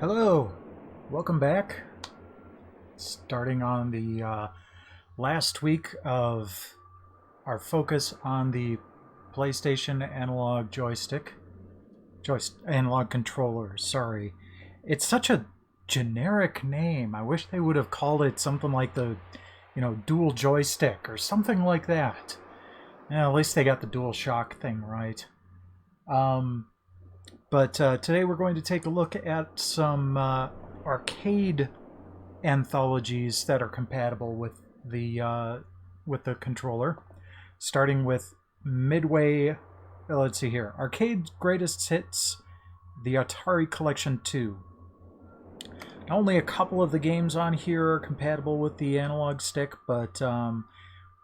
Hello, welcome back. Starting on the last week of our focus on the PlayStation analog analog controller. Sorry, it's such a generic name. I wish they would have called it something like the, dual joystick or something like that. Yeah, at least they got the Dual Shock thing right. But today we're going to take a look at some arcade anthologies that are compatible with the controller. Starting with Midway, let's see here, Arcade Greatest Hits, the Atari Collection 2. Only a couple of the games on here are compatible with the analog stick, but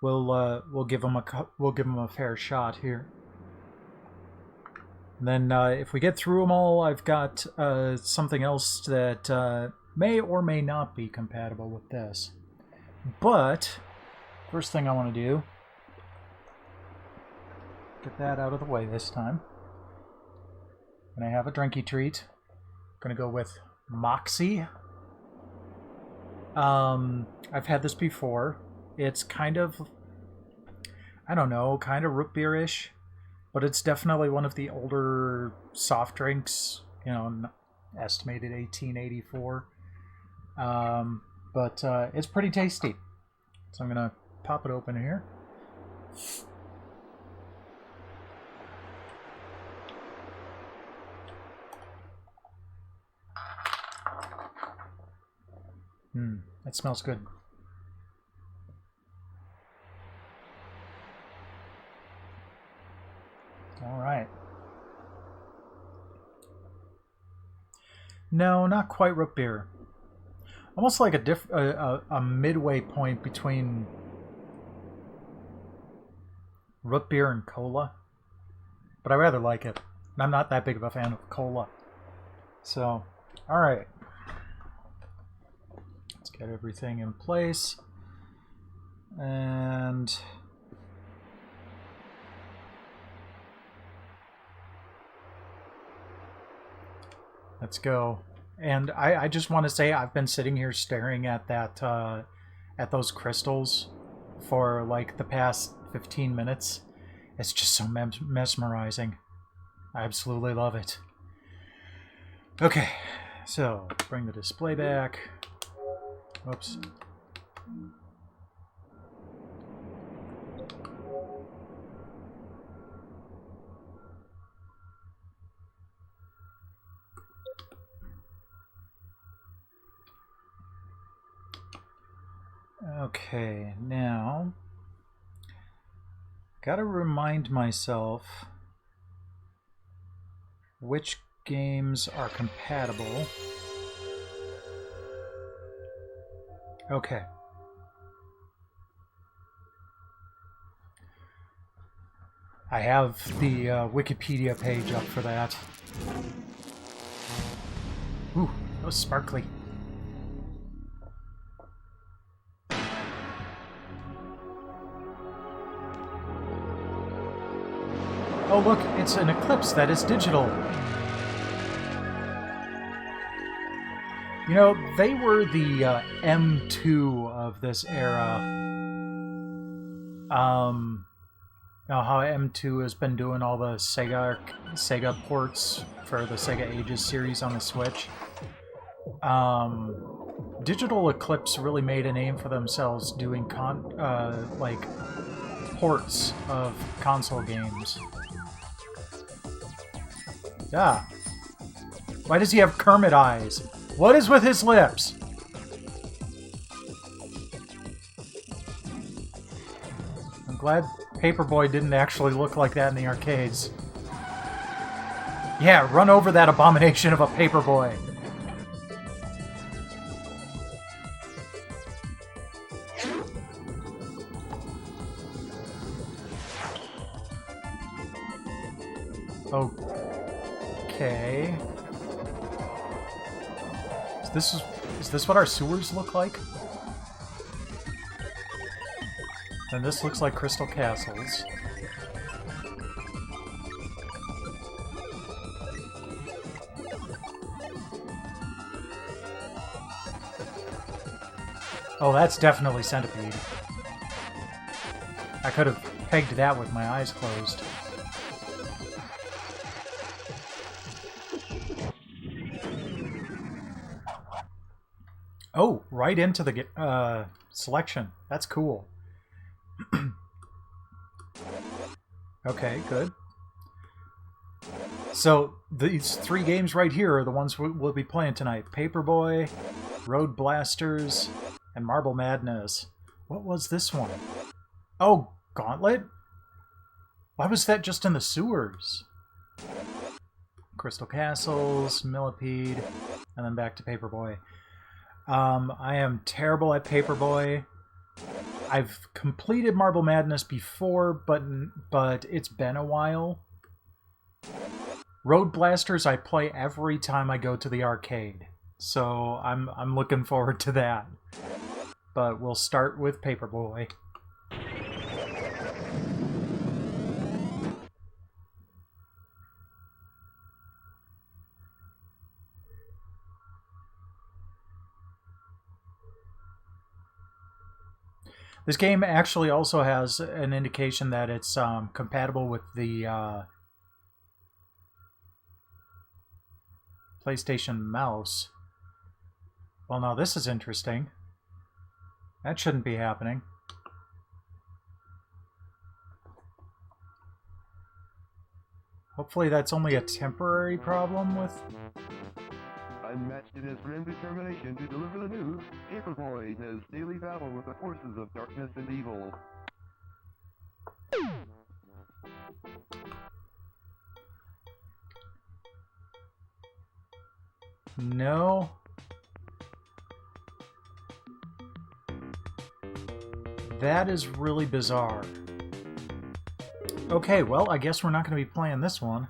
we'll give them a fair shot here. And then if we get through them all, I've got something else that may or may not be compatible with this. But first thing I want to do, get that out of the way this time. And I have a drinky treat. I'm going to go with Moxie. I've had this before. It's kind of, I don't know, kind of root beer-ish. But it's definitely one of the older soft drinks, estimated 1884. But it's pretty tasty. So I'm going to pop it open here. That smells good. All right. No, not quite root beer. Almost like a midway point between root beer and cola. But I rather like it. I'm not that big of a fan of cola. So, all right. Let's get everything in place. And let's go. And I just want to say I've been sitting here staring at that at those crystals for like the past 15 minutes. It's just so mesmerizing. I absolutely love it. Okay, so bring the display back. Whoops. Okay, now gotta remind myself which games are compatible. Okay. I have the Wikipedia page up for that. Ooh, that was sparkly. Oh look, it's an Eclipse that is digital. You know, they were the M2 of this era. You know how M2 has been doing all the Sega ports for the Sega Ages series on the Switch. Digital Eclipse really made a name for themselves doing like ports of console games. Yeah. Why does he have Kermit eyes? What is with his lips? I'm glad Paperboy didn't actually look like that in the arcades. Yeah, run over that abomination of a Paperboy. Okay. Is this what our sewers look like? And this looks like Crystal Castles. Oh, that's definitely Centipede. I could have pegged that with my eyes closed. Oh, right into the selection. That's cool. Okay, good. So these 3 games right here are the ones we'll be playing tonight. Paperboy, Road Blasters, and Marble Madness. What was this one? Oh, Gauntlet? Why was that just in the sewers? Crystal Castles, Millipede, and then back to Paperboy. I am terrible at Paperboy. I've completed Marble Madness before, but it's been a while. Road Blasters I play every time I go to the arcade, so I'm looking forward to that. But we'll start with Paperboy. This game actually also has an indication that it's compatible with the PlayStation mouse. Well, now this is interesting. That shouldn't be happening. Hopefully that's only a temporary problem with... Unmatched in his grim determination to deliver the news, Paperboy does daily battle with the forces of darkness and evil. No. That is really bizarre. Okay, well, I guess we're not going to be playing this one.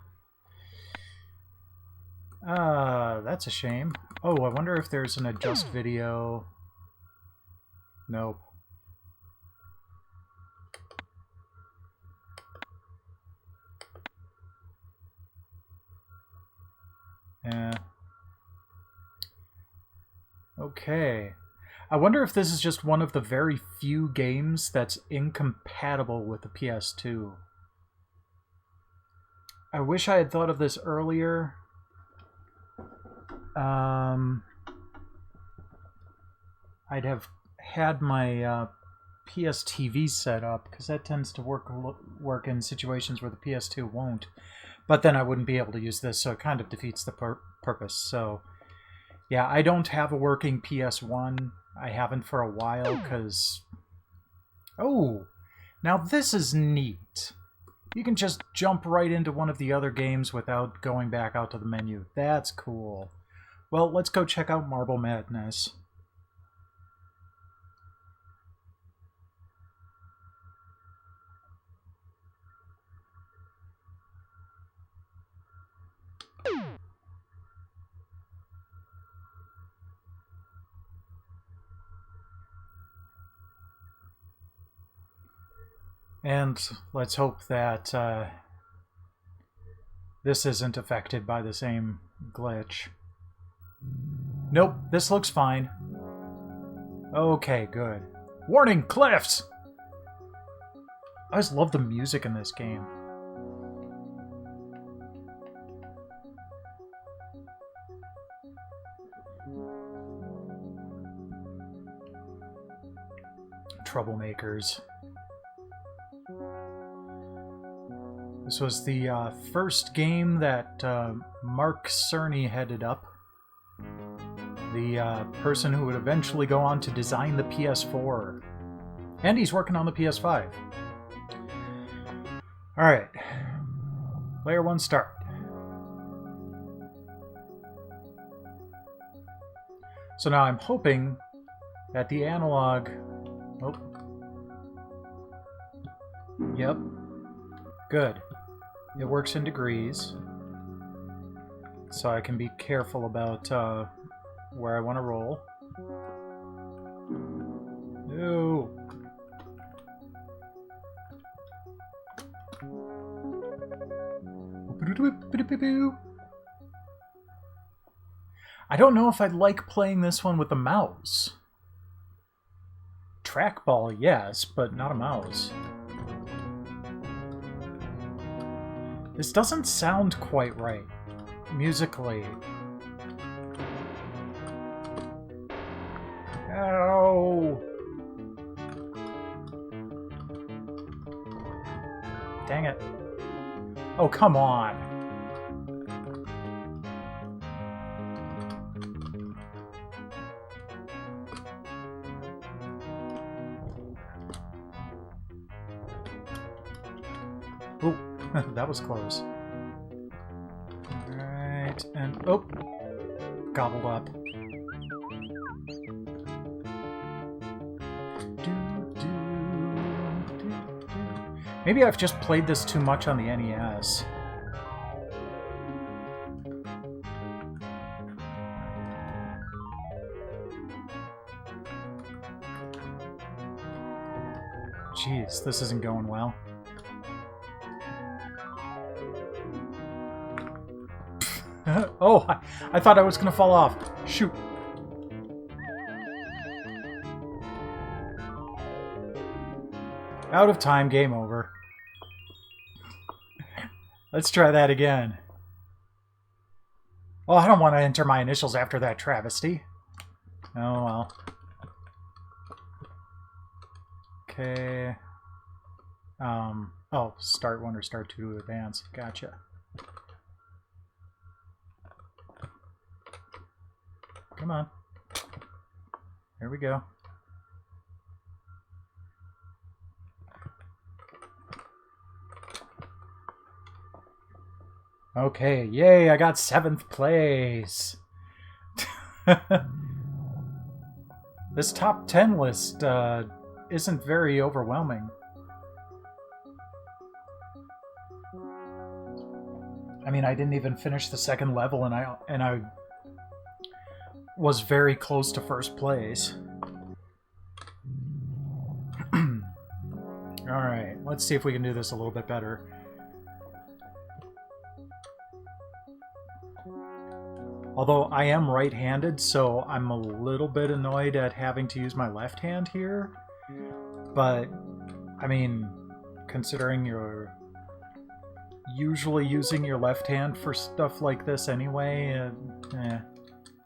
That's a shame. Oh, I wonder if there's an adjust video. Nope. Yeah. Okay. I wonder if this is just one of the very few games that's incompatible with the PS2. I wish I had thought of this earlier. I'd have had my PS TV set up, because that tends to work in situations where the PS2 won't. But then I wouldn't be able to use this, so it kind of defeats the purpose. So, yeah, I don't have a working PS1. I haven't for a while, because... Oh! Now this is neat. You can just jump right into one of the other games without going back out to the menu. That's cool. Well, let's go check out Marble Madness. And let's hope that this isn't affected by the same glitch. Nope, this looks fine. Okay, good. Warning, cliffs! I just love the music in this game. Troublemakers. This was the first game that Mark Cerny headed up. The person who would eventually go on to design the PS4. And he's working on the PS5. Alright. Player 1 start. So now I'm hoping that the analog... Oh. Yep. Good. It works in degrees. So I can be careful about where I want to roll. No. I don't know if I'd like playing this one with the mouse. trackball, yes, but not a mouse. This doesn't sound quite right, musically. Ow! Dang it. Oh, come on. Oh, that was close. Alright, and... oh! Gobbled up. Maybe I've just played this too much on the NES. Jeez, this isn't going well. Oh, I thought I was gonna fall off. Shoot. Out of time, game over. Let's try that again. Oh, I don't want to enter my initials after that travesty. Oh, well. Okay. Oh, start 1 or start 2 to advance. Gotcha. Come on. Here we go. Okay, yay, I got 7th place. This top 10 list isn't very overwhelming. I mean, I didn't even finish the 2nd level, and I was very close to 1st place. Alright, let's see if we can do this a little bit better. Although I am right-handed, so I'm a little bit annoyed at having to use my left hand here. But, I mean, considering you're usually using your left hand for stuff like this anyway,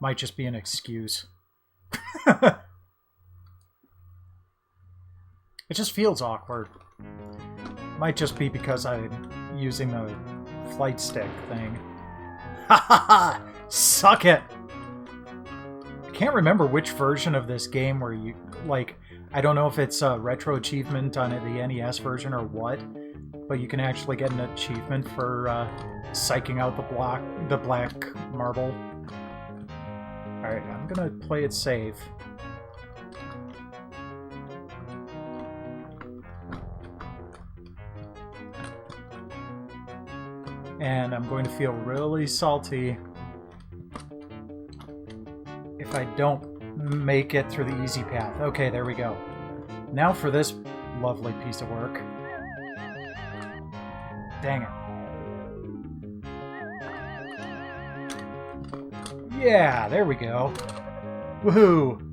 might just be an excuse. It just feels awkward. Might just be because I'm using the flight stick thing. Ha ha ha! Suck it! I can't remember which version of this game where you, like, I don't know if it's a retro achievement on the NES version or what, but you can actually get an achievement for psyching out the black marble. Alright, I'm gonna play it safe. And I'm going to feel really salty if I don't make it through the easy path. Okay, there we go. Now for this lovely piece of work. Dang it. Yeah, there we go. Woohoo!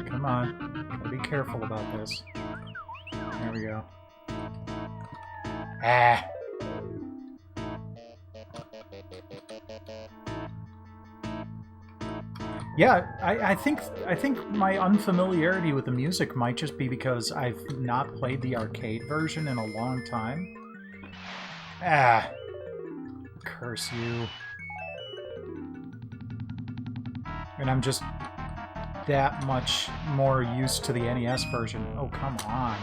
Come on. Gotta be careful about this. There we go. Ah! Yeah, I think my unfamiliarity with the music might just be because I've not played the arcade version in a long time. Ah! Curse you. And I'm just that much more used to the NES version. Oh, come on.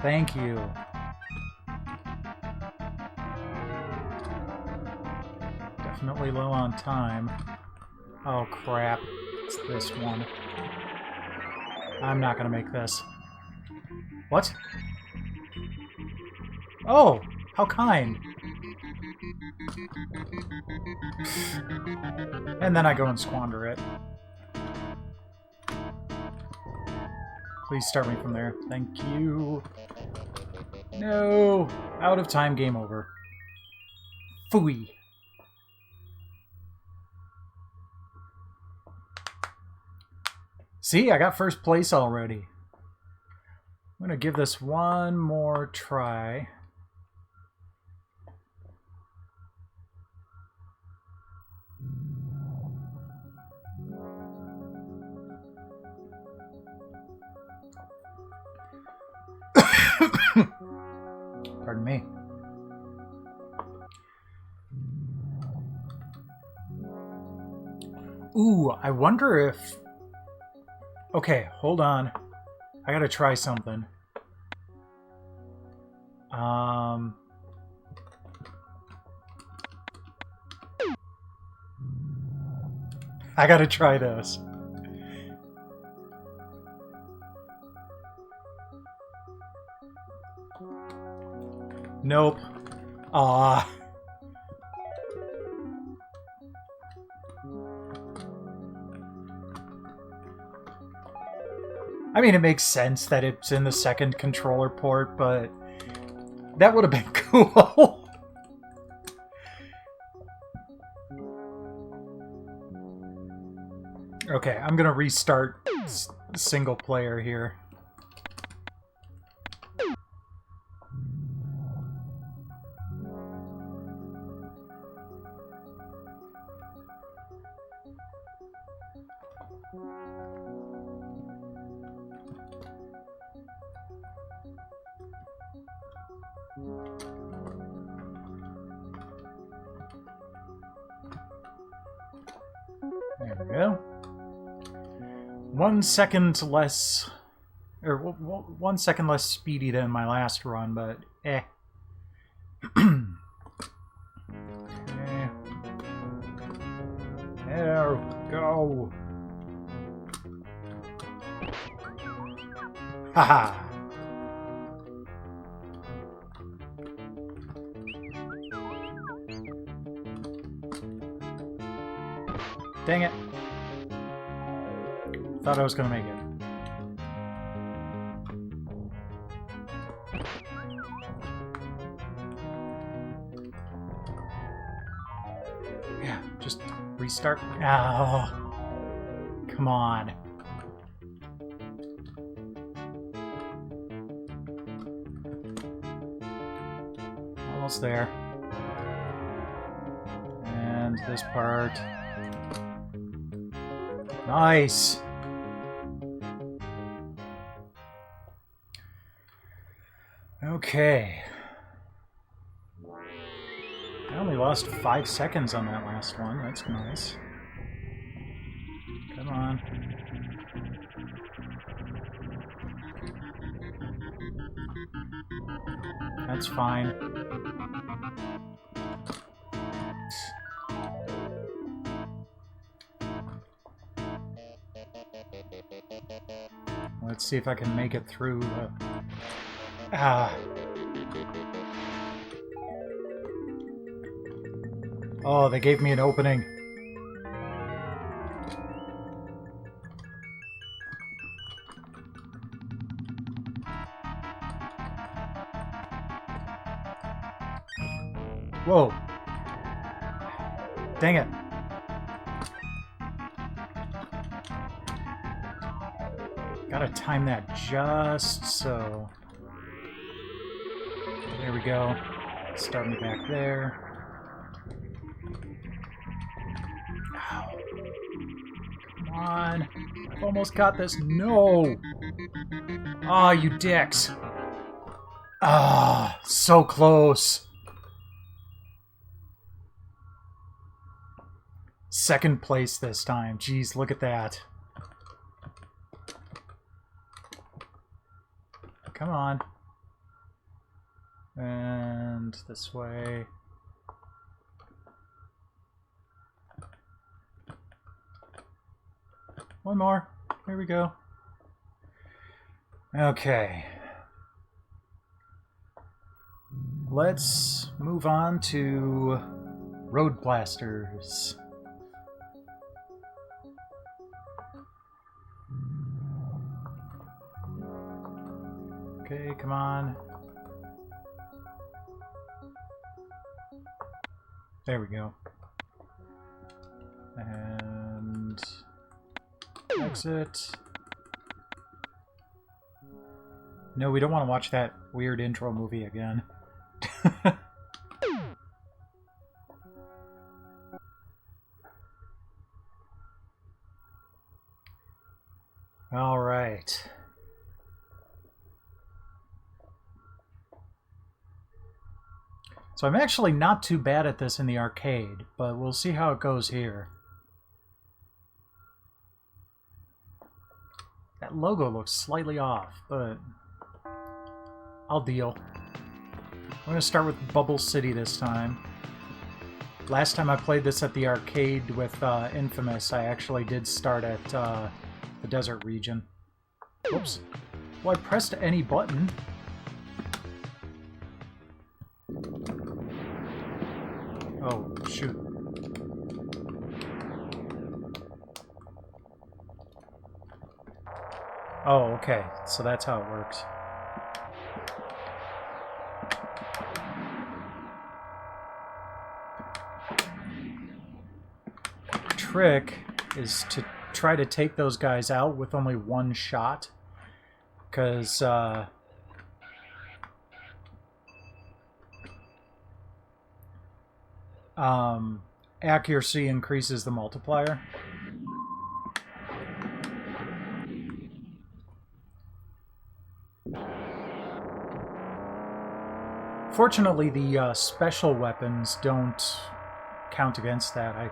Thank you. Definitely low on time. Oh, crap. It's this one. I'm not gonna make this. What? Oh! How kind! And then I go and squander it. Please start me from there. Thank you. No! Out of time, game over. Phooey. See, I got first place already. I'm going to give this one more try. Pardon me. Ooh, I wonder if... Okay, hold on. I gotta try something. I gotta try this. Nope. Aw. I mean, it makes sense that it's in the second controller port, but that would have been cool. Okay, I'm gonna restart single player here. There we go. 1 second less, or 1 second less speedy than my last run, but eh. Okay. There we go. Haha. Dang it. Thought I was gonna make it. Yeah, just restart. Oh, come on. Almost there. And this part. Nice. Okay. I only lost 5 seconds on that last one. That's nice. Come on. That's fine. Let's see if I can make it through. Oh, they gave me an opening. Whoa. Dang it. Gotta time that just so. There we go. Start me back there. Ow. Come on. I've almost got this. No! Ah, you dicks. Ah, so close. Second place this time. Jeez, look at that. Come on. And this way. One more. Here we go. Okay. Let's move on to Road Blasters. Okay, come on. There we go. And exit. No, we don't want to watch that weird intro movie again. All right. So I'm actually not too bad at this in the arcade, but we'll see how it goes here. That logo looks slightly off, but I'll deal. I'm going to start with Bubble City this time. Last time I played this at the arcade with Infamous, I actually did start at the desert region. Whoops. Well, I pressed any button. Oh, shoot. Oh, okay. So that's how it works. The trick is to try to take those guys out with only one shot, because accuracy increases the multiplier. Fortunately, the special weapons don't count against that. I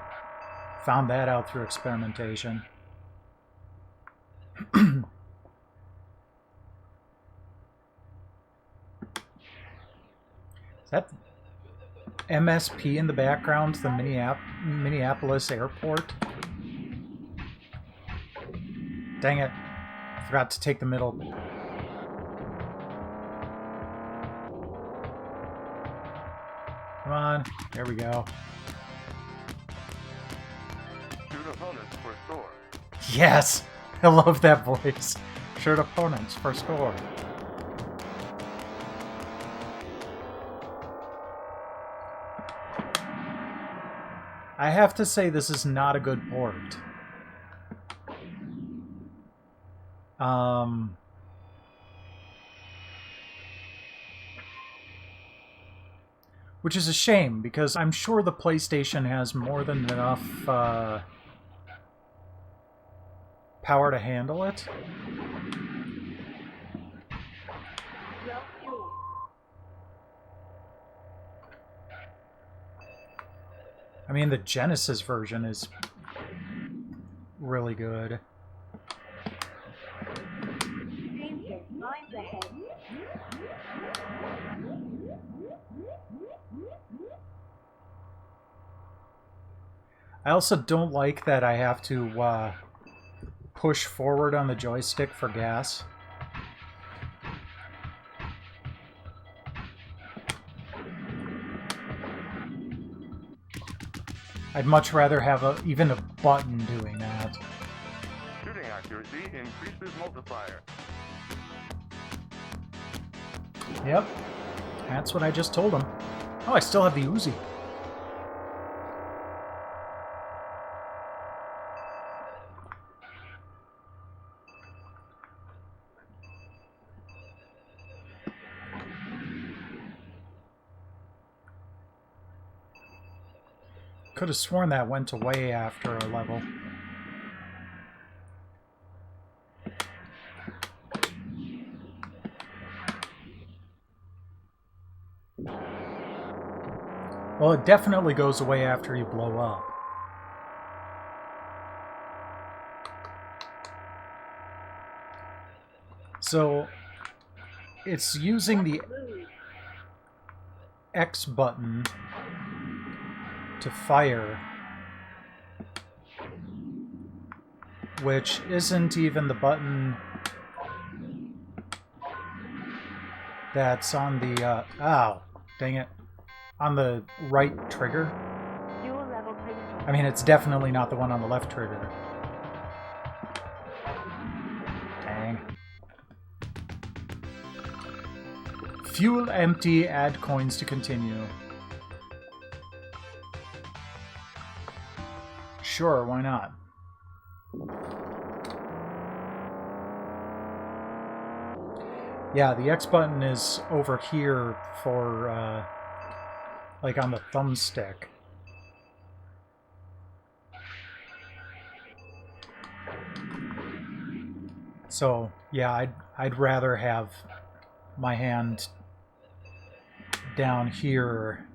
found that out through experimentation. Is that MSP in the background, the Minneapolis airport? Dang it. Forgot to take the middle. Come on. There we go. Shoot opponents for score. Yes! I love that voice. Shoot opponents for score. I have to say this is not a good port. Which is a shame, because I'm sure the PlayStation has more than enough power to handle it. I mean, the Genesis version is really good. I also don't like that I have to push forward on the joystick for gas. I'd much rather have even a button doing that. Shooting accuracy increases multiplier. Yep. That's what I just told him. Oh, I still have the Uzi. Could have sworn that went away after a level. Well, it definitely goes away after you blow up. So, it's using the X button to fire, which isn't even the button that's on the, ow, dang it, on the right trigger. I mean, it's definitely not the one on the left trigger. Dang. Fuel empty, add coins to continue. Sure, why not? Yeah, the X button is over here for, like on the thumbstick. So, yeah, I'd rather have my hand down here.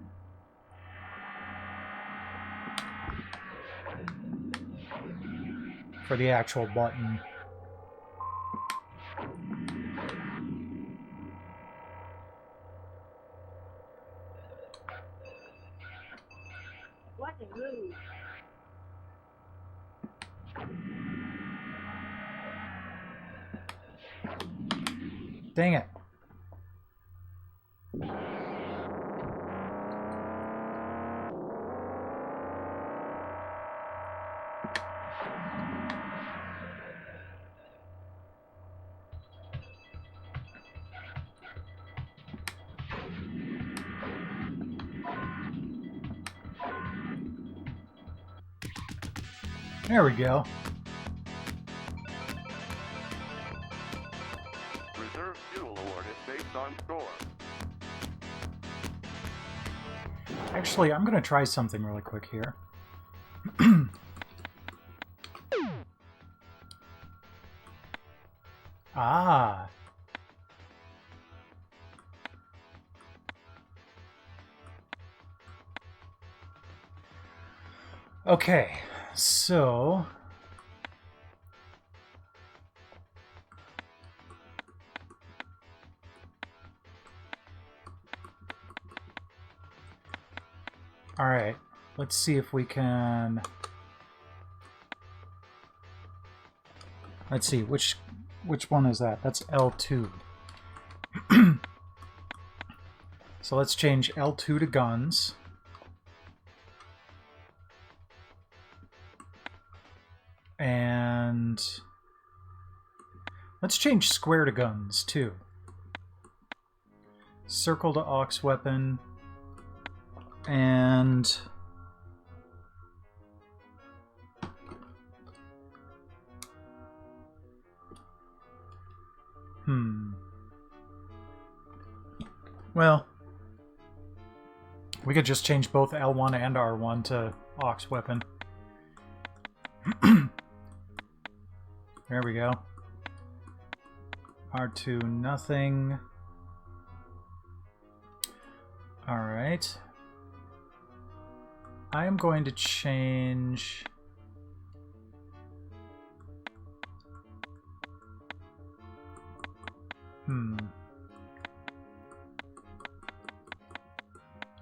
For the actual button. What a move. Dang it. There we go. Reserve fuel awarded based on score. Actually, I'm going to try something really quick here. Ah. Okay, so... Alright, let's see if we can... Let's see, which one is that? That's L2. So let's change L2 to guns. And let's change square to guns, too. Circle to aux weapon. And... Well, we could just change both L1 and R1 to aux weapon. There we go. R2, nothing. Alright. I am going to change...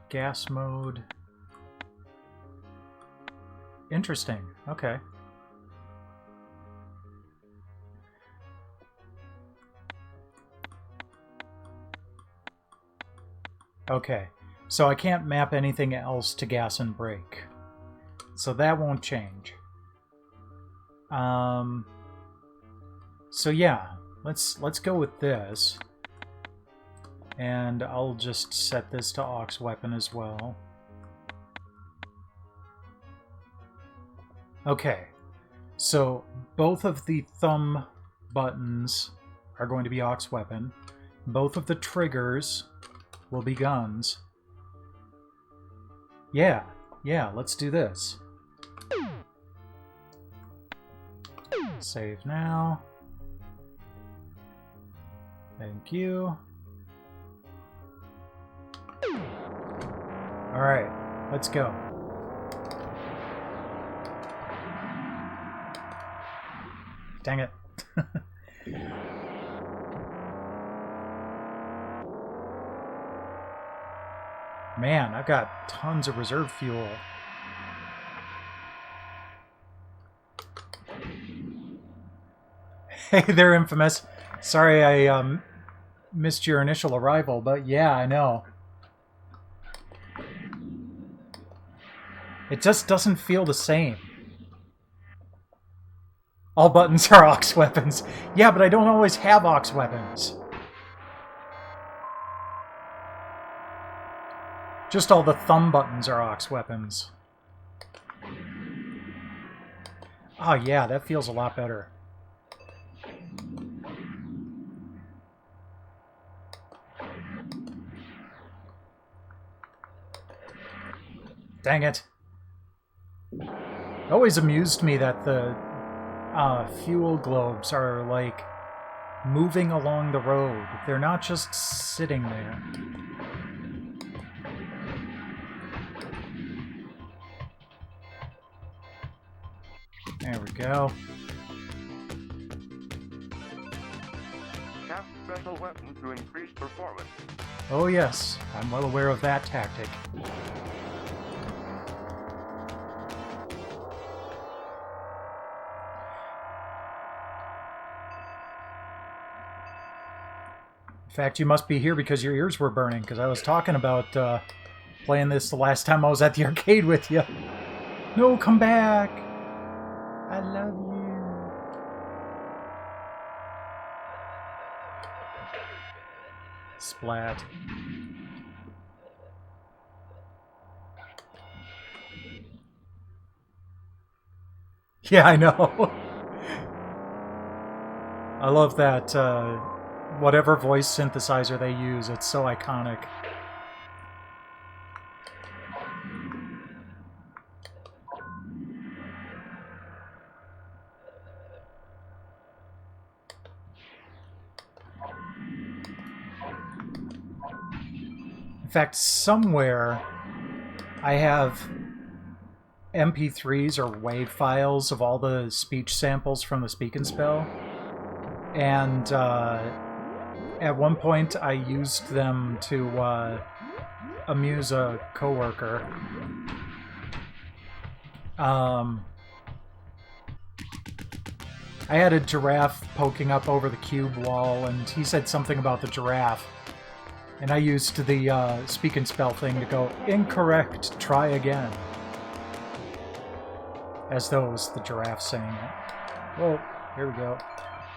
Gas mode. Interesting. Okay. Okay. So I can't map anything else to gas and brake. So that won't change. So yeah, let's go with this. And I'll just set this to aux weapon as well. Okay, so both of the thumb buttons are going to be aux weapon. Both of the triggers will be guns. Yeah, let's do this. Save now. Thank you. Alright, let's go. Dang it. Man, I've got tons of reserve fuel. Hey there, Infamous. Sorry I missed your initial arrival, but yeah, I know. It just doesn't feel the same. All buttons are aux weapons. Yeah, but I don't always have aux weapons. Just all the thumb buttons are aux weapons. Oh yeah, that feels a lot better. Dang it. It always amused me that the fuel globes are like moving along the road. They're not just sitting there. There we go. Cast special weapon to increase performance. Oh yes, I'm well aware of that tactic. In fact, you must be here because your ears were burning, because I was talking about playing this the last time I was at the arcade with you. No, come back! I love you. Splat. Yeah, I know. I love that, whatever voice synthesizer they use, it's so iconic. In fact, somewhere I have MP3s or WAV files of all the speech samples from the Speak and Spell. And at one point I used them to amuse a coworker. I had a giraffe poking up over the cube wall, and he said something about the giraffe. And I used the Speak and Spell thing to go, incorrect, try again. As though it was the giraffe saying it. Oh, here we go.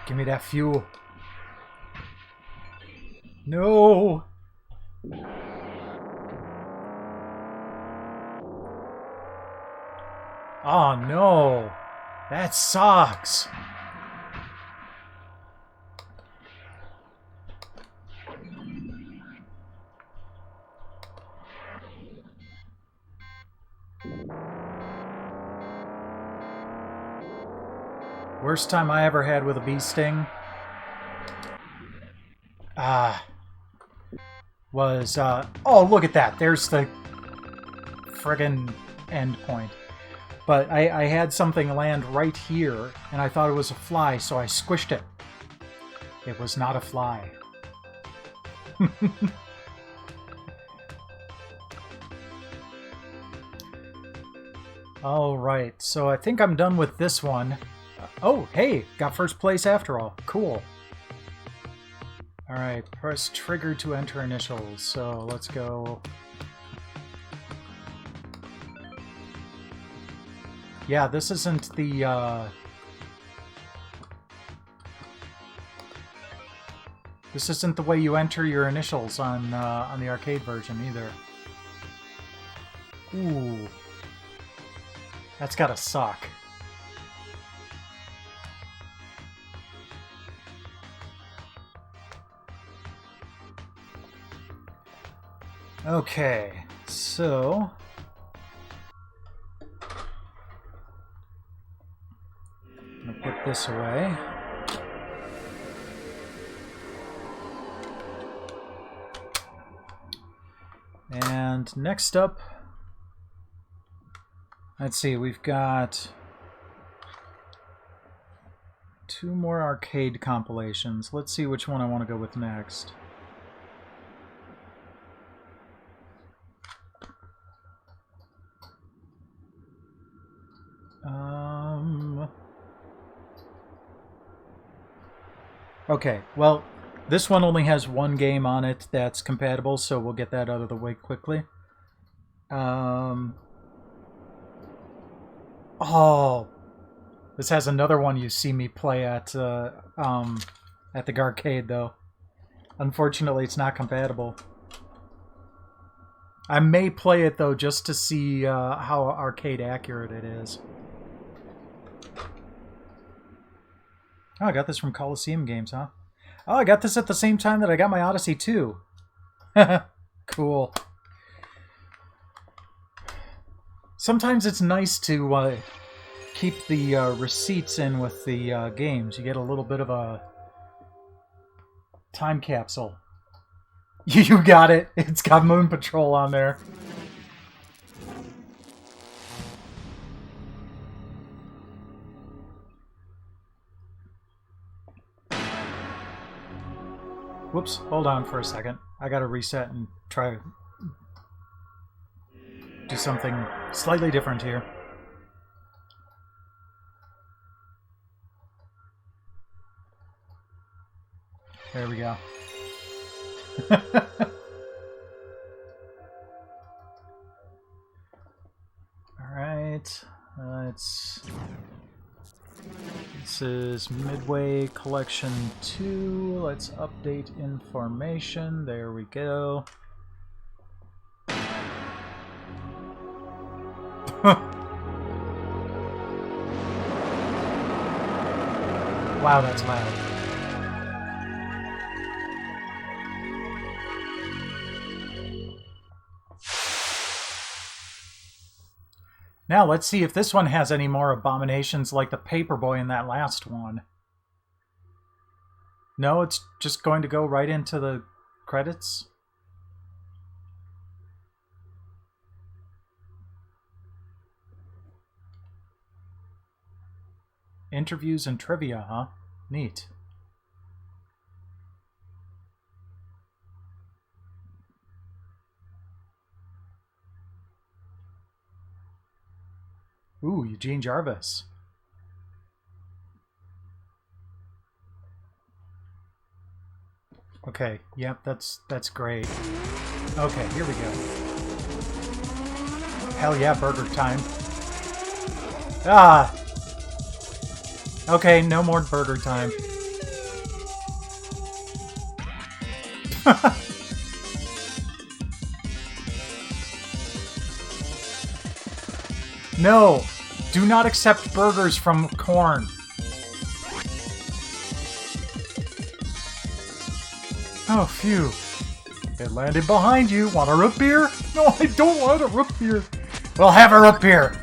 Give me that fuel. No! Oh no! That sucks! Worst time I ever had with a bee sting was, oh, look at that. There's the friggin' end point. But I had something land right here, and I thought it was a fly, so I squished it. It was not a fly. Alright, so I think I'm done with this one. Oh, hey! Got first place after all. Cool. Alright, press trigger to enter initials. So let's go... Yeah, this isn't the, This isn't the way you enter your initials on the arcade version, either. Ooh. That's gotta suck. Okay, so... I'm gonna put this away. And next up, let's see, we've got 2 more arcade compilations. Let's see which one I want to go with next. Okay, well, this one only has 1 game on it that's compatible, so we'll get that out of the way quickly. Oh, this has another one you see me play at the arcade, though. Unfortunately, it's not compatible. I may play it, though, just to see how arcade accurate it is. Oh, I got this from Coliseum Games, huh? Oh, I got this at the same time that I got my Odyssey 2. Cool. Sometimes it's nice to keep the receipts in with the games. You get a little bit of a time capsule. You got it. It's got Moon Patrol on there. Whoops, hold on for a second. I gotta reset and try do something slightly different here. There we go. Alright, this is Midway Collection 2. Let's update information. There we go. Wow, that's loud. Now let's see if this one has any more abominations like the Paperboy in that last one. No, it's just going to go right into the credits. Interviews and trivia, huh? Neat. Ooh, Eugene Jarvis. Okay, yep, that's great. Okay, here we go. Hell yeah, burger time. Ah! Okay, no more burger time. No! Do not accept burgers from corn. Oh, phew. It landed behind you. Want a root beer? No, I don't want a root beer. Well, have a root beer.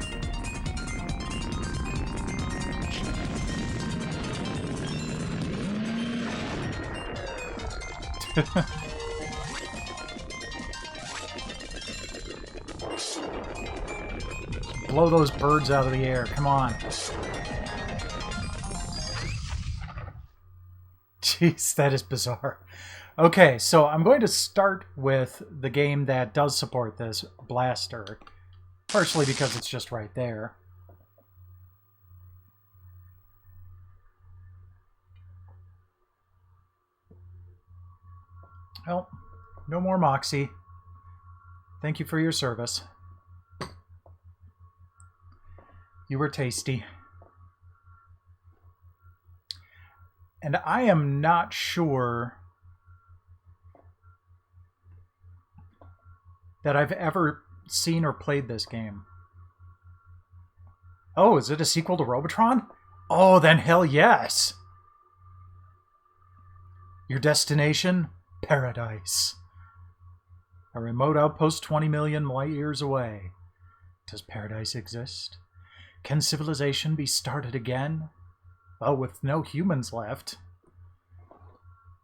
Blow those birds out of the air. Come on. Jeez, that is bizarre. Okay, so I'm going to start with the game that does support this, Blaster. Partially because it's just right there. Well, no more Moxie. Thank you for your service. You were tasty. And I am not sure that I've ever seen or played this game. Oh, is it a sequel to Robotron? Oh, then hell yes! Your destination? Paradise. A remote outpost 20 million light years away. Does paradise exist? Can civilization be started again? Well, with no humans left.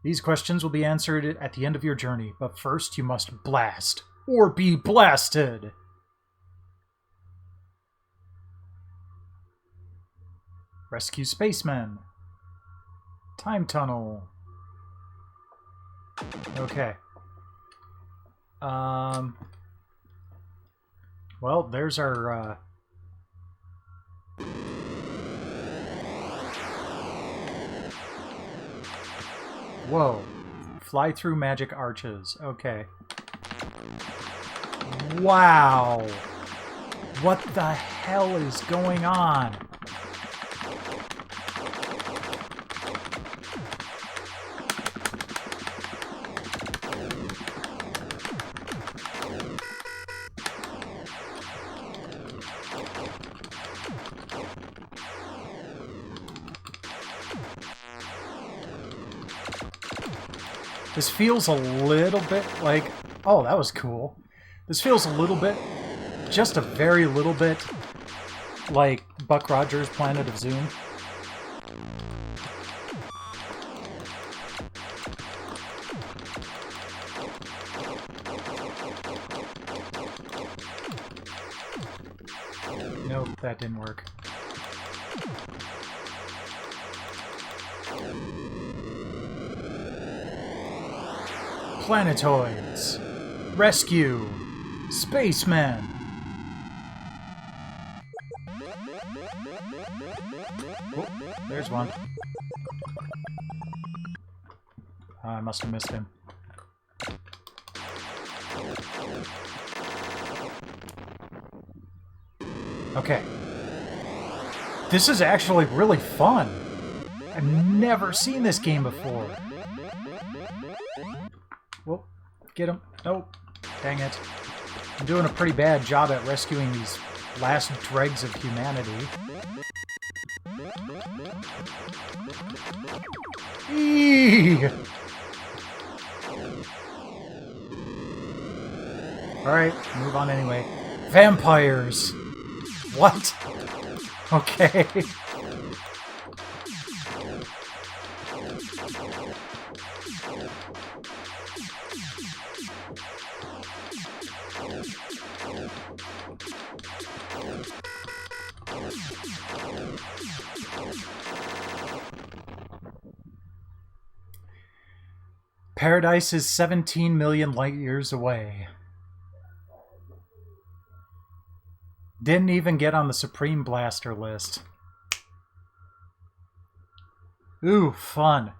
These questions will be answered at the end of your journey, but first you must blast, or be blasted! Rescue spacemen. Time tunnel. Okay. Well, there's our, Whoa. Fly through magic arches. Okay. Wow. What the hell is going on? This feels a little bit like... Oh, that was cool. This feels a little bit, just a very little bit, like Buck Rogers' Planet of Zoom. Nope, that didn't work. Planetoids. Rescue. Spacemen. Oh, there's one. I must have missed him. Okay. This is actually really fun. I've never seen this game before. Whoop. Get him. Nope. Dang it. I'm doing a pretty bad job at rescuing these last dregs of humanity. Eee! Alright, move on anyway. Vampires! What? Okay. Paradise is 17 million light years away. Didn't even get on the Supreme Blaster list. Ooh, fun.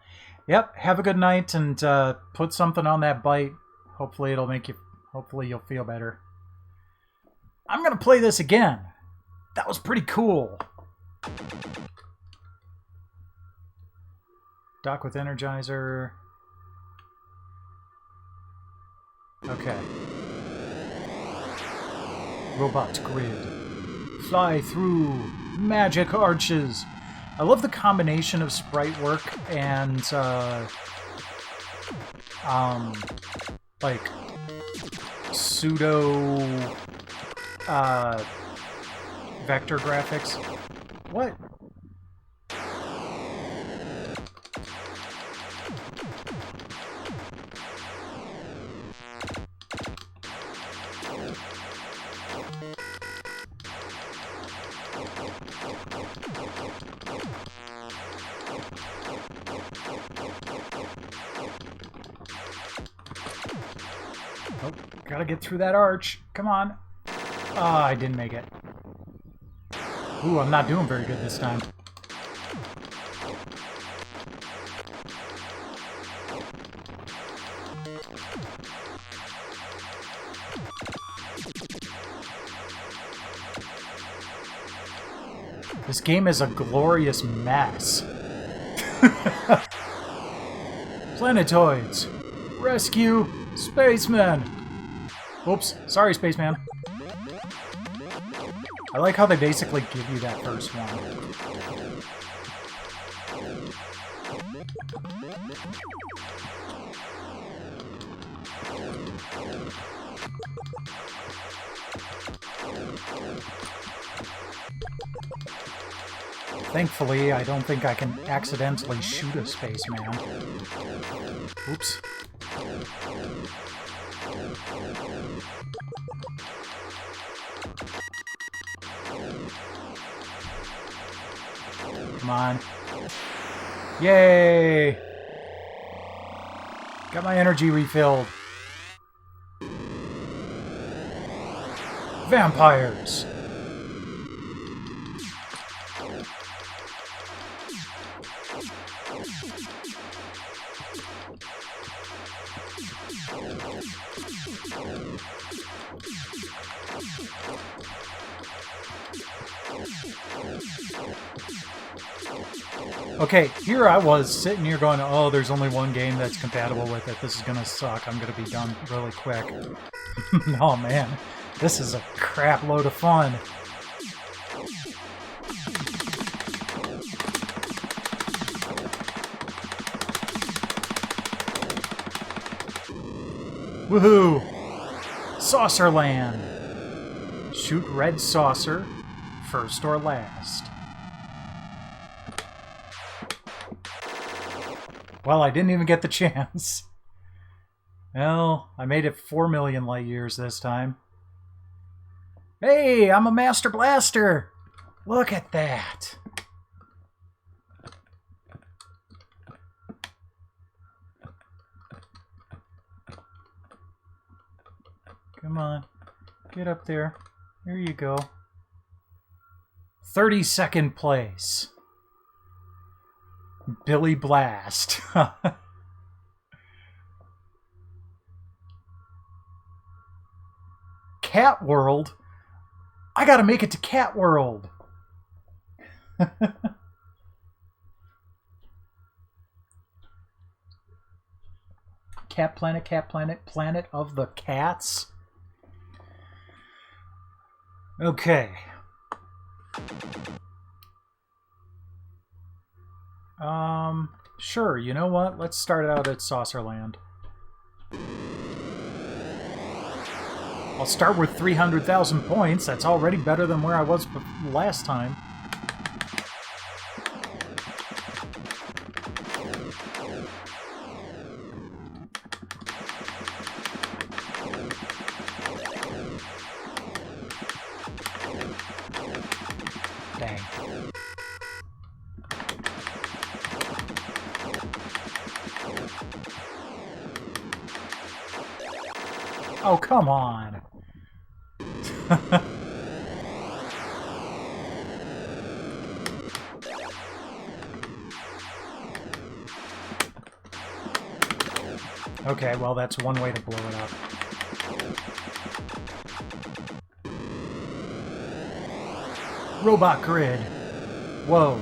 Yep, have a good night and put something on that bite. Hopefully it'll make you... Hopefully you'll feel better. I'm gonna play this again. That was pretty cool. Dock with Energizer. Okay. Robot grid. Fly through magic arches. I love the combination of sprite work and like pseudo vector graphics. What? Oh, gotta get through that arch. Come on. Ah, I didn't make it. Ooh, I'm not doing very good this time. This game is a glorious mess. Planetoids. Rescue spacemen. Oops, sorry, spaceman. I like how they basically give you that first one. Thankfully, I don't think I can accidentally shoot a spaceman. Oops. Come on. Yay! Got my energy refilled. Vampires! Okay, here I was sitting here going, oh, there's only one game that's compatible with it. This is gonna suck. I'm gonna be done really quick. Oh man, this is a crap load of fun. Woohoo! Saucer Land. Shoot red saucer, first or last. Well, I didn't even get the chance. Well, I made it 4 million light years this time. Hey, I'm a Master Blaster! Look at that! Come on, get up there. There you go. 32nd place. Billy Blast. Cat World? I gotta make it to Cat World. Cat Planet, Planet of the Cats. Okay. Sure, you know what? Let's start out at Saucerland. I'll start with 300,000 points. That's already better than where I was last time. Dang. Oh, come on. Okay, well, that's one way to blow it up. Robot Grid. Whoa.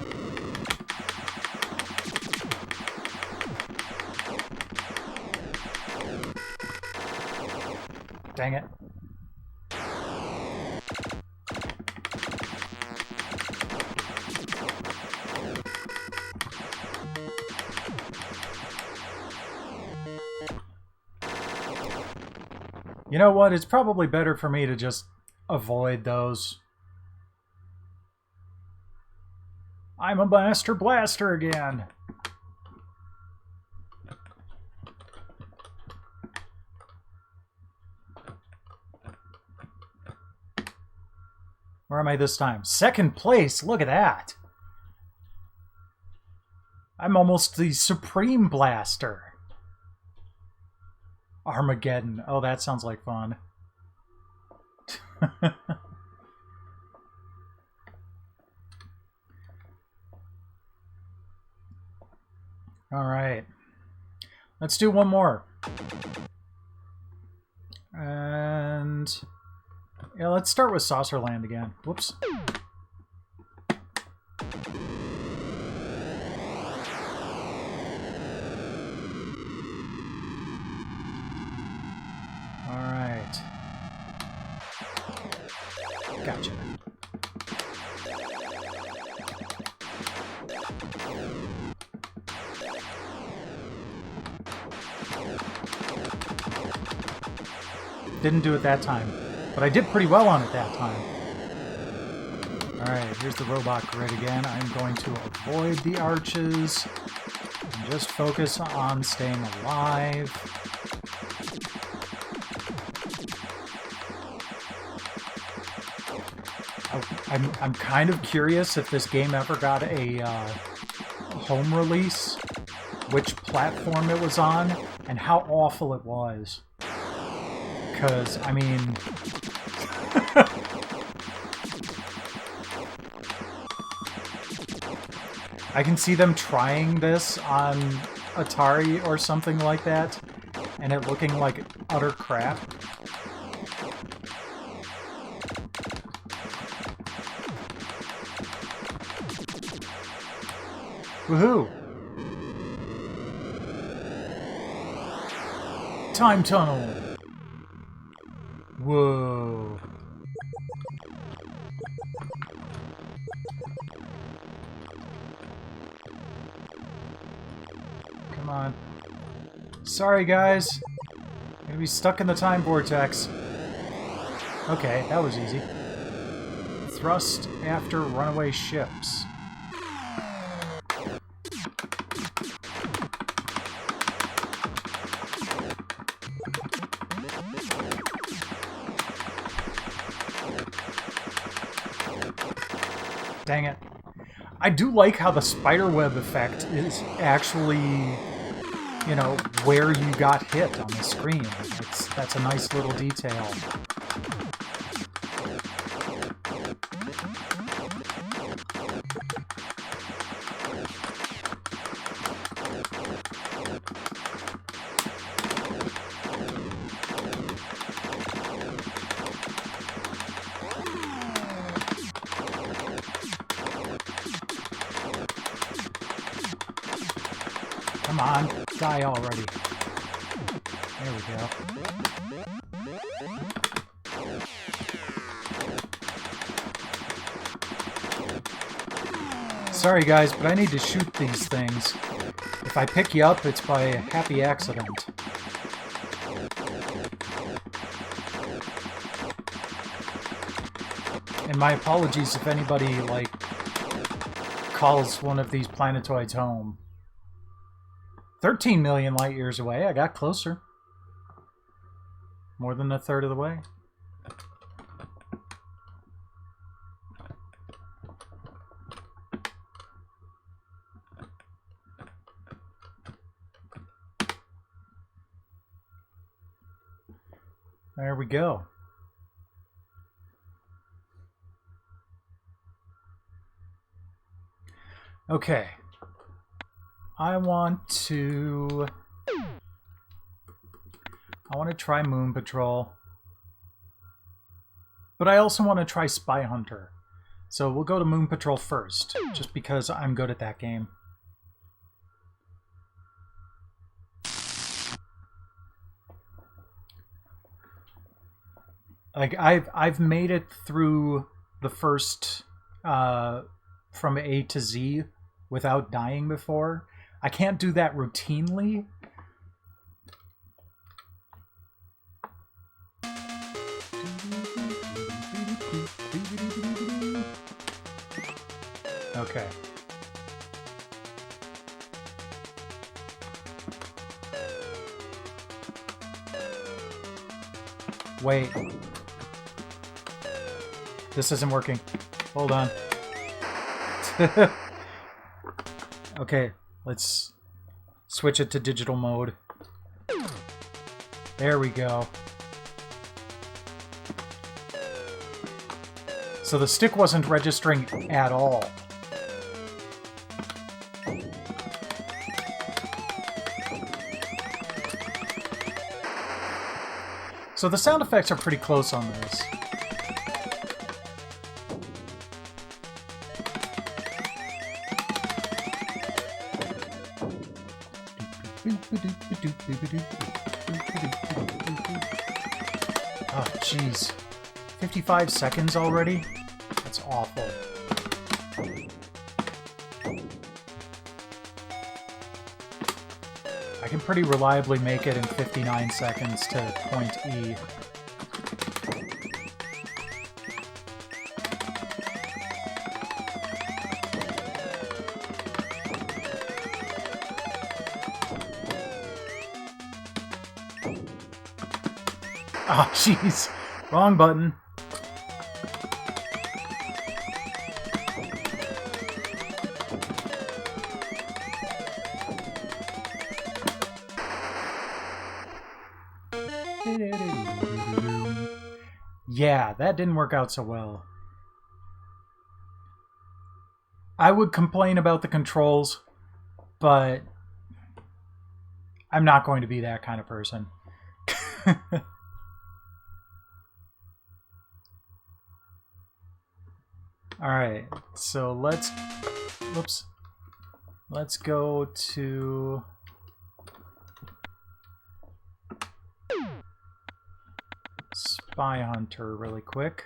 Dang it. You know what? It's probably better for me to just avoid those. I'm a Master Blaster again. Where am I this time? 2nd place. Look at that. I'm almost the Supreme Blaster. Armageddon. Oh, that sounds like fun. All right. Let's do one more. And yeah, let's start with Saucerland again. Whoops. All right. Gotcha. Didn't do it that time, but I did pretty well on it that time. Alright, here's the robot grid again. I'm going to avoid the arches and just focus on staying alive. I'm kind of curious if this game ever got a home release, which platform it was on, and how awful it was. Because, I mean... I can see them trying this on Atari or something like that, and it looking like utter crap. Woohoo! Time tunnel! Whoa. Come on. Sorry, guys. I'm Gonna be stuck in the time vortex. Okay, that was easy. Thrust after runaway ships. Dang it. I do like how the spiderweb effect is actually, you know, where you got hit on the screen. That's a nice little detail. Come on, die already. There we go. Sorry guys, but I need to shoot these things. If I pick you up, it's by a happy accident. And my apologies if anybody, like, calls one of these planetoids home. 13 million light years away. I got closer. More than a third of the way. There we go. Okay. I want to try Moon Patrol. But I also want to try Spy Hunter. So we'll go to Moon Patrol first, just because I'm good at that game. Like I've made it through the first from A to Z without dying before. I can't do that routinely. Okay. Wait. This isn't working. Hold on. Okay, let's switch it to digital mode. There we go. So the stick wasn't registering at all. So the sound effects are pretty close on this. Oh, jeez. 55 seconds already? That's awful. I can pretty reliably make it in 59 seconds to point E. Oh, jeez. Wrong button. Yeah, that didn't work out so well. I would complain about the controls, but I'm not going to be that kind of person. Alright, so let's go to Spy Hunter really quick.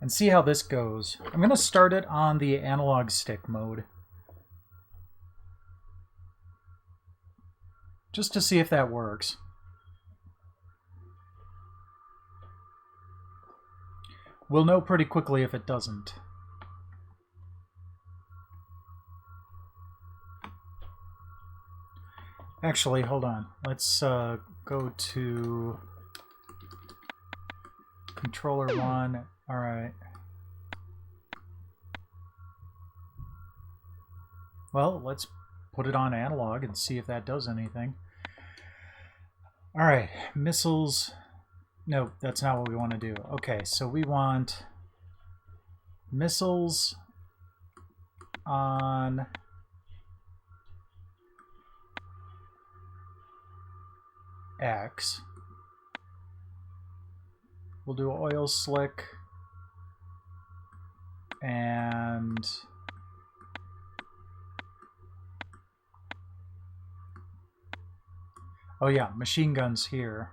and see how this goes. I'm going to start it on the analog stick mode, just to see if that works. We'll know pretty quickly if it doesn't. Actually, hold on. Let's go to controller 1. All right. Well, let's put it on analog and see if that does anything. All right, missiles. No, that's not what we want to do. Okay, so we want missiles on X. We'll do oil slick and oh yeah, machine guns here.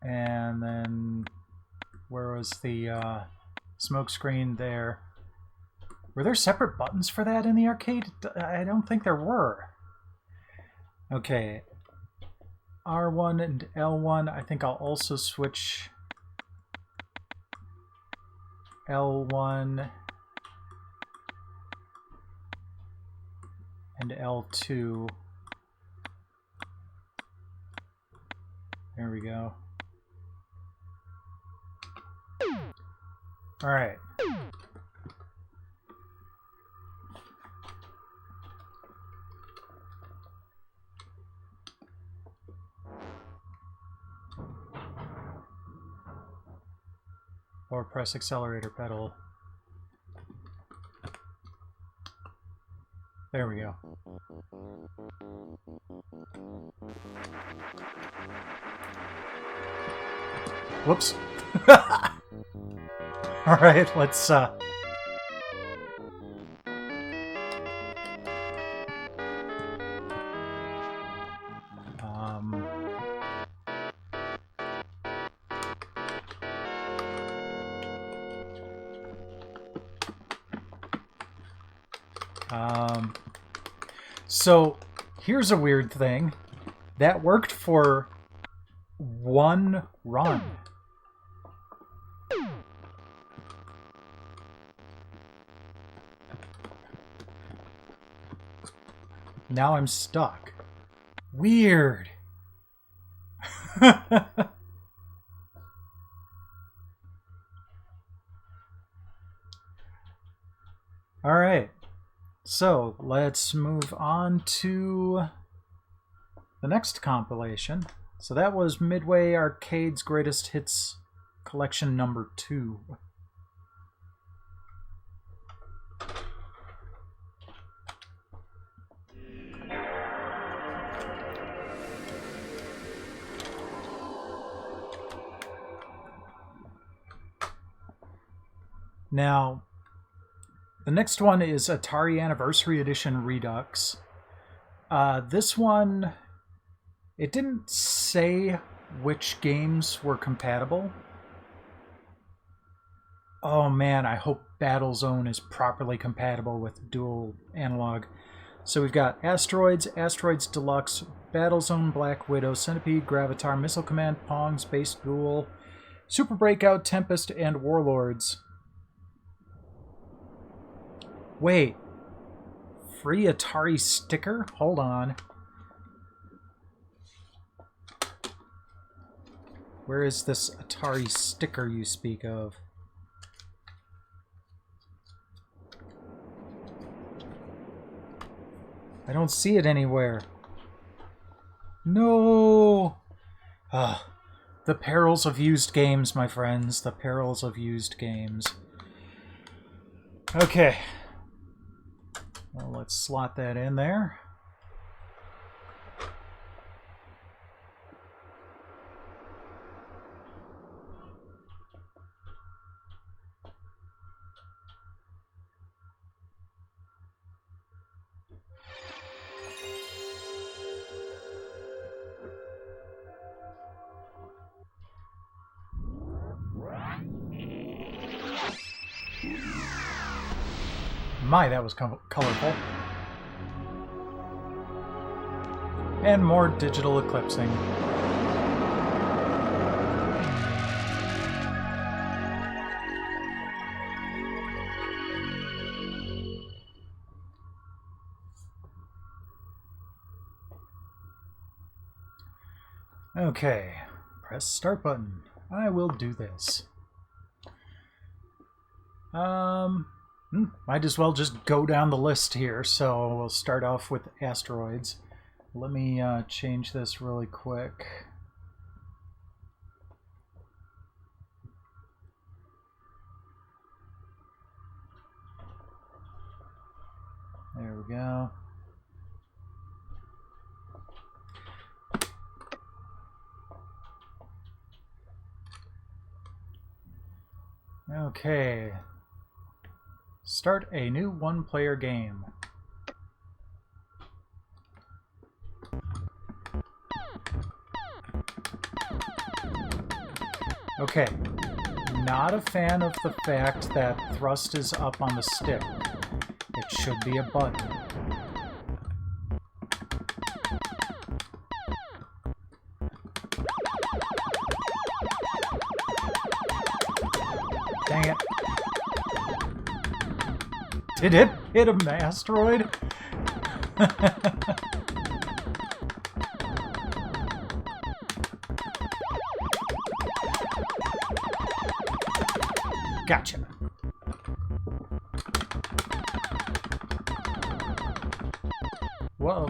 And then where was the smoke screen there? Were there separate buttons for that in the arcade? I don't think there were. Okay. R1 and L1. I think I'll also switch L1 and L2. There we go. All right. Or press accelerator pedal. There we go. Whoops. All right, let's so here's a weird thing. That worked for one run. Now I'm stuck. Weird. All right. So let's move on to the next compilation. So that was Midway Arcade's Greatest Hits Collection number 2. Now, the next one is Atari Anniversary Edition Redux. This one, it didn't say which games were compatible. Oh man, I hope Battlezone is properly compatible with dual analog. So we've got Asteroids, Asteroids Deluxe, Battlezone, Black Widow, Centipede, Gravitar, Missile Command, Pong, Space Duel, Super Breakout, Tempest, and Warlords. Wait, free Atari sticker? Hold on. Where is this Atari sticker you speak of? I don't see it anywhere. No! Ah, the perils of used games, my friends. The perils of used games. Okay. Well, let's slot that in there. My, that was colorful. And more digital eclipsing. Okay, press start button. I will do this. Might as well just go down the list here. So we'll start off with asteroids. Let me change this really quick. There we go. Okay. Start a new one-player game. Okay. Not a fan of the fact that thrust is up on the stick. It should be a button. Dang it. Did it hit an asteroid? Gotcha. Whoa.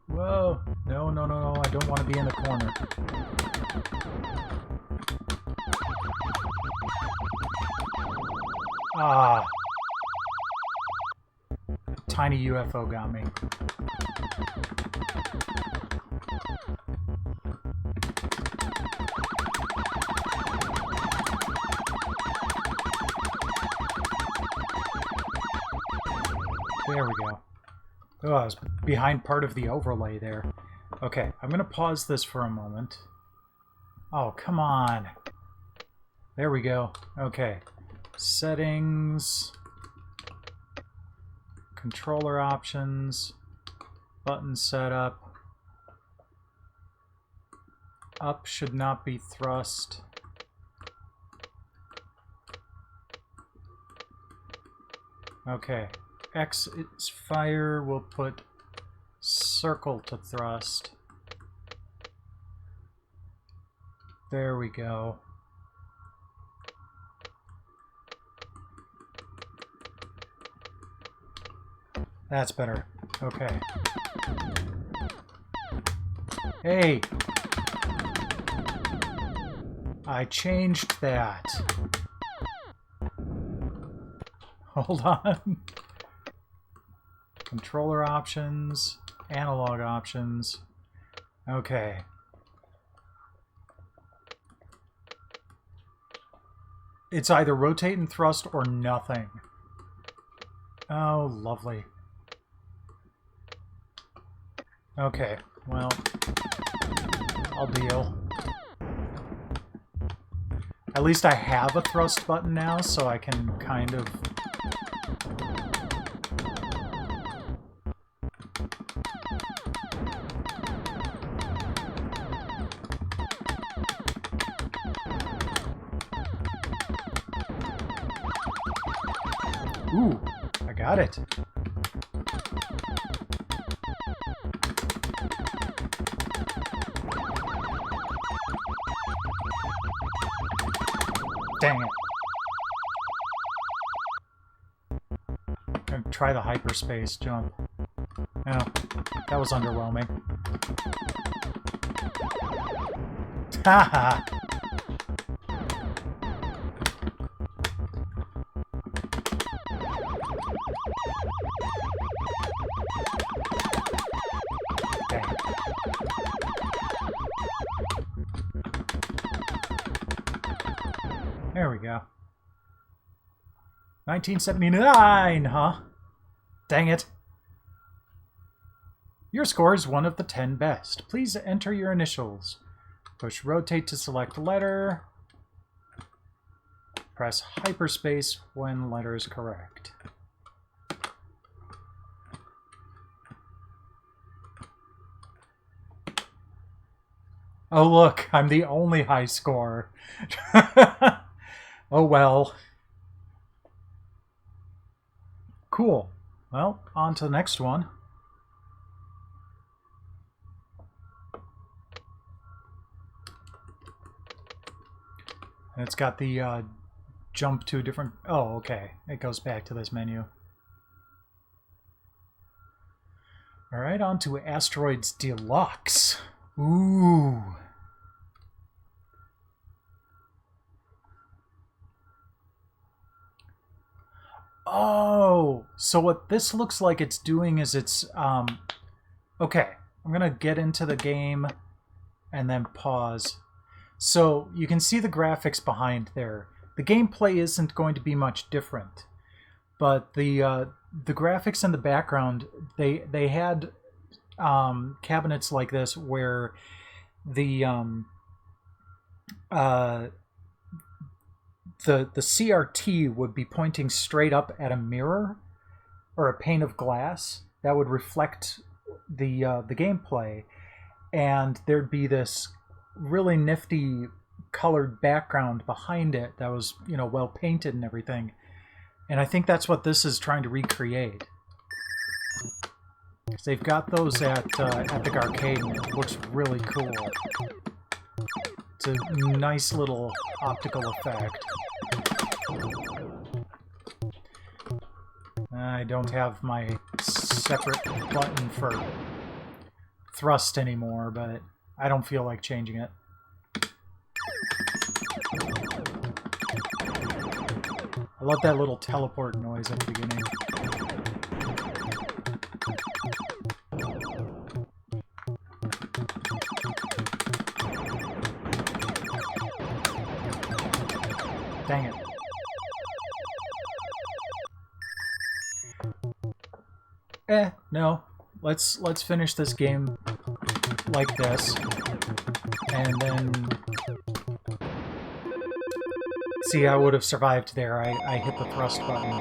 Whoa. No, no, no, no. I don't want to be in the corner. Ah. Tiny UFO got me. There we go. Oh, I was behind part of the overlay there. Okay, I'm going to pause this for a moment. Oh, come on. There we go. Okay. Settings. Controller options. Button setup. Up should not be thrust. Okay. X is fire. We'll put circle to thrust. There we go. That's better. Okay. Hey! I changed that. Hold on. Controller options, analog options. Okay. It's either rotate and thrust or nothing. Oh, lovely. Okay, well, I'll deal. At least I have a thrust button now, so I can kind of... Ooh, I got it. Dang it. I'm gonna try the hyperspace jump. No, that was underwhelming. Haha! There we go. 1979, huh? Dang it. Your score is one of the 10 best. Please enter your initials. Push rotate to select letter. Press hyperspace when letter is correct. Oh look, I'm the only high score. Oh well. Cool. Well, on to the next one. And it's got the jump to different... Oh, okay. It goes back to this menu. Alright, on to Asteroids Deluxe. Ooh. Oh, so what this looks like it's doing is it's... Okay, I'm going to get into the game and then pause. So you can see the graphics behind there. The gameplay isn't going to be much different, but the graphics in the background, they had cabinets like this where the CRT would be pointing straight up at a mirror or a pane of glass that would reflect the gameplay, and there'd be this really nifty colored background behind it that was, you know, well painted and everything. And I think that's what this is trying to recreate. Because they've got those at Epic Arcade, and it looks really cool. It's a nice little optical effect. I don't have my separate button for thrust anymore, but I don't feel like changing it. I love that little teleport noise at the beginning. Dang it. No. Let's finish this game like this. And then... See, I would have survived there. I hit the thrust button.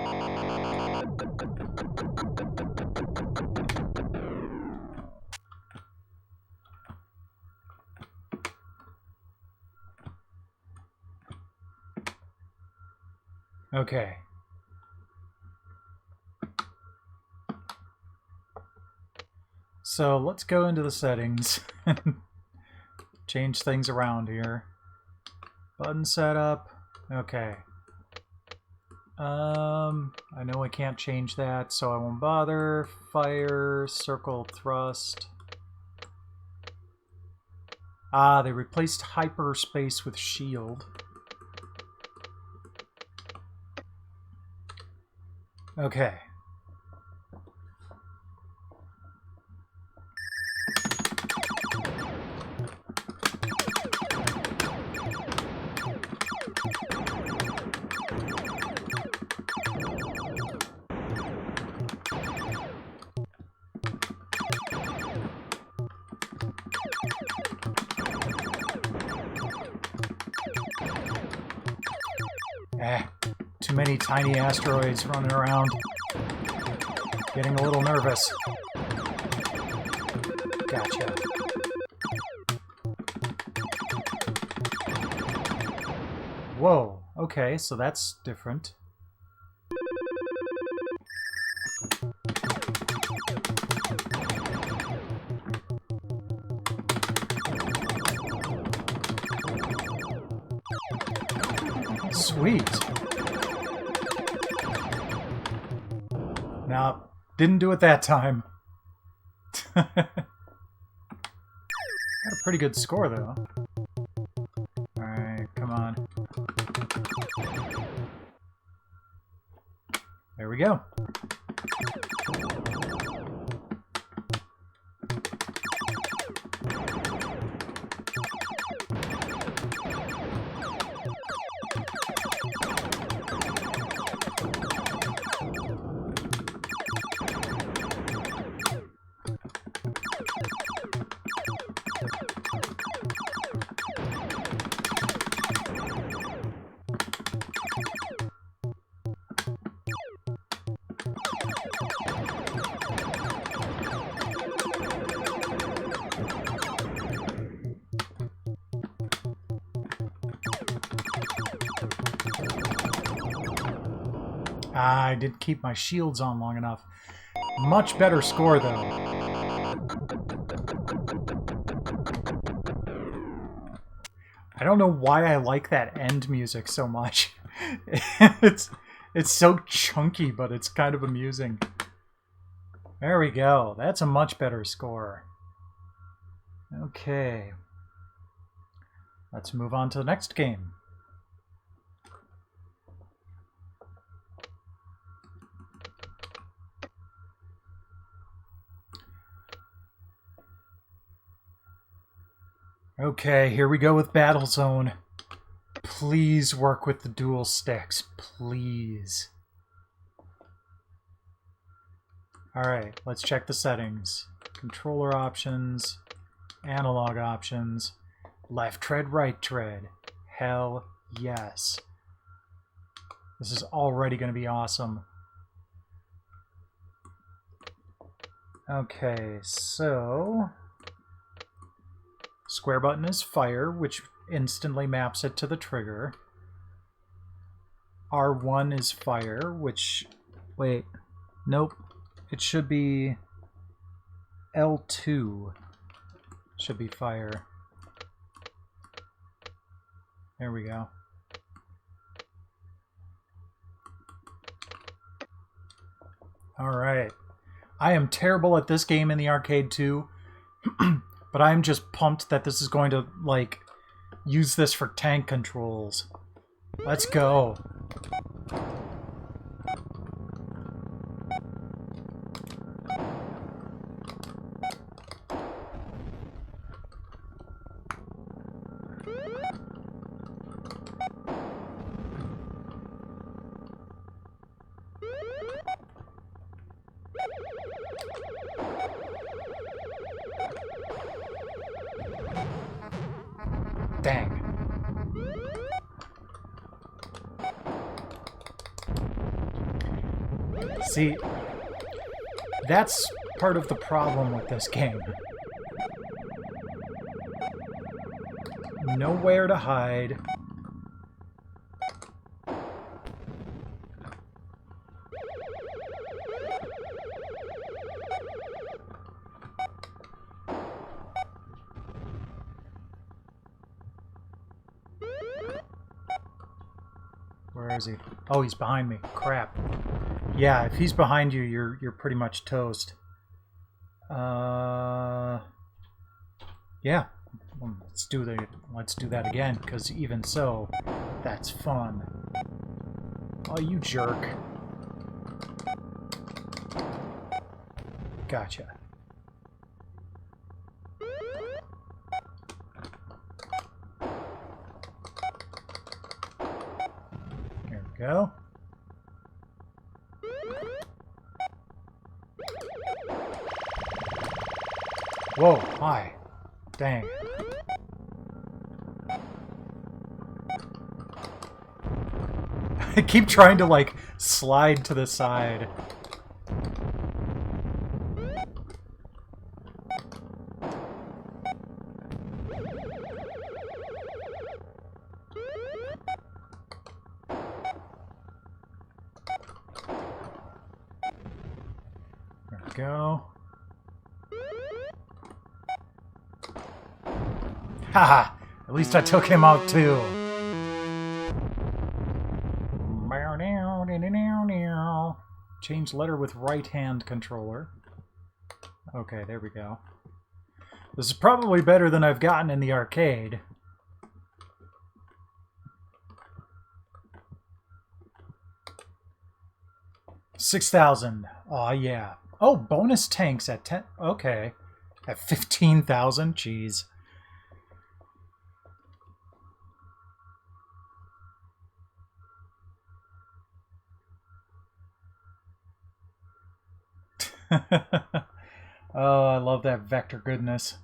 Okay. So let's go into the settings and change things around here. Button setup. Okay. I know I can't change that, so I won't bother. Fire, circle, thrust. Ah, they replaced hyperspace with shield. Okay. Too many tiny asteroids running around. Getting a little nervous. Gotcha. Whoa, okay, so that's different. Sweet. Now, didn't do it that time. Got a pretty good score, though. Alright, come on. There we go. I didn't keep my shields on long enough. Much better score, though. I don't know why I like that end music so much. it's so chunky, but it's kind of amusing. There we go. That's a much better score. Okay. Let's move on to the next game. Okay, here we go with Battlezone. Please work with the dual sticks. Please. Alright, let's check the settings. Controller options, analog options, left tread, right tread. Hell yes. This is already going to be awesome. Okay, so... Square button is fire, which instantly maps it to the trigger. R1 is fire, which... Wait. Nope. It should be... L2 should be fire. There we go. Alright. I am terrible at this game in the arcade too. But I'm just pumped that this is going to, like, use this for tank controls. Let's go. Dang. See, that's part of the problem with this game. Nowhere to hide. Where is he? Oh, he's behind me. Crap. Yeah, if he's behind you, you're pretty much toast. Yeah. Let's do that again, because even so, that's fun. Oh, you jerk. Gotcha. There we go. Whoa, hi. Dang. I keep trying to, like, slide to the side. There we go. Haha! At least I took him out too. Change letter with right hand controller. Okay, there we go. This is probably better than I've gotten in the arcade. $6,000. Aw, yeah. Oh, bonus tanks at 10. Okay. At 15,000? Jeez. Oh, I love that vector goodness.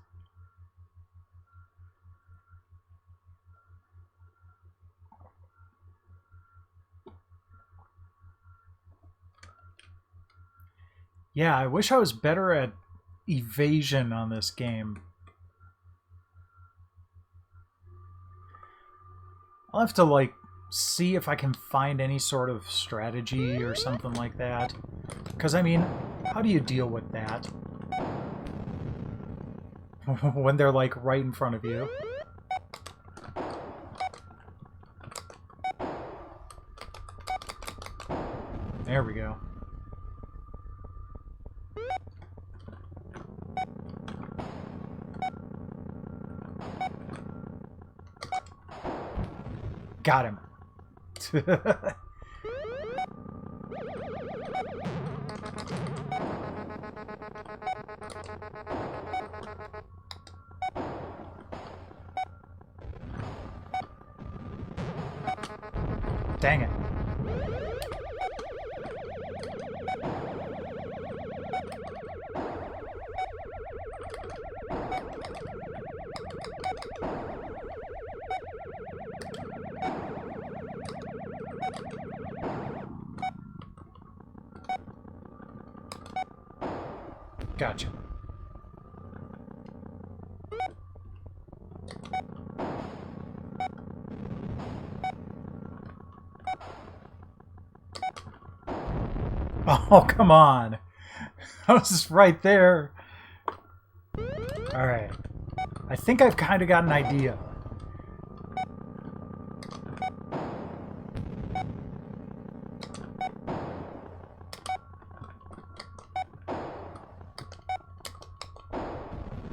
Yeah, I wish I was better at evasion on this game. I'll have to, like, see if I can find any sort of strategy or something like that. Because, I mean, how do you deal with that? When they're, like, right in front of you. There we go. Got him. Dang it. Gotcha. Oh, come on. I was just right there. Alright. I think I've kind of got an idea.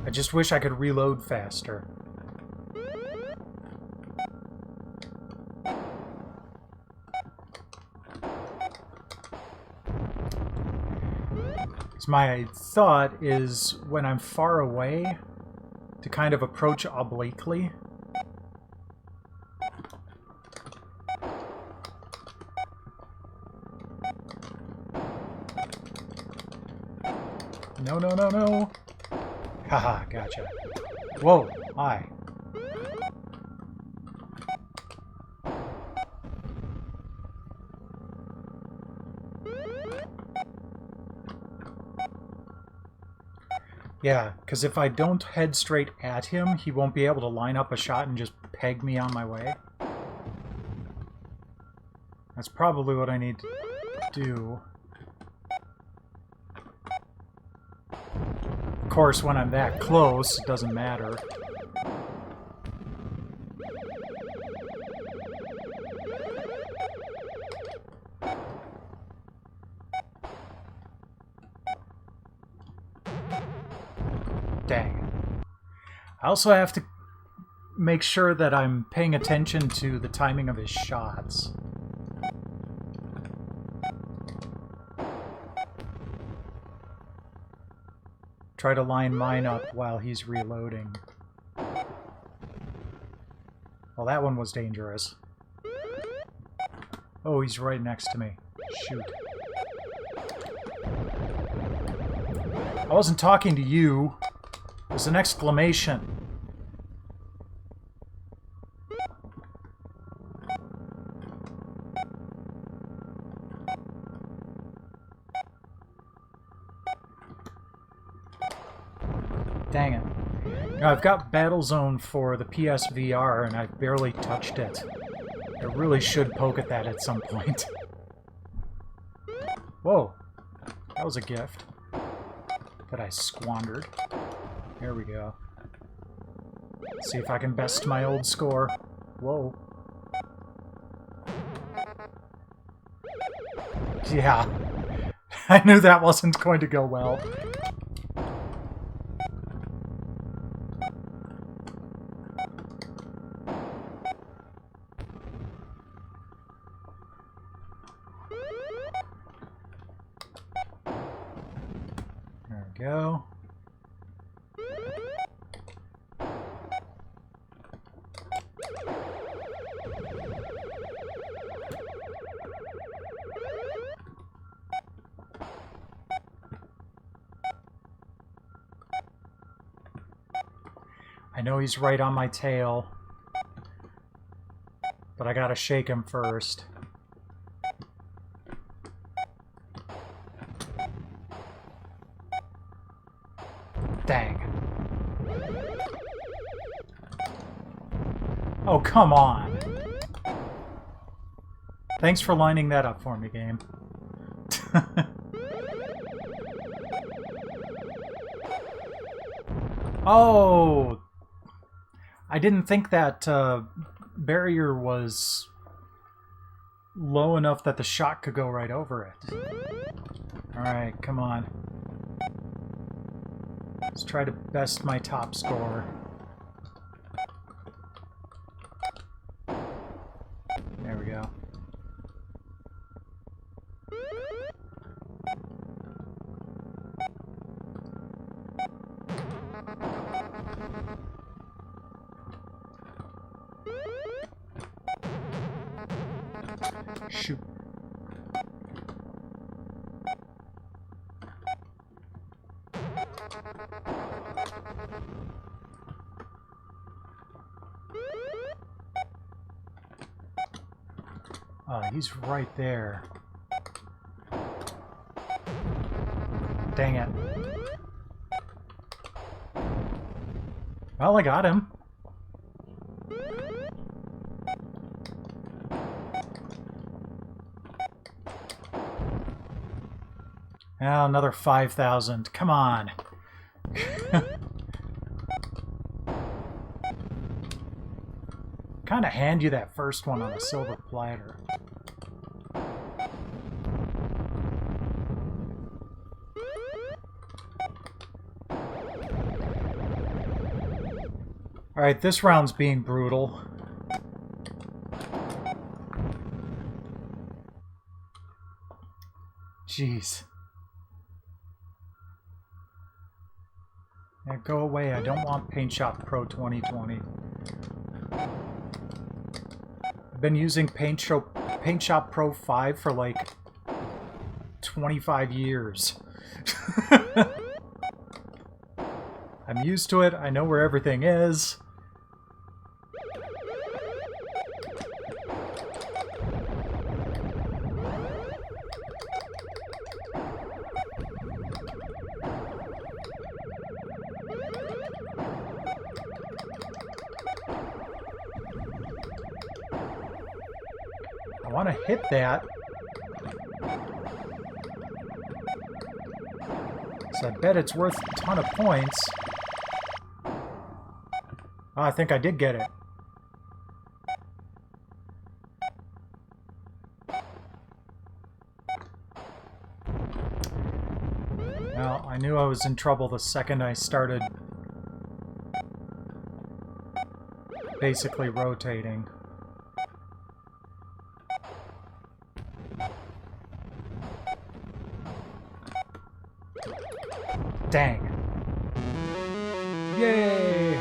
I just wish I could reload faster. My thought is when I'm far away to kind of approach obliquely. No, no, no, no. Haha, gotcha. Whoa, hi. Yeah, because if I don't head straight at him, he won't be able to line up a shot and just peg me on my way. That's probably what I need to do. Of course, when I'm that close, it doesn't matter. Dang. I also have to make sure that I'm paying attention to the timing of his shots. Try to line mine up while he's reloading. Well, that one was dangerous. Oh, he's right next to me. Shoot. I wasn't talking to you. It was an exclamation. Dang it. You know, I've got Battlezone for the PSVR and I've barely touched it. I really should poke at that at some point. Whoa. That was a gift that I squandered. There we go. See if I can best my old score. Whoa. Yeah. I knew that wasn't going to go well. There we go. I know he's right on my tail, but I gotta shake him first. Dang. Oh, come on. Thanks for lining that up for me, game. Oh! I didn't think that barrier was low enough that the shot could go right over it. Alright, come on. Let's try to best my top score. There we go. Shoot. Oh, he's right there. Dang it. Well, I got him. Now another 5,000. Come on. Kind of hand you that first one on a silver platter. Alright, this round's being brutal. Jeez. Yeah, go away. I don't want Paint Shop Pro 2020. I've been using Paint Shop Pro 5 for like 25 years. I'm used to it. I know where everything is. I want to hit that. So I bet it's worth a ton of points. Oh, I think I did get it. Well, I knew I was in trouble the second I started basically rotating. Dang. Yay!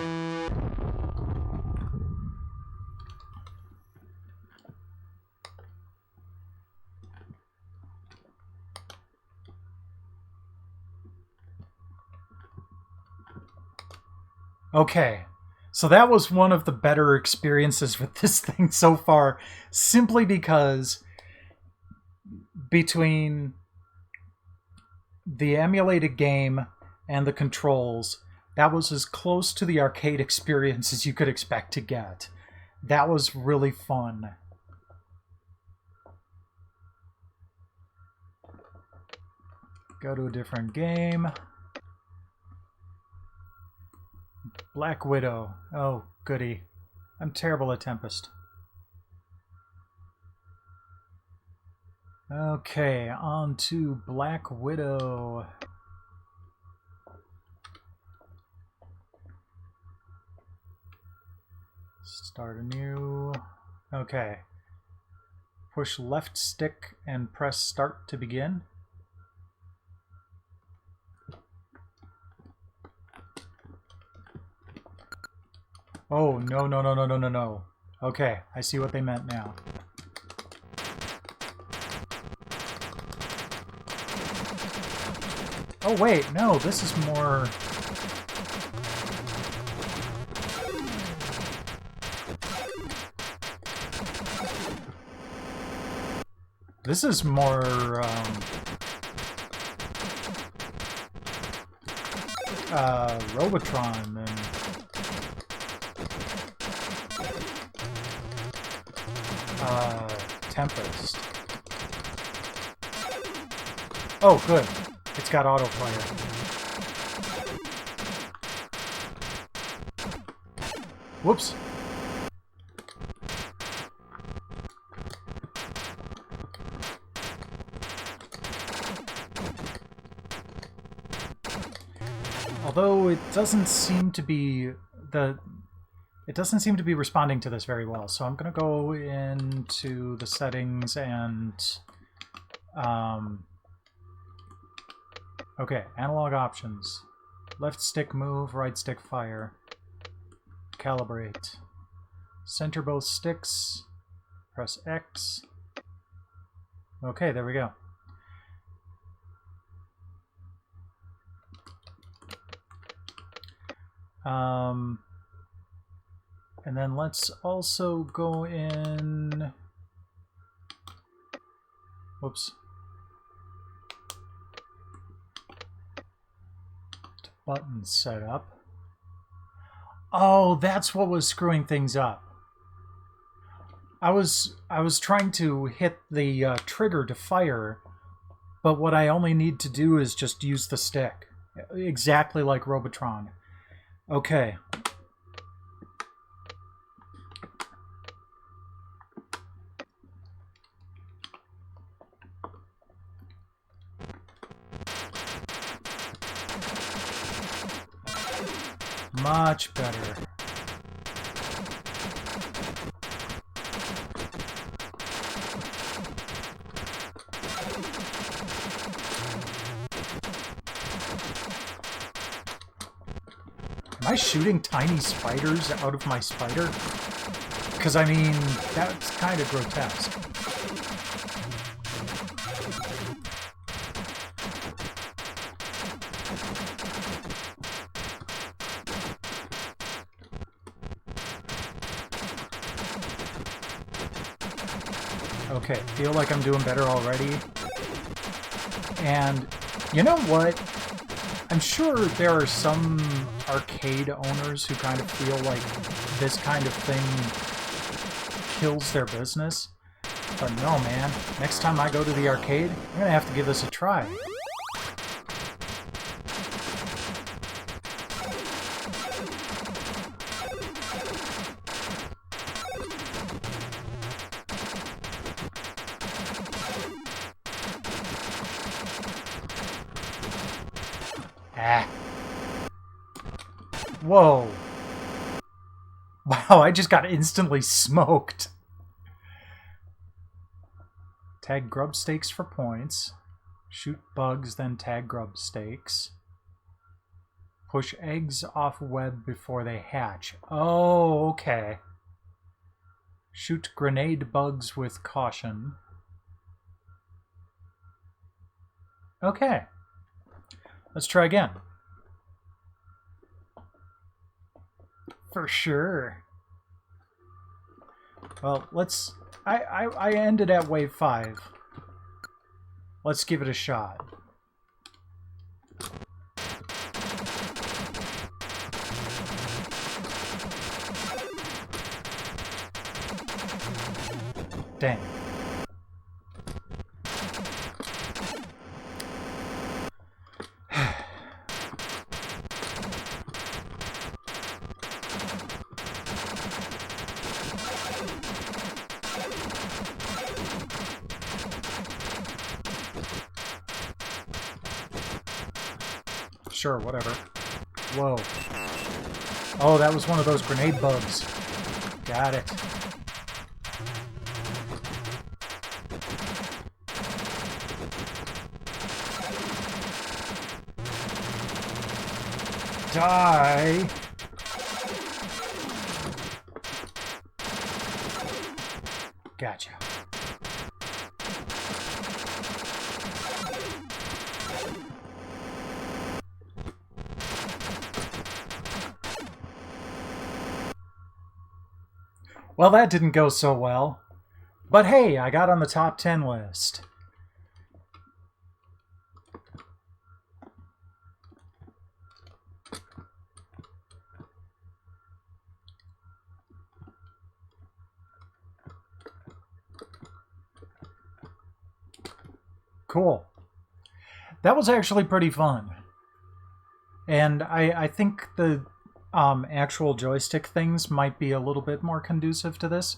Okay, so that was one of the better experiences with this thing so far, simply because between the emulated game and the controls, that was as close to the arcade experience as you could expect to get. That was really fun. Go to a different game. Black Widow. Oh, goody. I'm terrible at Tempest. Okay, on to Black Widow. Start anew. Okay. Push left stick and press start to begin. Oh, no, no, no, no, no, no, no. Okay, I see what they meant now. Oh, wait, no, this is more... This is more, Robotron than... Tempest. Oh, good. It's got autofire. Whoops. Although it doesn't seem to be responding to this very well. So I'm going to go into the settings and okay, analog options. Left stick move, right stick fire. Calibrate. Center both sticks. Press X. Okay, there we go. And then let's also go in... Whoops. Button setup. Oh, that's what was screwing things up. I was trying to hit the trigger to fire, but what I only need to do is just use the stick. Exactly like Robotron. Okay. Much better. Am I shooting tiny spiders out of my spider? Because, I mean, that's kind of grotesque. Okay, feel like I'm doing better already. And you know what? I'm sure there are some arcade owners who kind of feel like this kind of thing kills their business. But no, man. Next time I go to the arcade, I'm gonna have to give this a try. Ah. Whoa. Wow, I just got instantly smoked. Tag grub stakes for points. Shoot bugs, then tag grub stakes. Push eggs off web before they hatch. Oh, okay. Shoot grenade bugs with caution. Okay. Let's try again. For sure. Well, let's... I ended at wave 5. Let's give it a shot. Dang. Sure, whatever. Whoa. Oh, that was one of those grenade bugs. Got it. Die! Gotcha. Well, that didn't go so well. But hey, I got on the top 10 list. Cool. That was actually pretty fun. And I think the actual joystick things might be a little bit more conducive to this,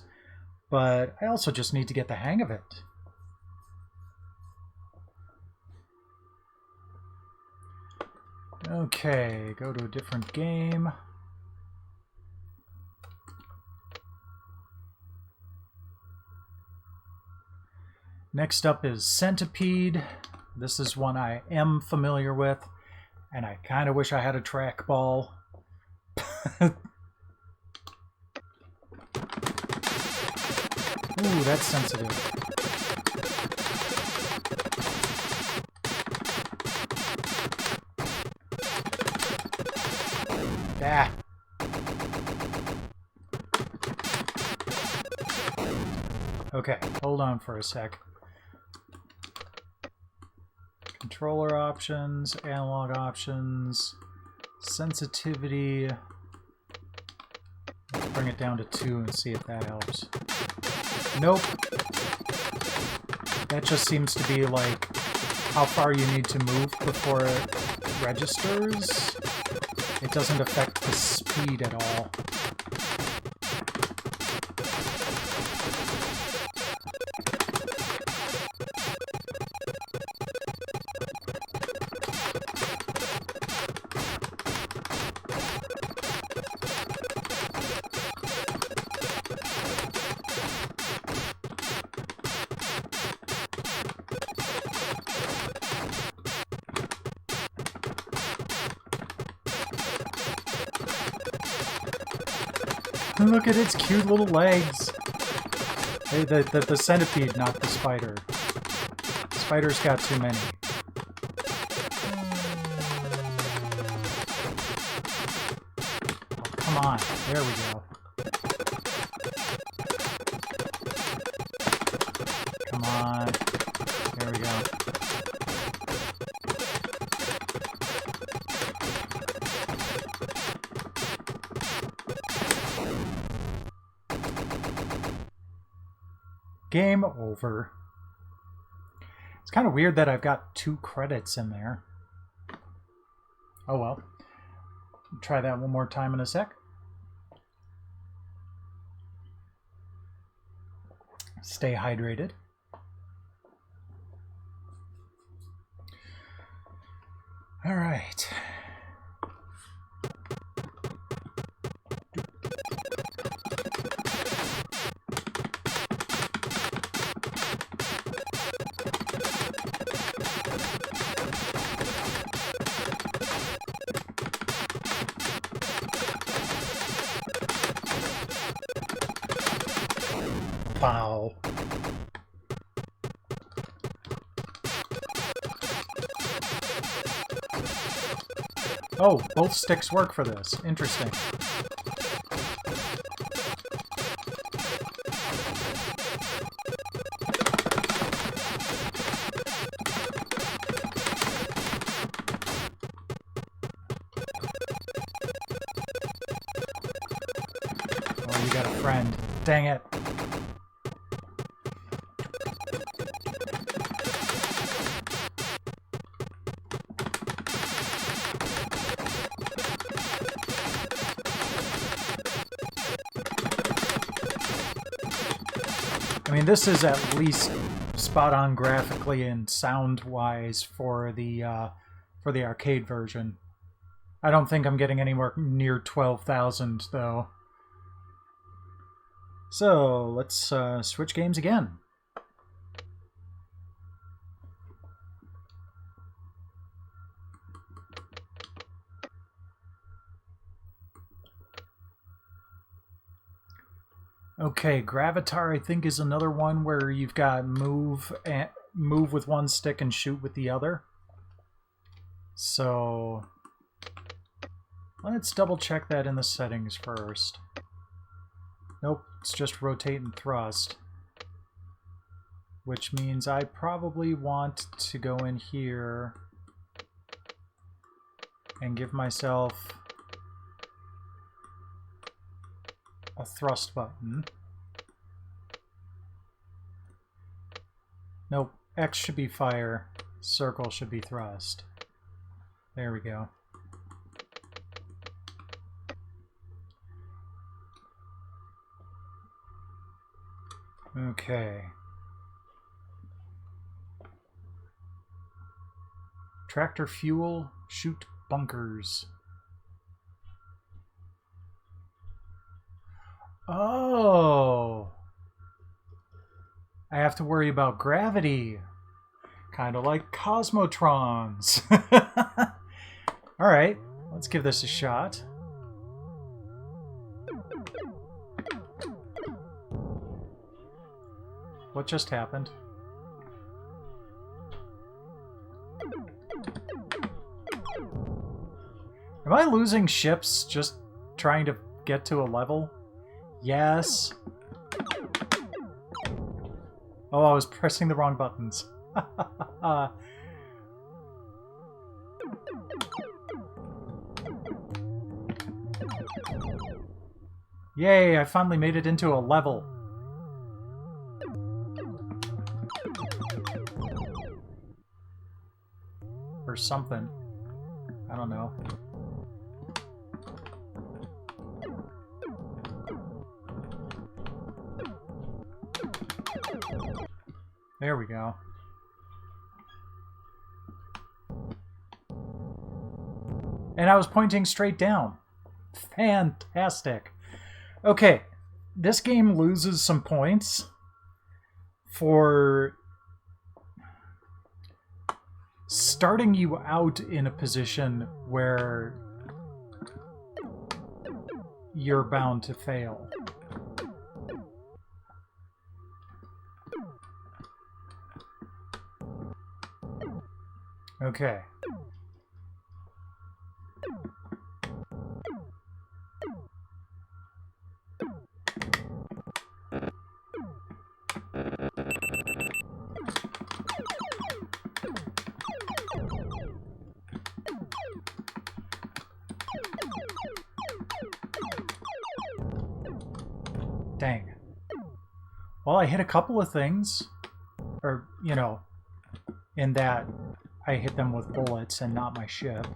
but I also just need to get the hang of it. Okay, go to a different game. Next up is Centipede. This is one I am familiar with, and I kind of wish I had a trackball. Ooh, that's sensitive. Ah. Okay, hold on for a sec. Controller options, analog options, sensitivity. Let's bring it down to 2 and see if that helps. Nope. That just seems to be like how far you need to move before it registers. It doesn't affect the speed at all. Look at its cute little legs. Hey, the centipede, not the spider. The spider's got too many. Oh, come on. There we go. Come on. There we go. Game over. It's kind of weird that I've got 2 credits in there. Oh well. Try that one more time in a sec. Stay hydrated. All right. Wow. Oh, both sticks work for this. Interesting. Oh, you got a friend. Dang it. I mean, this is at least spot on graphically and sound-wise for the arcade version. I don't think I'm getting anywhere near 12,000 though. So let's switch games again. Okay, Gravitar I think is another one where you've got move with one stick and shoot with the other. So let's double check that in the settings first. Nope, it's just rotate and thrust. Which means I probably want to go in here and give myself a thrust button. Nope, X should be fire, circle should be thrust. There we go. Okay. Tractor fuel, shoot bunkers. Oh! I have to worry about gravity. Kind of like Cosmotrons. Alright, let's give this a shot. What just happened? Am I losing ships just trying to get to a level? Yes. Oh, I was pressing the wrong buttons. Yay, I finally made it into a level. Or something. I don't know. There we go. And I was pointing straight down. Fantastic. Okay, this game loses some points for starting you out in a position where you're bound to fail. Okay. Dang. Well, I hit a couple of things. Or, you know, in that I hit them with bullets and not my ship.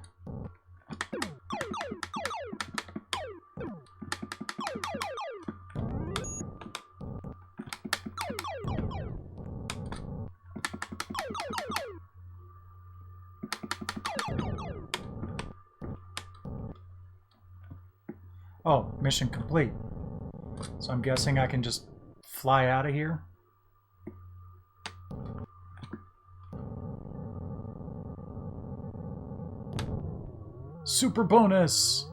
Oh, mission complete. So I'm guessing I can just fly out of here. Super bonus!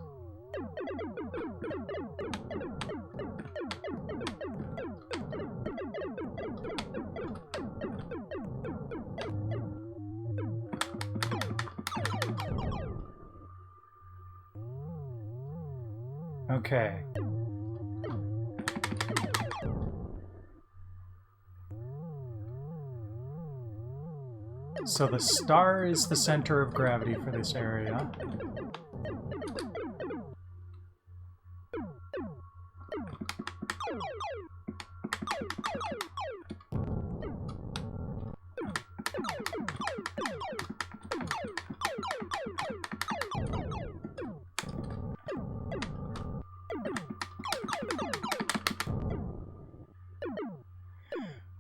Okay. So the star is the center of gravity for this area.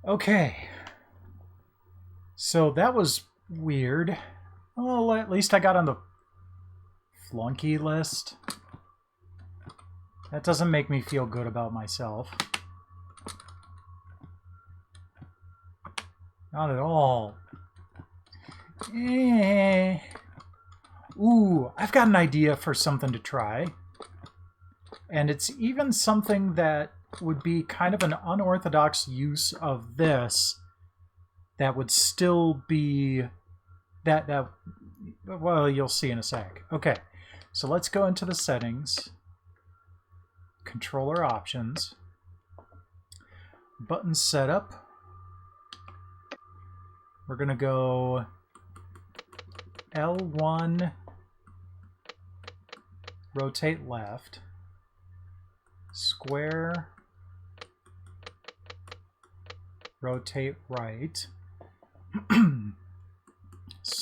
Okay. So that was weird. Well, at least I got on the flunky list. That doesn't make me feel good about myself. Not at all. Ooh, I've got an idea for something to try. And it's even something that would be kind of an unorthodox use of this that would still be well, you'll see in a sec. Okay, so let's go into the settings, controller options, button setup. We're gonna go L1, rotate left, square, rotate right.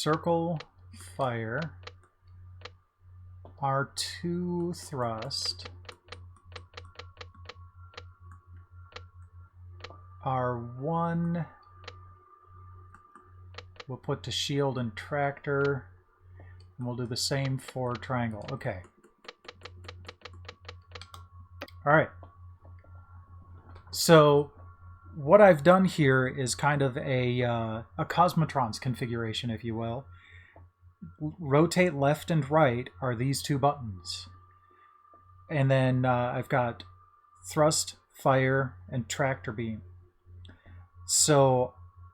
circle, fire, R2 thrust, R1 we'll put to shield and tractor, and we'll do the same for triangle. Okay. Alright. So what I've done here is kind of a Cosmotron's configuration, if you will. Rotate left and right are these two buttons. And then I've got thrust, fire, and tractor beam. So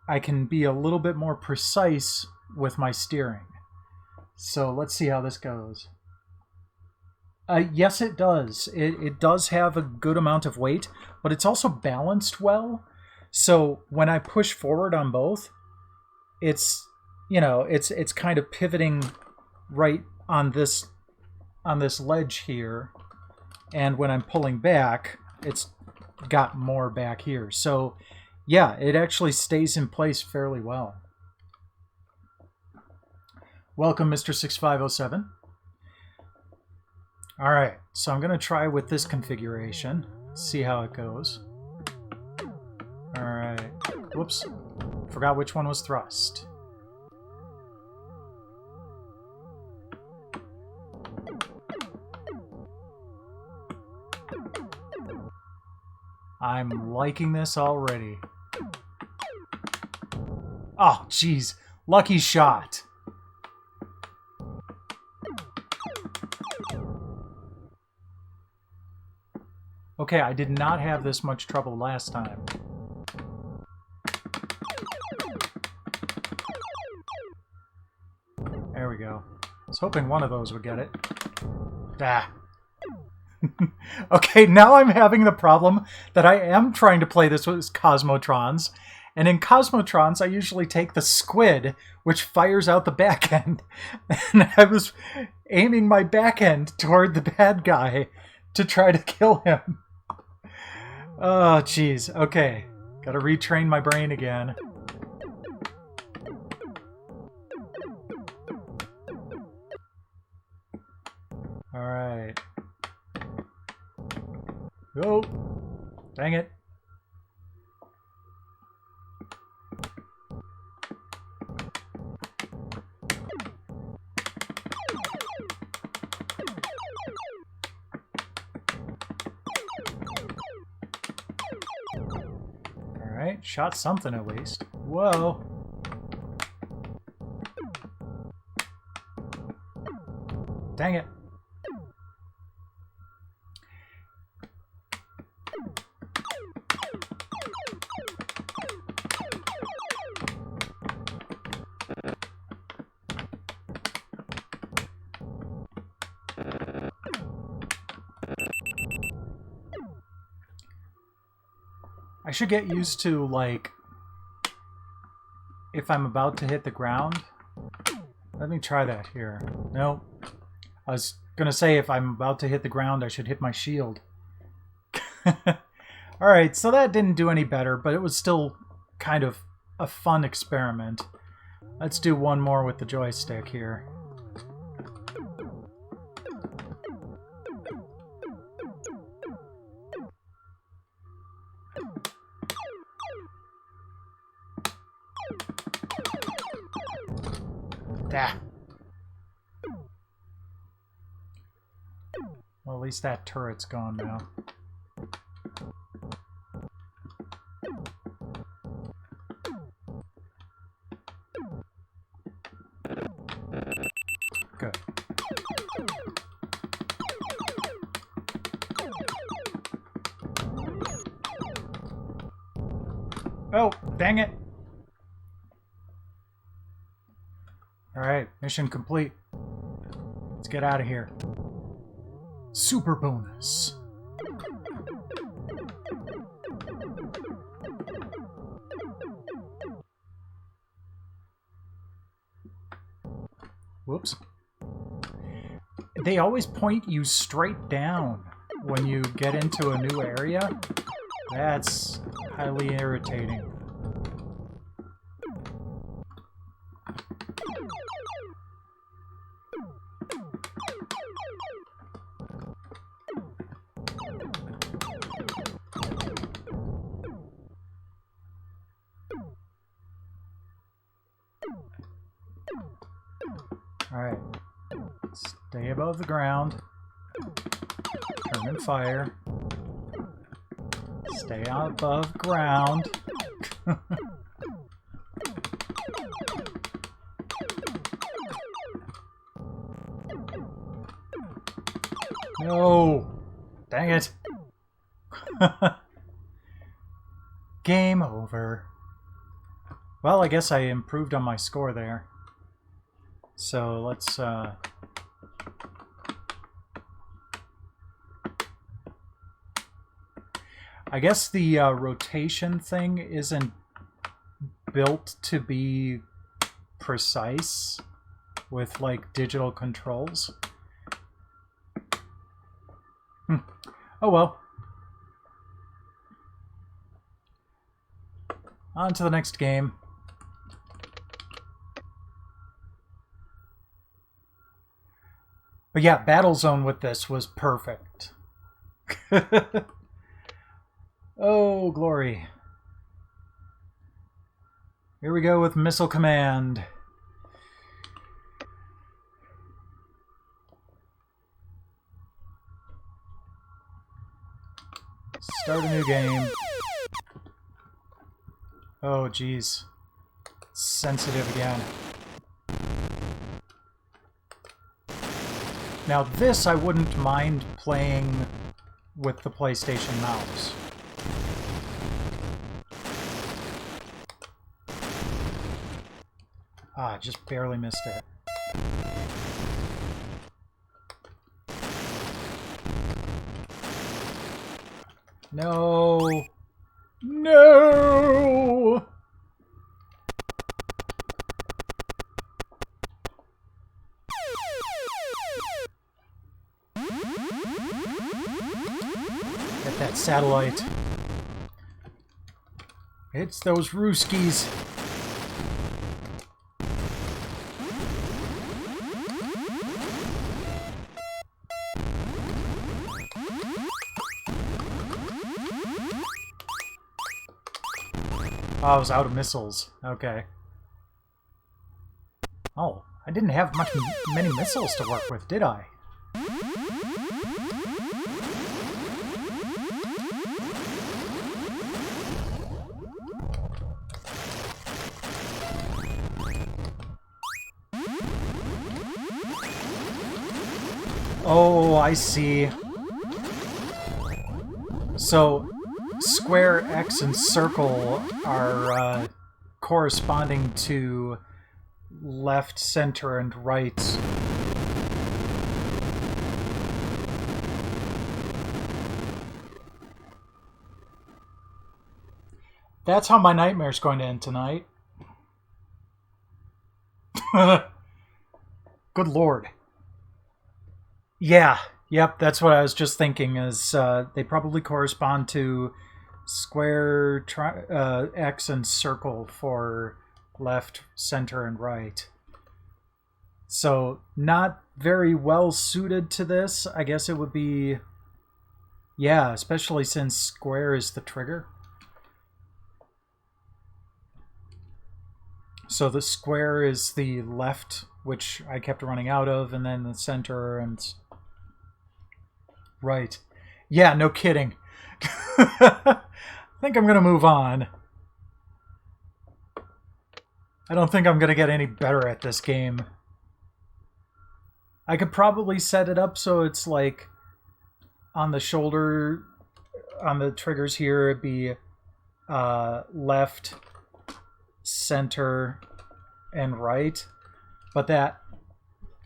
I can be a little bit more precise with my steering. So let's see how this goes. Yes, it does. It does have a good amount of weight, but it's also balanced well. So when I push forward on both, it's, you know, it's kind of pivoting right on this ledge here, and when I'm pulling back, it's got more back here. So yeah, it actually stays in place fairly well. Welcome, Mr. 6507. All right, so I'm going to try with this configuration, see how it goes. All right, whoops, forgot which one was thrust. I'm liking this already. Oh, jeez, lucky shot. Okay, I did not have this much trouble last time. There we go. I was hoping one of those would get it. Ah. Okay, now I'm having the problem that I am trying to play this with Cosmotrons, and in Cosmotrons I usually take the squid, which fires out the back end, and I was aiming my back end toward the bad guy to try to kill him. Oh, jeez. Okay. Gotta retrain my brain again. Alright. Oh! Dang it. Alright, shot something at least. Whoa! Dang it. I should get used to, like, if I'm about to hit the ground. Let me try that here. No. I was gonna say if I'm about to hit the ground, I should hit my shield. Alright, so that didn't do any better, but it was still kind of a fun experiment. Let's do one more with the joystick here. Ah. Well, at least that turret's gone now. Good. Oh, dang it! Alright, mission complete. Let's get out of here. Super bonus. Whoops. They always point you straight down when you get into a new area. That's highly irritating. Alright. Stay above the ground. Turn and fire. Stay above ground. No! Dang it! Game over. Well, I guess I improved on my score there. So let's I guess the rotation thing isn't built to be precise with like digital controls. Oh well. On to the next game. But yeah, Battlezone with this was perfect. Oh, glory. Here we go with Missile Command. Start a new game. Oh, geez. Sensitive again. Now this I wouldn't mind playing with the PlayStation mouse. Ah, just barely missed it. No! No! Get that satellite. It's those Ruskies. Oh, I was out of missiles. Okay. Oh, I didn't have many missiles to work with, did I? Oh, I see. So, square, X, and circle are corresponding to left, center, and right. That's how my nightmare's going to end tonight. Good lord. Yeah, yep, that's what I was just thinking, is they probably correspond to square, X, and circle for left, center, and right. So, not very well suited to this. I guess it would be... Yeah, especially since square is the trigger. So the square is the left, which I kept running out of, and then the center and... Right. Yeah, no kidding. I think I'm going to move on. I don't think I'm going to get any better at this game. I could probably set it up so it's like on the shoulder, on the triggers here, it'd be left, center, and right. But that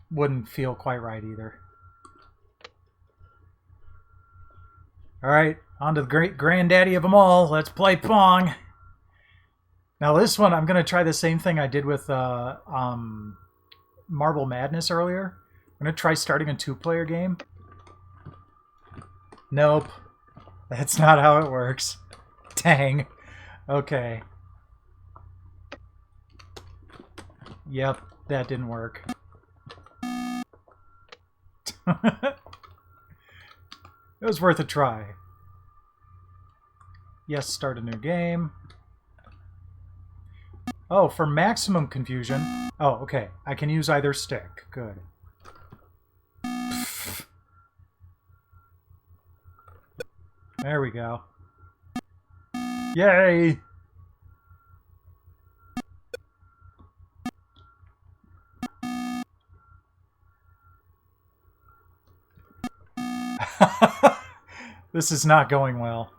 wouldn't feel quite right either. Alright, on to the great granddaddy of them all. Let's play Pong. Now this one, I'm going to try the same thing I did with Marble Madness earlier. I'm going to try starting a two-player game. Nope. That's not how it works. Dang. Okay. Yep, that didn't work. It was worth a try. Yes, start a new game. Oh, for maximum confusion. Oh, okay. I can use either stick. Good. There we go. Yay! This is not going well.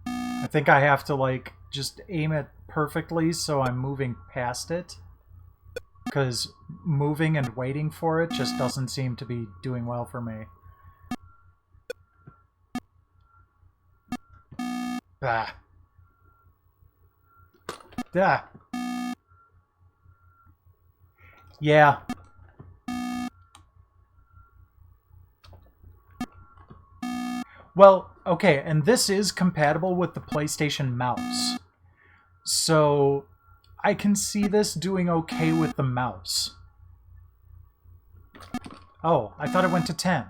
I think I have to, like, just aim it perfectly so I'm moving past it. Because moving and waiting for it just doesn't seem to be doing well for me. Ah. Ah. Yeah. Well, okay, and this is compatible with the PlayStation mouse. So I can see this doing okay with the mouse. Oh, I thought it went to 10.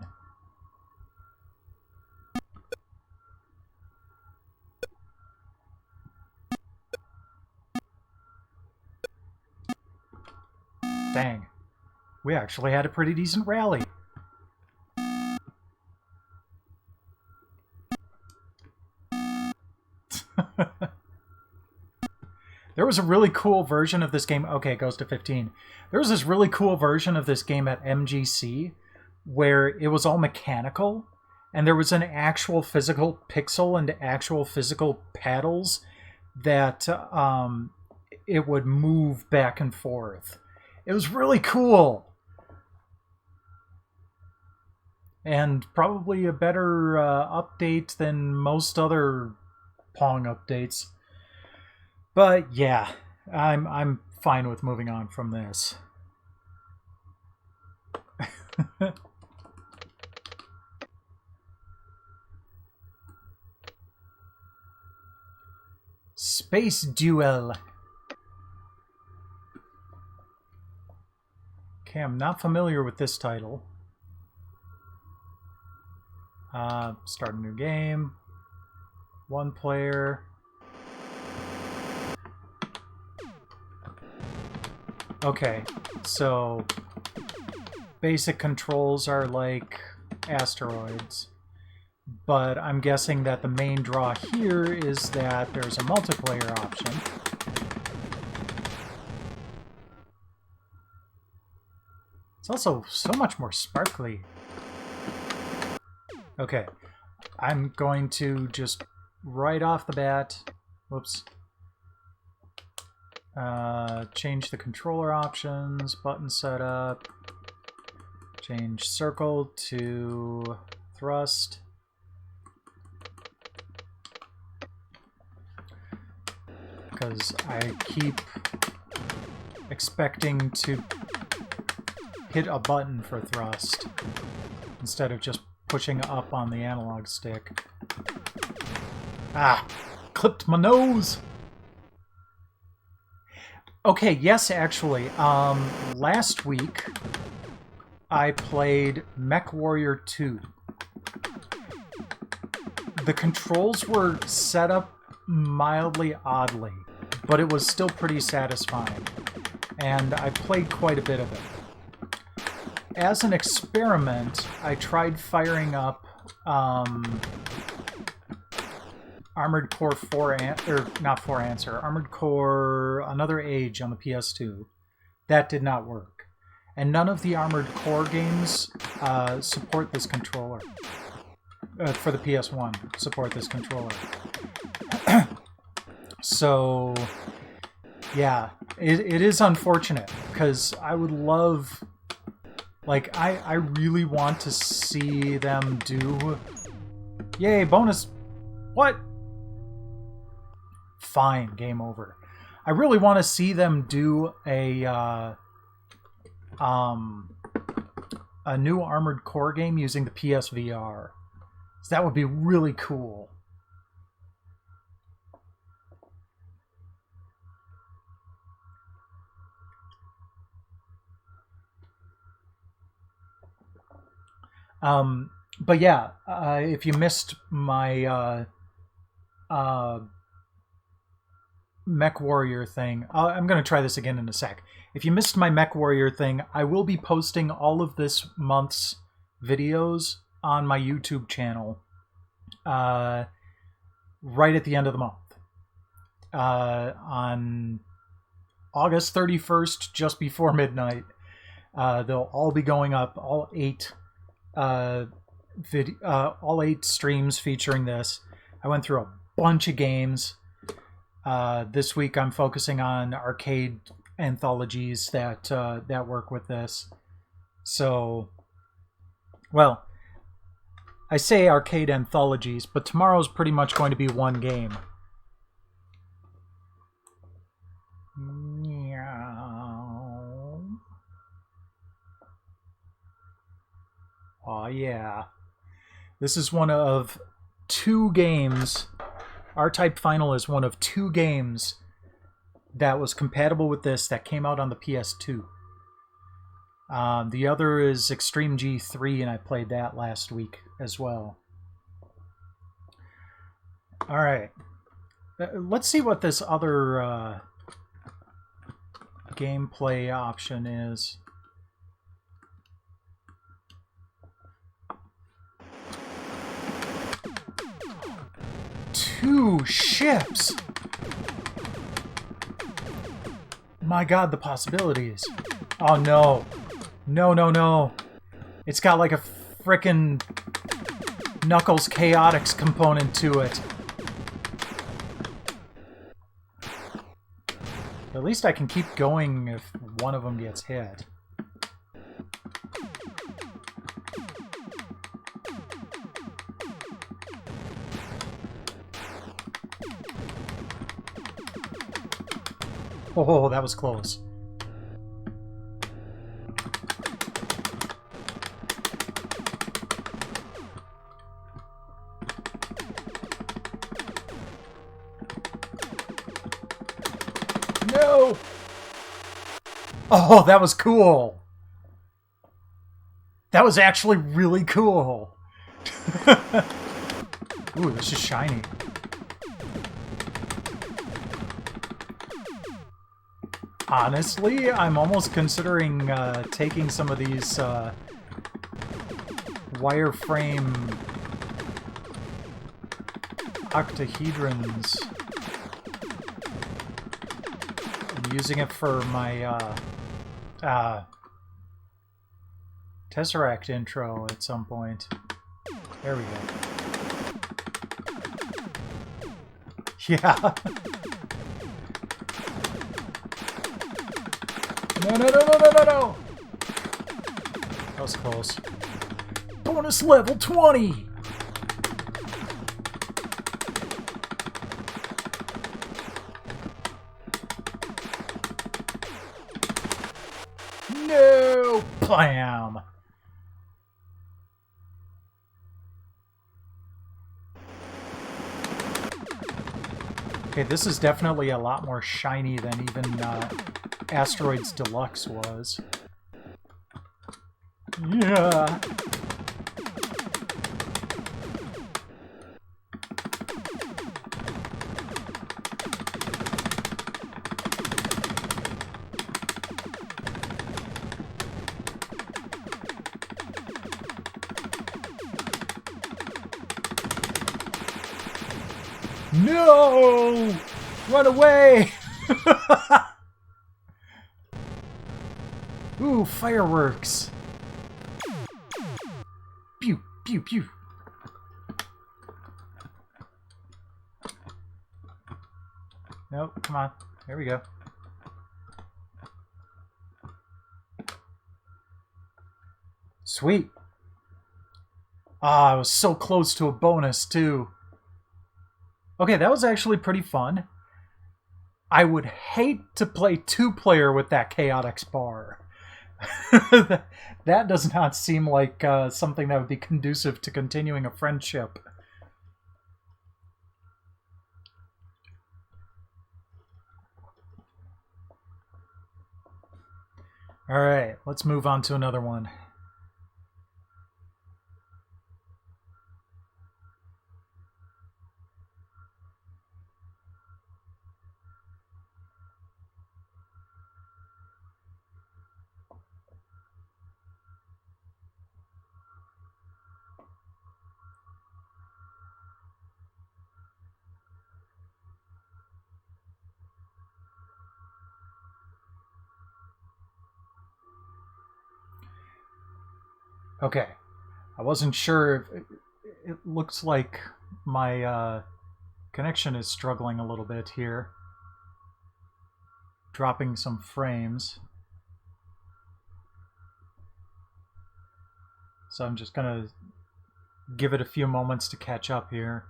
Dang. We actually had a pretty decent rally. There was a really cool version of this game. Okay, it goes to 15. There was this really cool version of this game at MGC where it was all mechanical and there was an actual physical pixel and actual physical paddles that it would move back and forth. It was really cool. And probably a better update than most other Pong updates. But yeah, I'm fine with moving on from this. Space Duel. Okay, I'm not familiar with this title. Start a new game. One player. Okay, so basic controls are like asteroids, but I'm guessing that the main draw here is that there's a multiplayer option. It's also so much more sparkly. Okay, I'm going to just right off the bat, whoops, change the controller options, button setup, change circle to thrust. Because I keep expecting to hit a button for thrust instead of just pushing up on the analog stick. Ah! Clipped my nose! Okay, yes, actually. Last week, I played MechWarrior 2. The controls were set up mildly oddly, but it was still pretty satisfying, and I played quite a bit of it. As an experiment, I tried firing up Armored Core 4, or not 4 Answer, Armored Core Another Age on the PS2. That did not work. And none of the Armored Core games support this controller. For the PS1, support this controller. So, yeah, it is unfortunate, because I would love... Like, I really want to see them do... Yay, bonus... What? Fine, game over. I really want to see them do a new Armored Core game using the PSVR. So that would be really cool. But yeah, if you missed my Mech Warrior thing, I'm going to try this again in a sec. If you missed my Mech Warrior thing, I will be posting all of this month's videos on my YouTube channel right at the end of the month. On August 31st, just before midnight, they'll all be going up, all eight streams featuring this. I went through a bunch of games. This week I'm focusing on arcade anthologies that work with this. So, well, I say arcade anthologies, but tomorrow's pretty much going to be one game. Meow. Oh yeah. This is one of two games. R-Type Final is one of two games that was compatible with this that came out on the PS2. The other is Extreme G3, and I played that last week as well. Alright. Let's see what this other gameplay option is. Two ships! My god, the possibilities. Oh no. No, no, no. It's got like a frickin' Knuckles Chaotix component to it. At least I can keep going if one of them gets hit. Oh, that was close. No! Oh, that was cool. That was actually really cool. Ooh, this is shiny. Honestly, I'm almost considering taking some of these wireframe octahedrons and using it for my Tesseract intro at some point. There we go. Yeah. No, no, no, no, no, no, no! That was close. Bonus level 20! No! Bam! Okay, this is definitely a lot more shiny than even Asteroids Deluxe was. Yeah. No! Run away! Ooh, fireworks! Pew, pew, pew. Nope, come on. There we go. Sweet. Ah, I was so close to a bonus, too. Okay, that was actually pretty fun. I would hate to play two-player with that Chaotix bar. That does not seem like something that would be conducive to continuing a friendship. Alright, let's move on to another one. Okay. I wasn't sure if it looks like my connection is struggling a little bit here. Dropping some frames. So I'm just gonna give it a few moments to catch up here.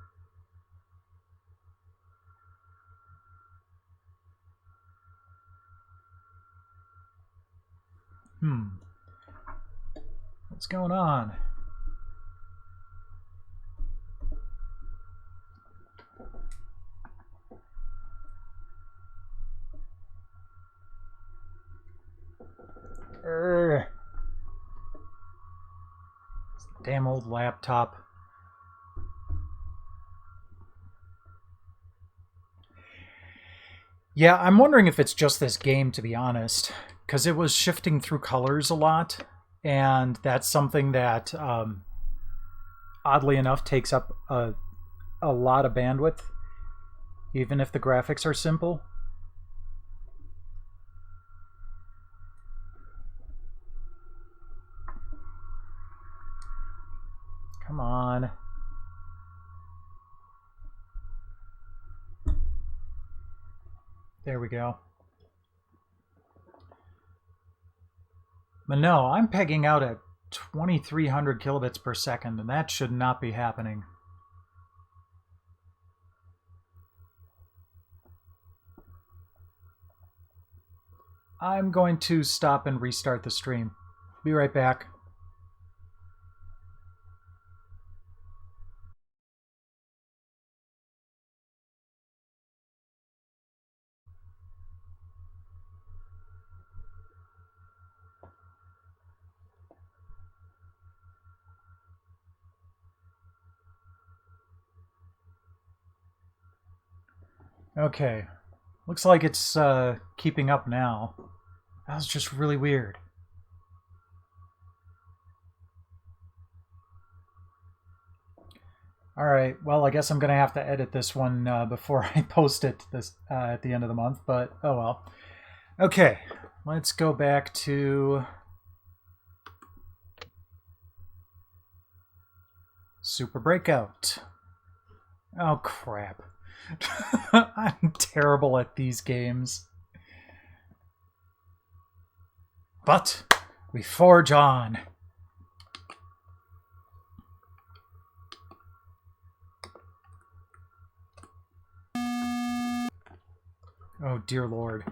What's going on? Damn old laptop. Yeah, I'm wondering if it's just this game, to be honest, because it was shifting through colors a lot, and that's something that, oddly enough, takes up a lot of bandwidth, even if the graphics are simple. Come on. There we go. But no, I'm pegging out at 2300 kilobits per second, and that should not be happening. I'm going to stop and restart the stream. Be right back. Okay. Looks like it's keeping up now. That was just really weird. Alright, well, I guess I'm going to have to edit this one before I post it at the end of the month, but oh well. Okay, let's go back to Super Breakout. Oh, crap. I'm terrible at these games. But we forge on. Oh, dear Lord.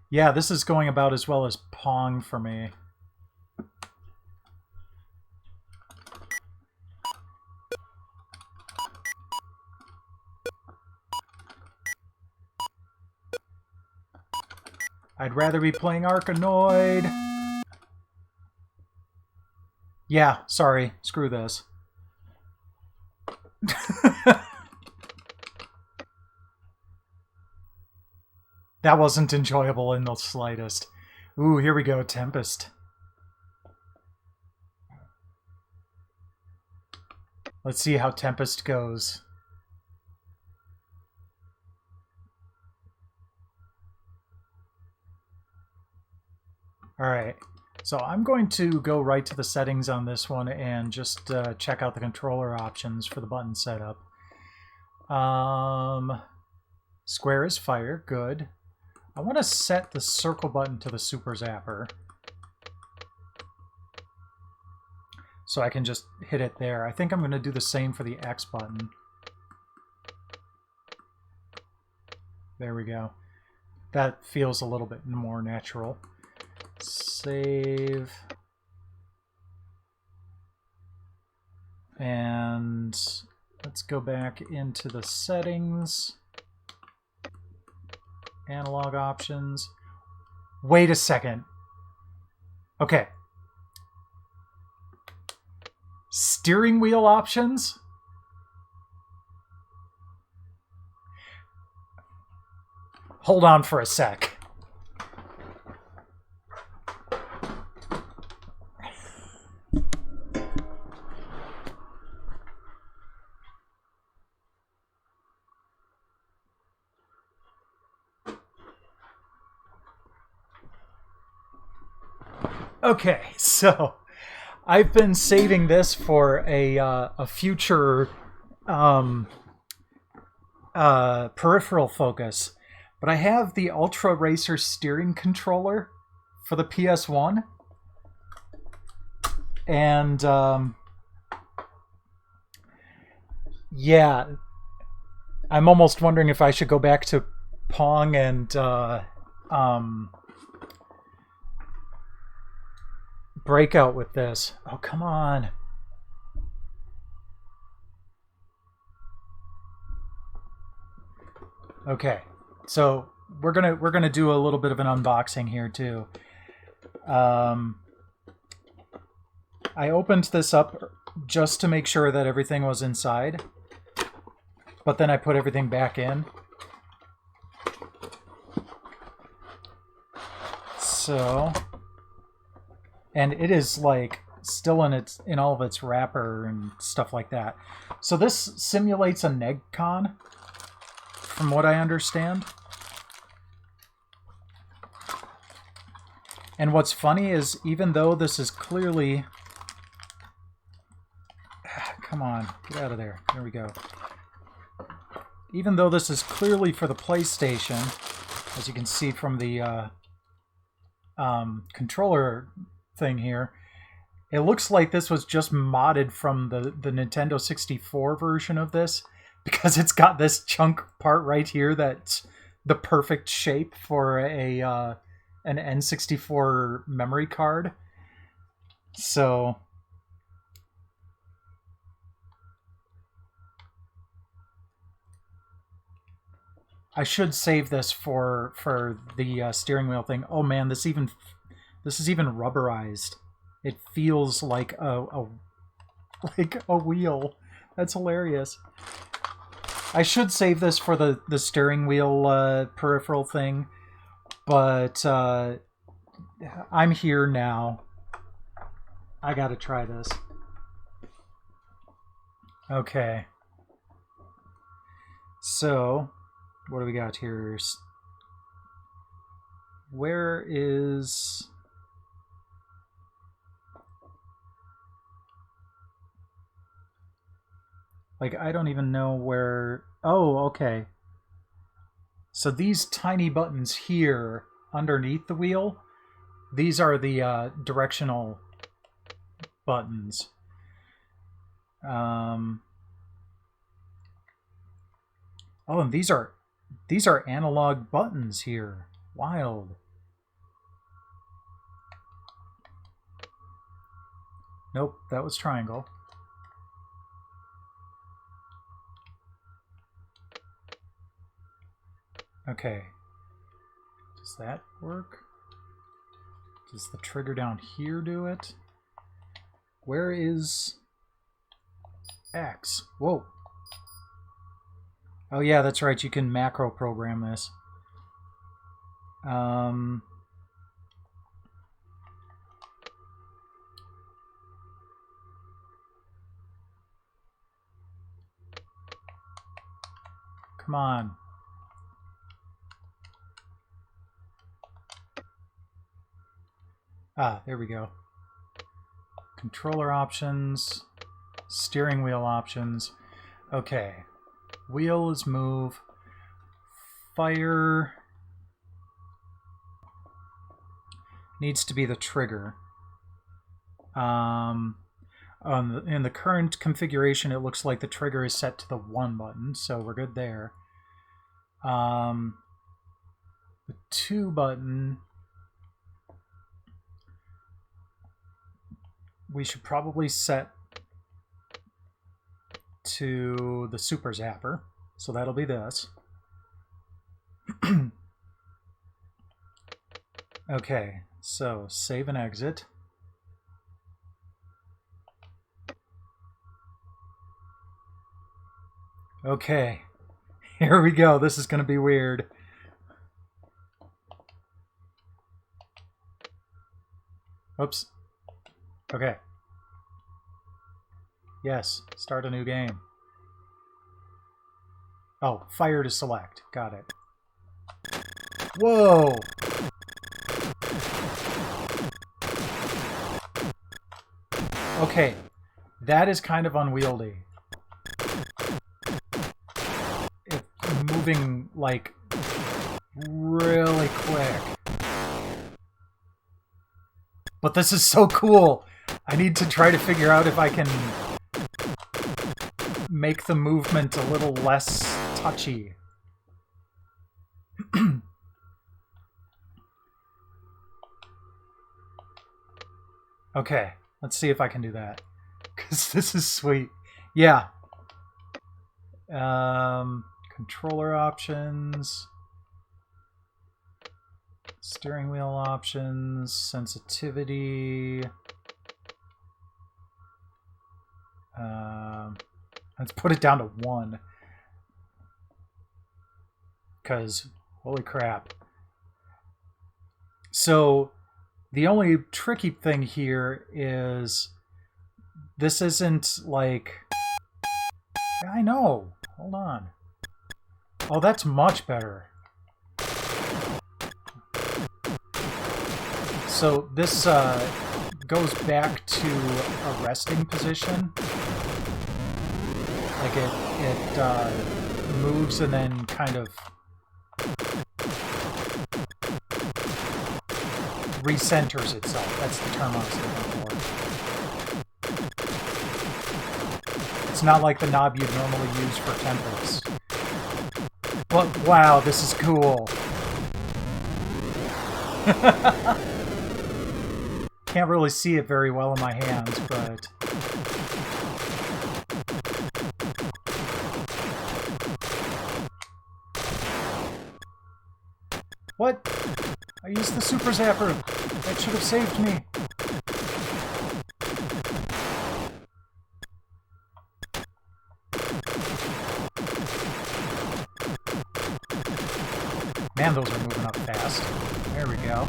Yeah, this is going about as well as Pong for me. I'd rather be playing Arkanoid. Yeah, sorry. Screw this. That wasn't enjoyable in the slightest. Ooh, here we go, Tempest. Let's see how Tempest goes. Alright, so I'm going to go right to the settings on this one and just check out the controller options for the button setup. Square is fire, good. I want to set the circle button to the super zapper. So I can just hit it there. I think I'm going to do the same for the X button. There we go. That feels a little bit more natural. Save. And let's go back into the settings. Analog options. Wait a second. Okay. Steering wheel options? Hold on for a sec. Okay, so I've been saving this for a future um, peripheral focus, but I have the Ultra Racer steering controller for the PS1, and yeah, I'm almost wondering if I should go back to Pong and Breakout with this. Oh, come on. Okay, so we're gonna do a little bit of an unboxing here too. I opened this up just to make sure that everything was inside, but then I put everything back in. So, and it is like still in all of its wrapper and stuff like that. So this simulates a NegCon, from what I understand. And what's funny is, even though this is clearly... Come on, get out of there. There we go. Even though this is clearly for the PlayStation, as you can see from the controller thing here, it looks like this was just modded from the Nintendo 64 version of this, because it's got this chunk part right here that's the perfect shape for an N64 memory card. So I should save this for the steering wheel thing. Oh man, this is even rubberized. It feels like a wheel. That's hilarious. I should save this for the steering wheel peripheral thing, but I'm here now. I gotta try this. Okay. So, what do we got here? Where is... Like, I don't even know where... Oh, okay. So these tiny buttons here underneath the wheel, these are the directional buttons. Oh, and these are analog buttons here. Wild. Nope, that was triangle. Okay. Does that work? Does the trigger down here do it? Where is X? Whoa. Oh yeah, that's right. You can macro program this. Come on. Ah, there we go. Controller options, steering wheel options. Okay. Wheel is move. Fire needs to be the trigger. In the current configuration, it looks like the trigger is set to the 1 button, so we're good there. The 2 button, we should probably set to the Super Zapper, so that'll be this. Okay, so save and exit. Okay, here we go. This is going to be weird. Oops. Okay. Yes, start a new game. Oh, fire to select. Got it. Whoa! Okay, that is kind of unwieldy. It's moving, like, really quick. But this is so cool! I need to try to figure out if I can make the movement a little less touchy. Okay, let's see if I can do that. Because this is sweet. Yeah. Controller options. Steering wheel options. Sensitivity. Let's put it down to 1. Because, holy crap. So, the only tricky thing here is this isn't like... I know. Hold on. Oh, that's much better. So this goes back to a resting position. Like it moves and then kind of recenters itself. That's the term I was looking for. It's not like the knob you'd normally use for tempers. But wow, this is cool. Can't really see it very well in my hands, but... What? I used the super zapper. That should have saved me. Man, those are moving up fast. There we go.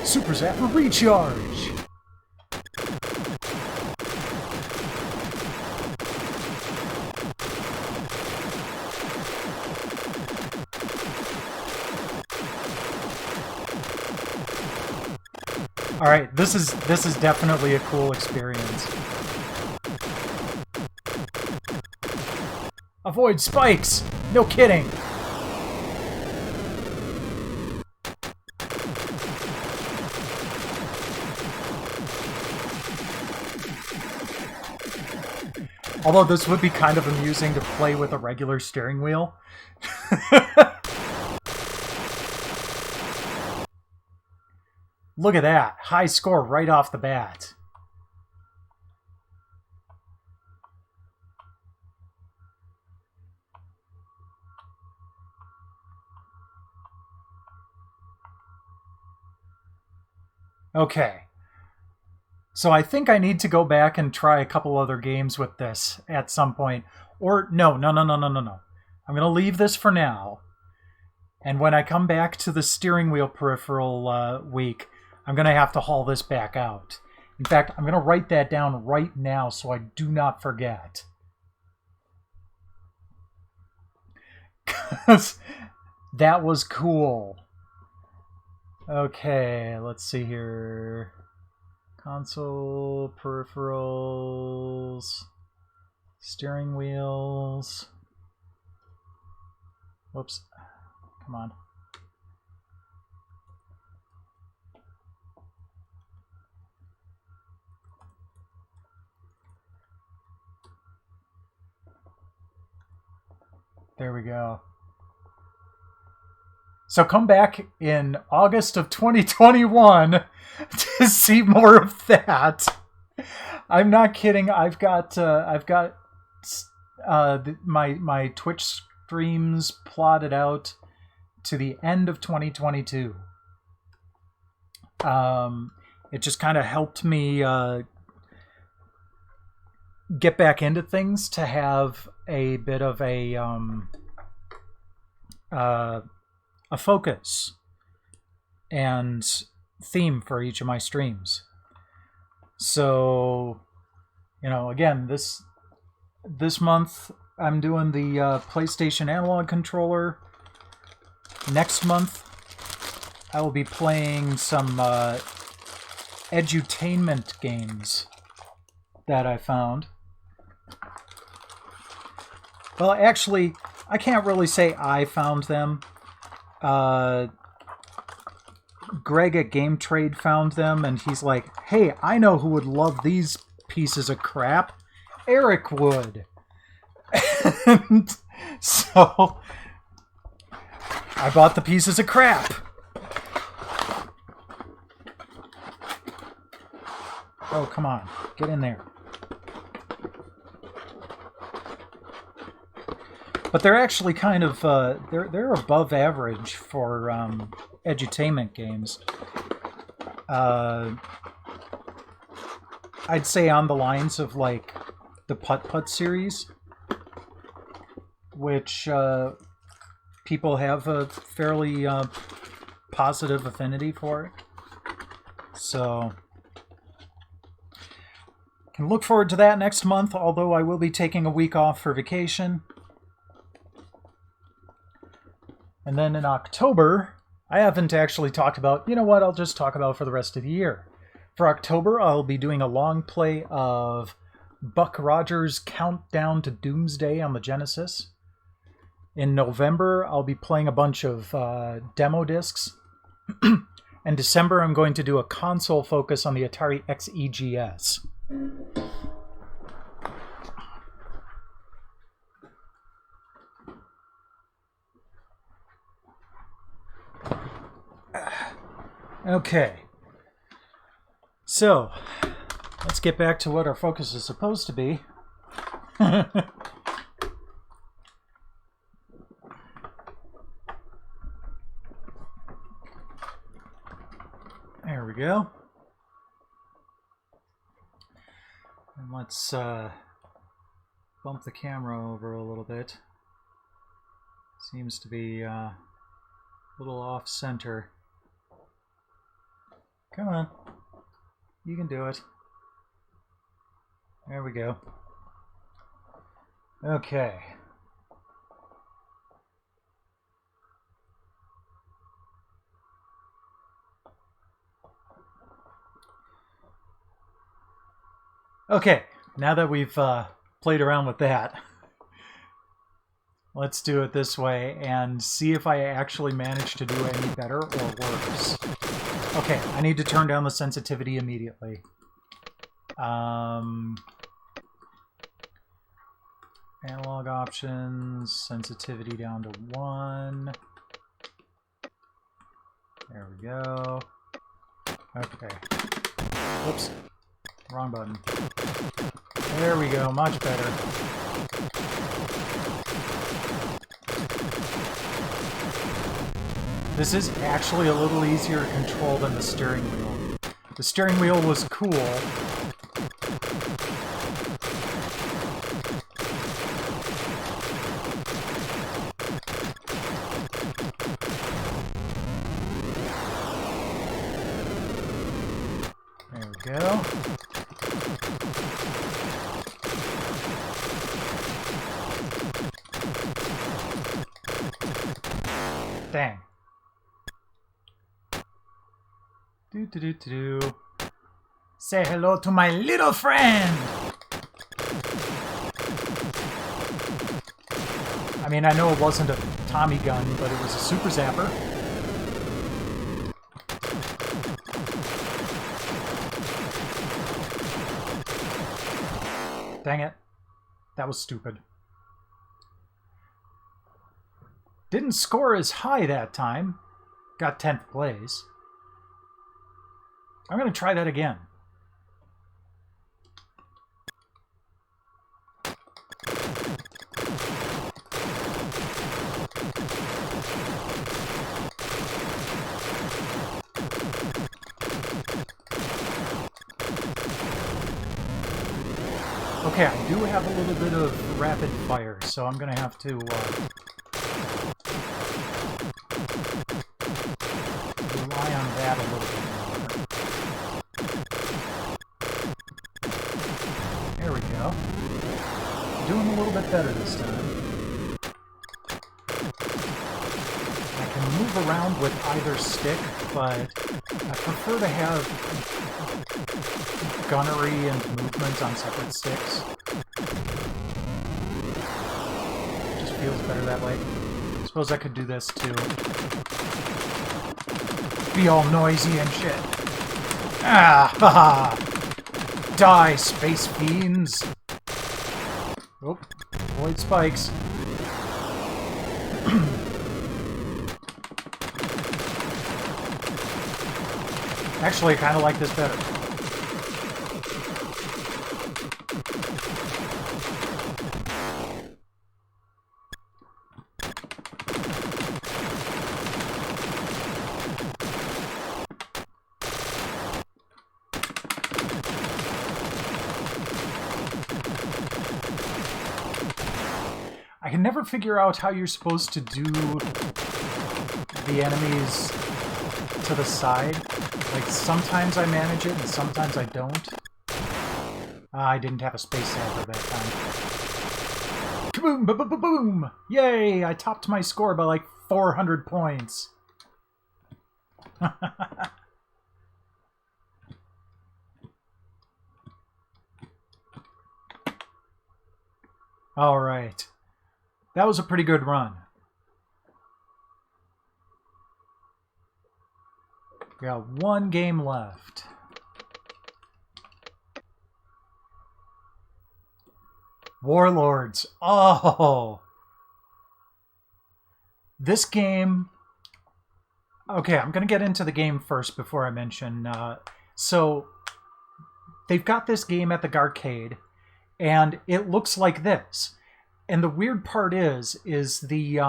Super zapper recharge! Alright, this is definitely a cool experience. Avoid spikes! No kidding! Although this would be kind of amusing to play with a regular steering wheel. Look at that. High score right off the bat. Okay. So I think I need to go back and try a couple other games with this at some point. Or, no. I'm going to leave this for now. And when I come back to the steering wheel peripheral week, I'm going to have to haul this back out. In fact, I'm going to write that down right now so I do not forget. Because that was cool. Okay, let's see here. Console, peripherals, steering wheels. Whoops. Come on. There we go. So come back in August of 2021 to see more of that. I'm not kidding. I've got my Twitch streams plotted out to the end of 2022. It just kind of helped me get back into things to have a bit of a focus and theme for each of my streams. So, again, this month I'm doing the PlayStation analog controller. Next month I will be playing some edutainment games that I found. Well, actually, I can't really say I found them. Greg at Game Trade found them, and he's like, hey, I know who would love these pieces of crap. Eric would. And so I bought the pieces of crap. Oh, come on. Get in there. But they're actually kind of they're above average for edutainment games. I'd say on the lines of like the Putt Putt series, which people have a fairly positive affinity for it. So can look forward to that next month, although I will be taking a week off for vacation. And then in October, I haven't actually talked about, you know what, I'll just talk about for the rest of the year. For October, I'll be doing a long play of Buck Rogers' Countdown to Doomsday on the Genesis. In November, I'll be playing a bunch of demo discs. And December, I'm going to do a console focus on the Atari XEGS. Okay. So, let's get back to what our focus is supposed to be. There we go. And let's bump the camera over a little bit. Seems to be a little off center. Come on. You can do it. There we go. Okay. Okay, now that we've played around with that, let's do it this way and see if I actually manage to do any better or worse. Okay, I need to turn down the sensitivity immediately. Analog options, sensitivity down to 1. There we go. Okay. Whoops. Wrong button. There we go, much better. This is actually a little easier to control than the steering wheel. The steering wheel was cool. There we go. Dang. Do. Say hello to my little friend! I mean, I know it wasn't a Tommy gun, but it was a super zapper. Dang it. That was stupid. Didn't score as high that time. Got 10th place. I'm going to try that again. Okay, I do have a little bit of rapid fire, so I'm going to have to rely on that a little bit more. There we go. Doing a little bit better this time. I can move move around with either stick, but I prefer to have gunnery and movement on separate sticks. Just feels better that way. I suppose I could do this too. Be all noisy and shit. Ah, haha! Die, space fiends! Oh, avoid spikes. Actually, I kind of like this better. I can never figure out how you're supposed to do the enemies to the side. Like, sometimes I manage it and sometimes I don't. I didn't have a space saver that time. Kaboom! Ba-ba-ba-boom! Yay! I topped my score by like 400 points. Alright. That was a pretty good run. We got one game left. Warlords. Oh! This game... Okay, I'm going to get into the game first before I mention... So, they've got this game at the Garcade, and it looks like this. And the weird part is the...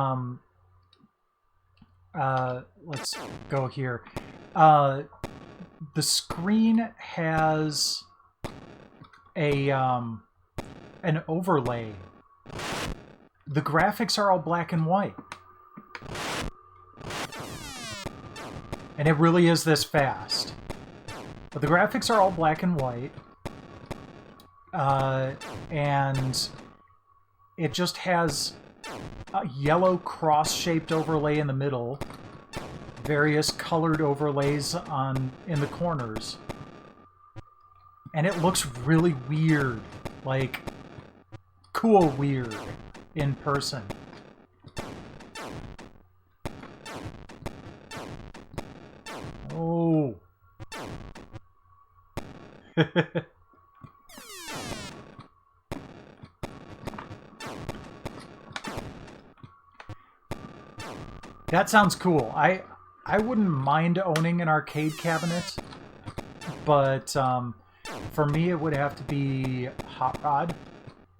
let's go here. The screen has a an overlay. The graphics are all black and white. And it really is this fast. But the graphics are all black and white. And it just has a yellow cross-shaped overlay in the middle. Various colored overlays in the corners. And it looks really weird. Like, cool weird in person. Oh. That sounds cool. I wouldn't mind owning an arcade cabinet, but for me it would have to be Hot Rod,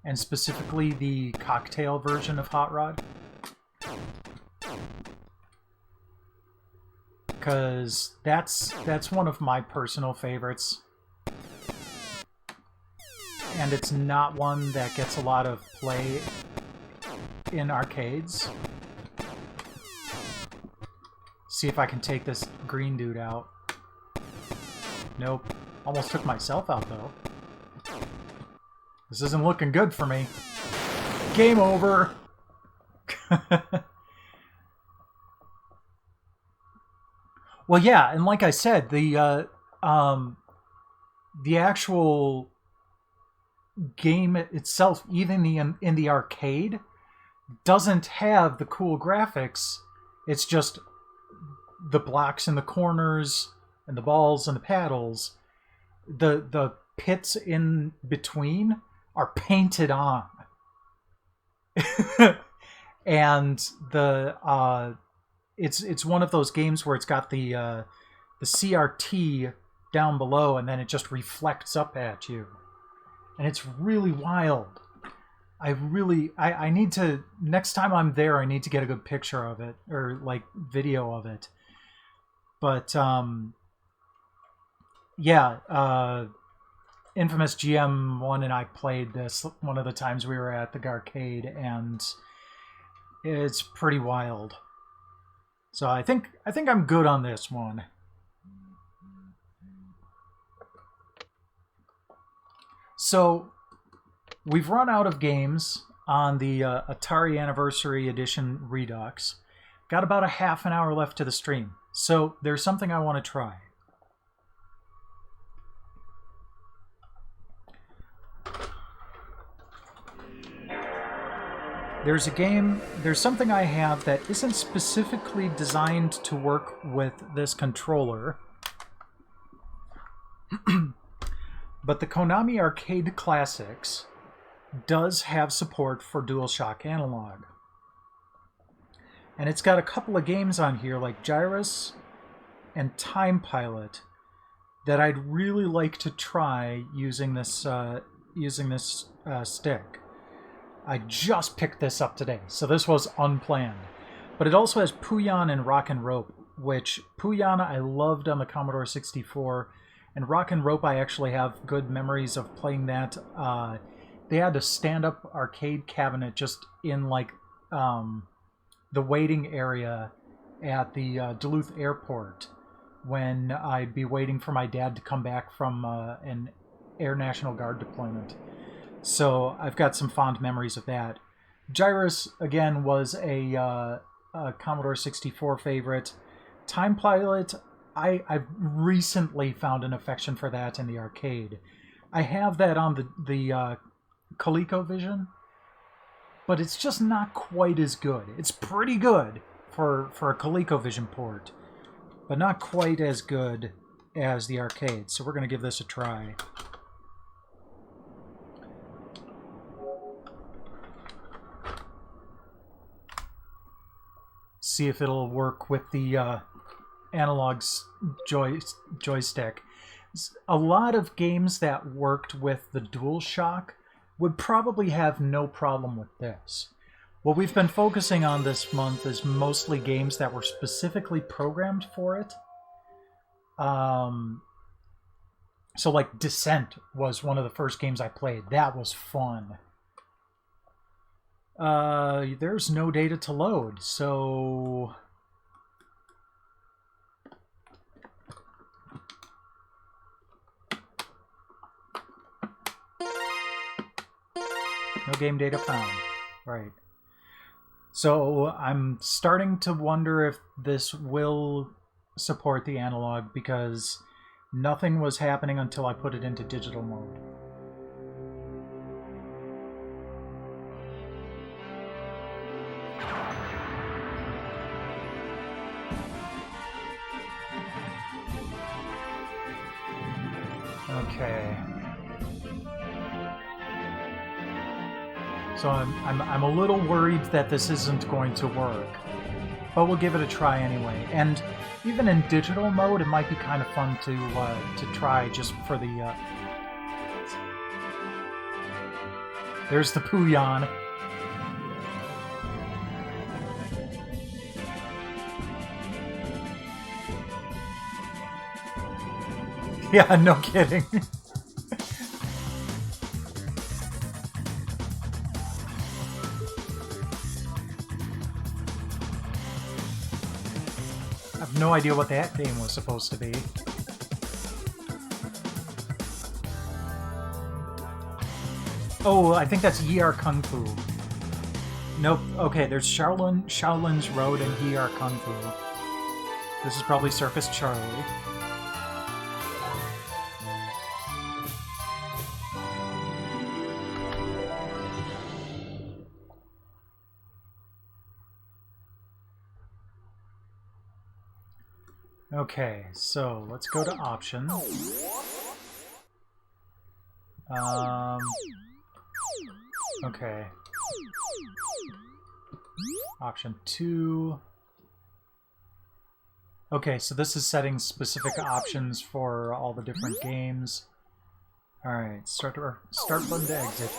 and specifically the cocktail version of Hot Rod. Because that's one of my personal favorites. And it's not one that gets a lot of play in arcades. See if I can take this green dude out. Nope. Almost took myself out, though. This isn't looking good for me. Game over! Well, yeah, and like I said, the actual game itself, even in the arcade, doesn't have the cool graphics. It's just the blocks in the corners and the balls and the paddles. The pits in between are painted on. And it's one of those games where it's got the CRT down below and then it just reflects up at you. And it's really wild. I need to, next time I'm there, I need to get a good picture of it, or like video of it. But yeah, Infamous GM1 and I played this one of the times we were at the Garcade, and it's pretty wild. So I think I'm good on this one. So we've run out of games on the Atari Anniversary Edition Redux, Got about a half an hour left to the stream, so there's something I want to try. There's something I have that isn't specifically designed to work with this controller, but the Konami Arcade Classics does have support for DualShock Analog. And it's got a couple of games on here, like Gyrus and Time Pilot, that I'd really like to try using this stick. I just picked this up today, so this was unplanned. But it also has Puyan and Rock and Rope, which Puyan I loved on the Commodore 64, and Rock and Rope I actually have good memories of playing that. They had a stand-up arcade cabinet just in like the waiting area at the Duluth airport when I'd be waiting for my dad to come back from an Air National Guard deployment. So I've got some fond memories of that. Gyrus, again, was a Commodore 64 favorite. Time Pilot, I've recently found an affection for that in the arcade. I have that on the ColecoVision, but it's just not quite as good. It's pretty good for a ColecoVision port, but not quite as good as the arcade. So we're going to give this a try. See if it'll work with the analog joystick. A lot of games that worked with the DualShock would probably have no problem with this. What we've been focusing on this month is mostly games that were specifically programmed for it. So like Descent was one of the first games I played. That was fun. There's no data to load, so... No game data found. Right. So I'm starting to wonder if this will support the analog, because nothing was happening until I put it into digital mode. Okay. So I'm a little worried that this isn't going to work, but we'll give it a try anyway. And even in digital mode, it might be kind of fun to try just for the. There's the Puyan. Yeah, no kidding. I have no idea what that game was supposed to be. Oh, I think that's Yi-Er Kung Fu. Nope. Okay, there's Shaolin's Road and Yi-Er Kung Fu. This is probably Circus Charlie. Okay, so let's go to options. Okay. Option 2. Okay, so this is setting specific options for all the different games. Alright, start button to exit.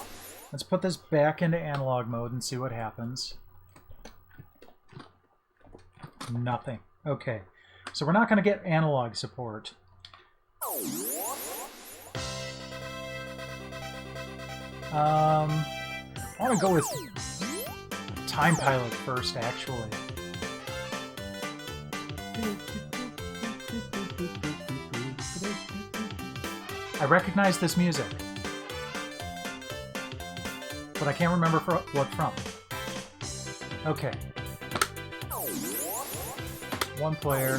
Let's put this back into analog mode and see what happens. Nothing. Okay. So we're not going to get analog support. I want to go with Time Pilot first, actually. I recognize this music, but I can't remember what from. Okay. One player.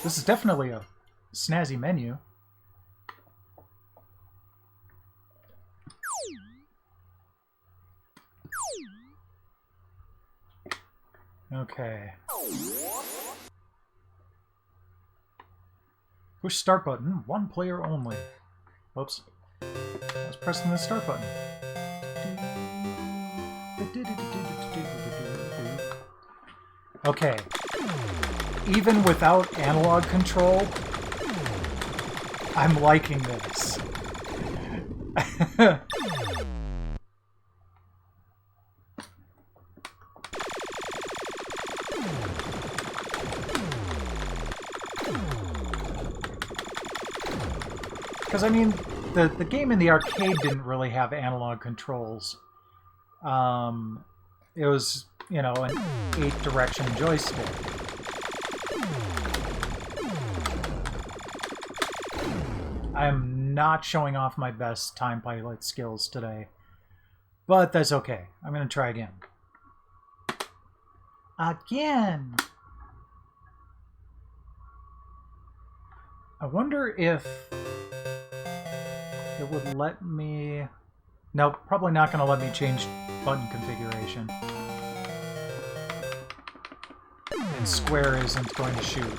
This is definitely a snazzy menu. Okay. Push start button. One player only. Whoops. I was pressing the start button. Okay. Even without analog control, I'm liking this. Because, I mean, the game in the arcade didn't really have analog controls. It was, you know, an 8-direction joystick. I'm not showing off my best Time Pilot skills today. But that's okay. I'm going to try again. Again! I wonder if it would let me... No, probably not going to let me change button configuration. And square isn't going to shoot.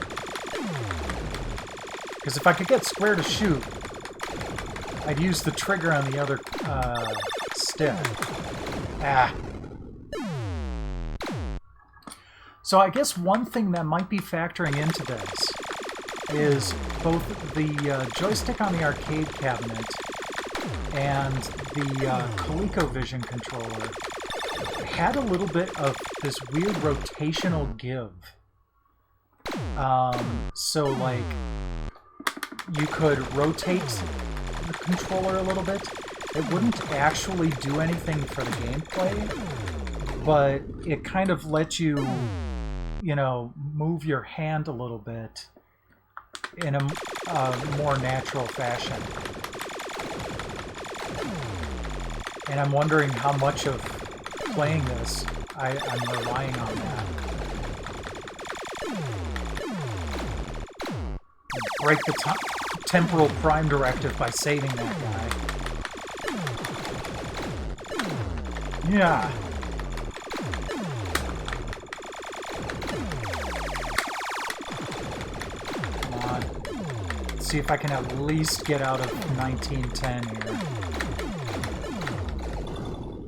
Because if I could get square to shoot, I'd use the trigger on the other stick. Ah. So I guess one thing that might be factoring into this is both the joystick on the arcade cabinet and the ColecoVision controller had a little bit of this weird rotational give. So, like, you could rotate the controller a little bit. It wouldn't actually do anything for the gameplay, but it kind of lets you, you know, move your hand a little bit in a more natural fashion. And I'm wondering how much of playing this I'm relying on that. Break the temporal prime directive by saving that guy. Yeah. Come on. Let's see if I can at least get out of 1910 here.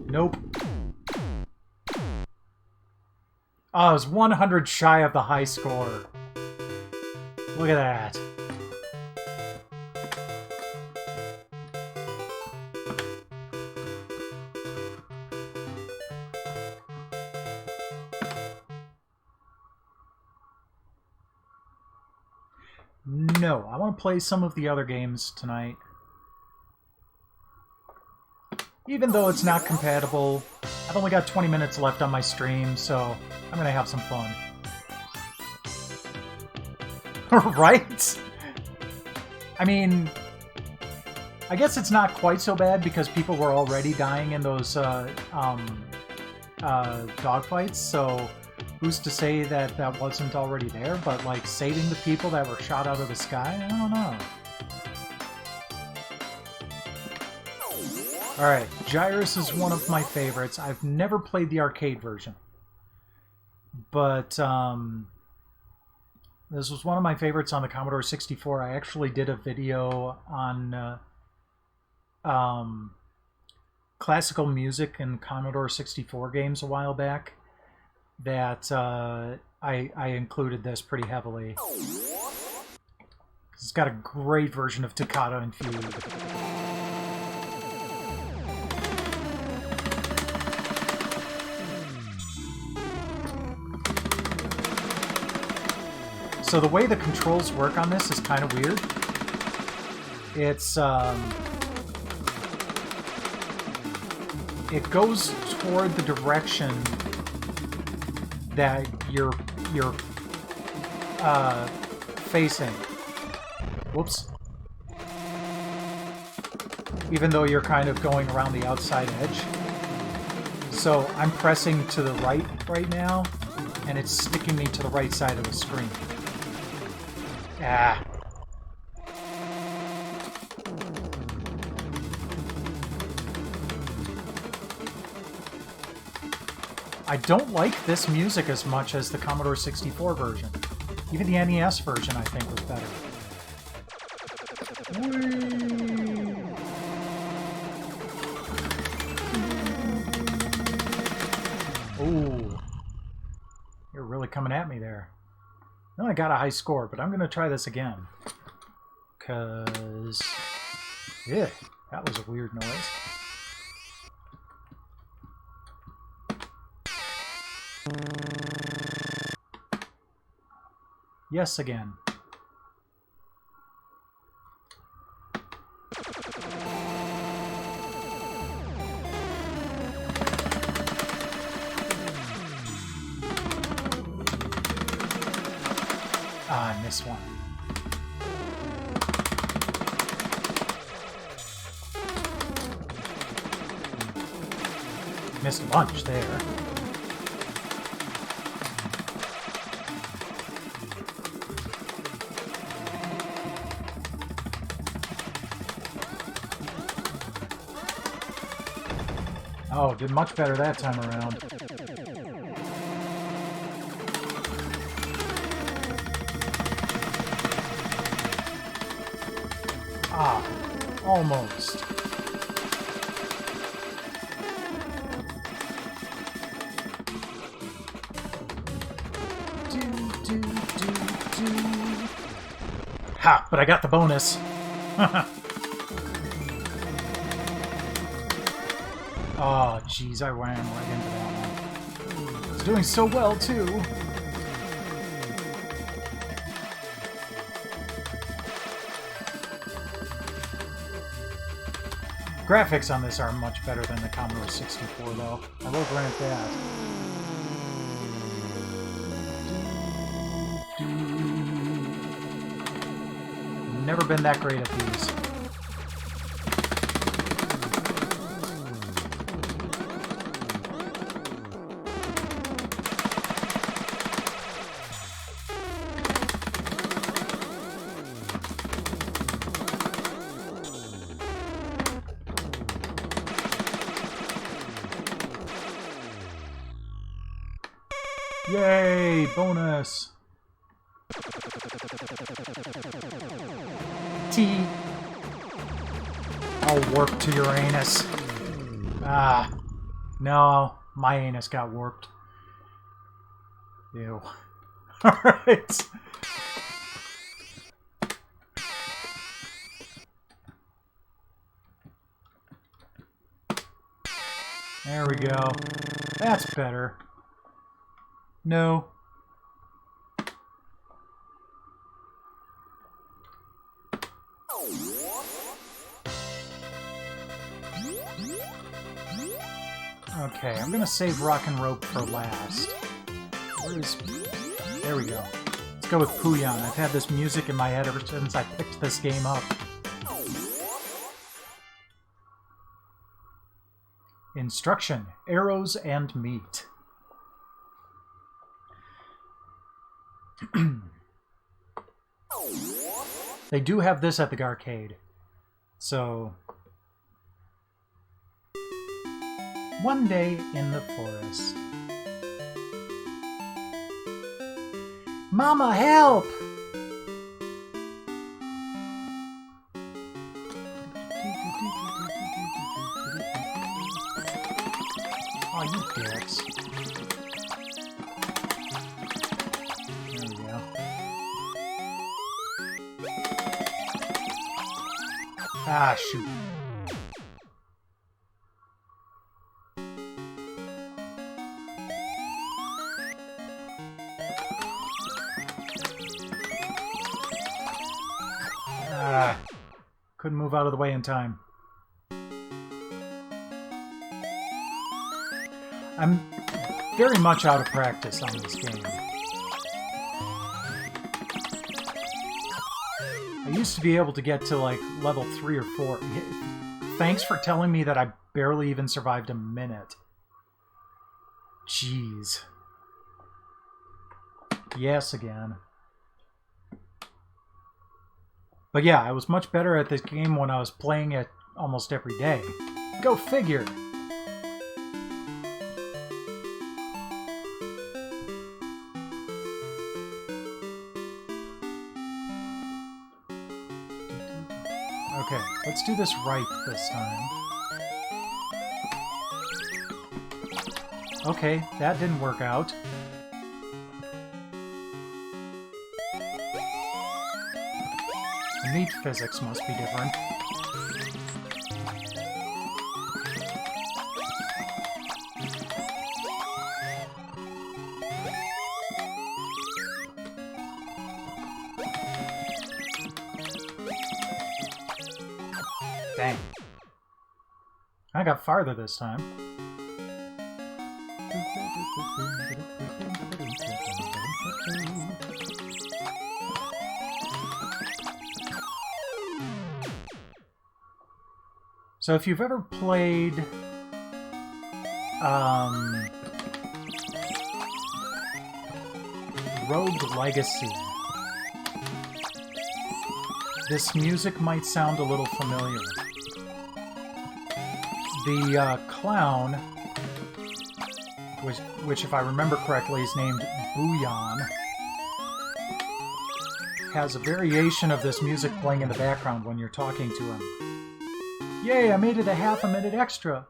Nope. Oh, I was 100 shy of the high score. Look at that. No, I want to play some of the other games tonight. Even though it's not compatible, I've only got 20 minutes left on my stream, so I'm gonna have some fun. Right? I mean, I guess it's not quite so bad because people were already dying in those dogfights, so who's to say that that wasn't already there? But, like, saving the people that were shot out of the sky? I don't know. Alright, Gyrus is one of my favorites. I've never played the arcade version. But, this was one of my favorites on the Commodore 64. I actually did a video on classical music and Commodore 64 games a while back that I included this pretty heavily. It's got a great version of Toccata and Fugue. So the way the controls work on this is kind of weird. It's it goes toward the direction that you're facing. Whoops. Even though you're kind of going around the outside edge. So I'm pressing to the right now. and it's sticking me to the right side of the screen. Ah. I don't like this music as much as the Commodore 64 version. Even the NES version, I think, was better. Whee! Ooh. You're really coming at me there. No, I got a high score, but I'm going to try this again. Because... yeah, that was a weird noise. Yes, again. Ah, I missed one. Missed a bunch there. Oh, did much better that time around. Ah, almost. Ha, but I got the bonus. Oh, jeez, I ran right into that one. It's doing so well, too. Graphics on this are much better than the Commodore 64, though. I will grant that. Never been that great at these. Yay! Bonus! T. I'll warp to your anus. Ah. No, my anus got warped. Ew. Alright. There we go. That's better. No. Okay, I'm gonna save Rock and Rope for last. Where is... there we go. Let's go with Puyan. I've had this music in my head ever since I picked this game up. Instruction: arrows and meat. They do have this at the arcade. So... one day in the forest. Mama, help! Oh, you dicks. There we go. Ah, shoot. Couldn't move out of the way in time. I'm very much out of practice on this game. I used to be able to get to like level 3 or 4. Thanks for telling me that I barely even survived a minute. Jeez. Yes, again. But yeah, I was much better at this game when I was playing it almost every day. Go figure! Okay, let's do this right this time. Okay, that didn't work out. The meat physics must be different. Dang. I got farther this time. So if you've ever played Rogue Legacy, this music might sound a little familiar. The clown, which if I remember correctly is named Booyan, has a variation of this music playing in the background when you're talking to him. Yay, I made it a half a minute extra.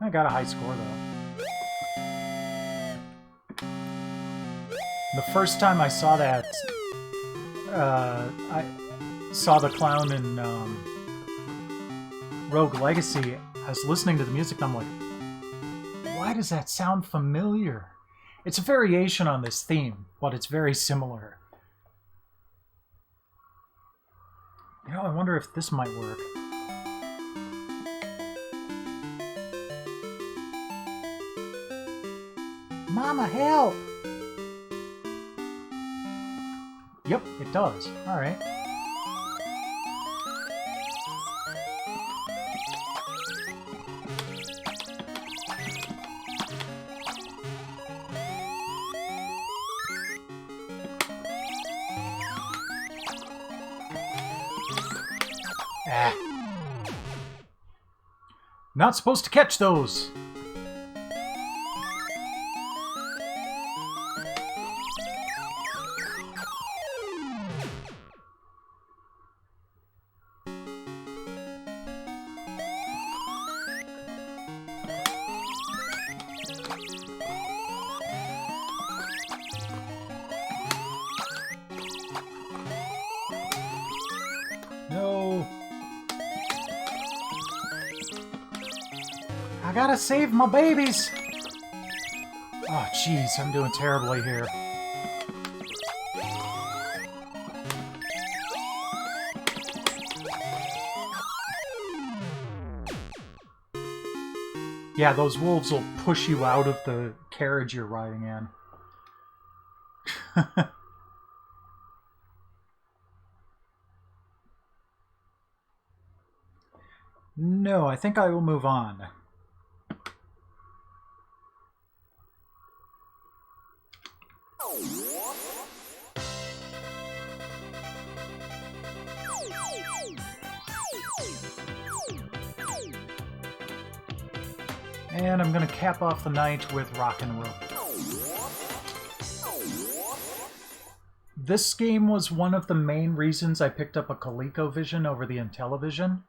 I got a high score, though. The first time I saw that, I saw the clown in Rogue Legacy, I was listening to the music and I'm like, why does that sound familiar? It's a variation on this theme, but it's very similar. You know, I wonder if this might work. Mama, help! Yep, it does. Alright. Ah. Not supposed to catch those! No. I gotta save my babies! Oh, jeez, I'm doing terribly here. Yeah, those wolves will push you out of the carriage you're riding in. No, I think I will move on. And I'm going to cap off the night with Rock and Roll. This game was one of the main reasons I picked up a ColecoVision over the Intellivision.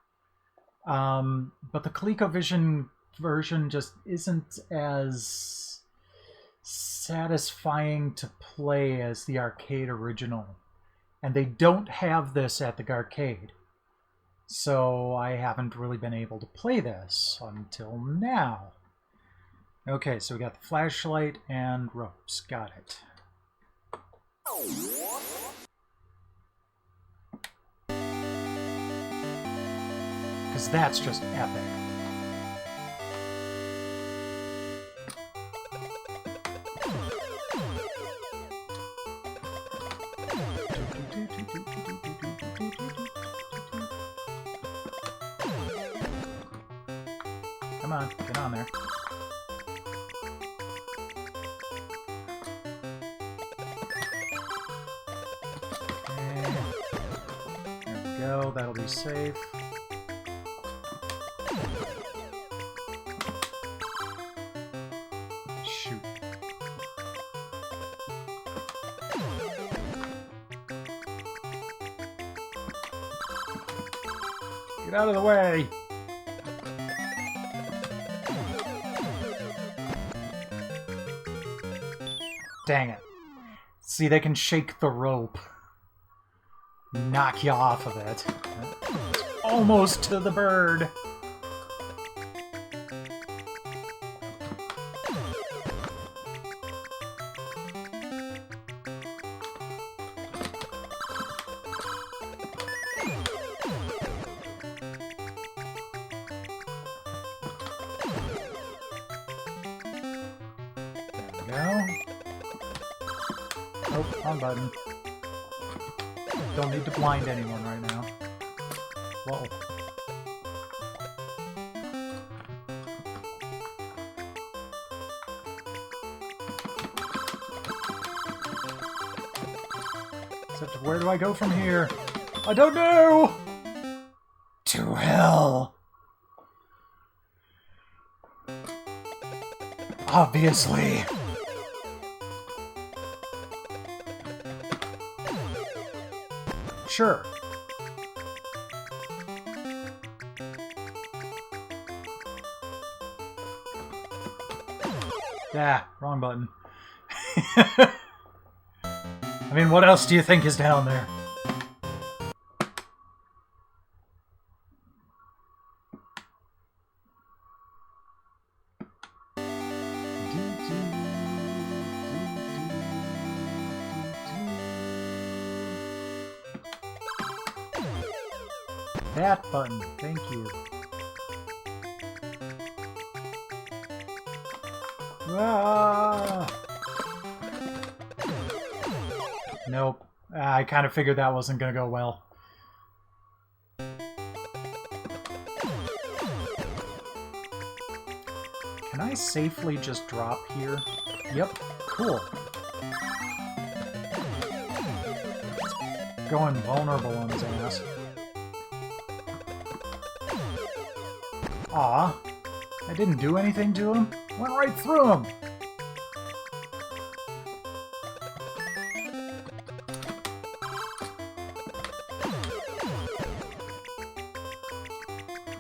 But the ColecoVision version just isn't as satisfying to play as the arcade original. And they don't have this at the arcade. So I haven't really been able to play this until now. Okay, so we got the flashlight and ropes. Got it. Because that's just epic. Come on, get on there. go. That'll be safe. Shoot. Get out of the way! Dang it. See, they can shake the rope. Knock you off of it. Almost to the bird. There we go. Nope, wrong button. Don't need to blind anyone right now. Whoa. Except where do I go from here? I don't know! To hell! Obviously. Sure. Ah, wrong button. I mean, what else do you think is down there? That button, thank you. Ah! Nope. I kind of figured that wasn't going to go well. Can I safely just drop here? Yep, cool. Going vulnerable on his ass. Aw, I didn't do anything to him. Went right through him.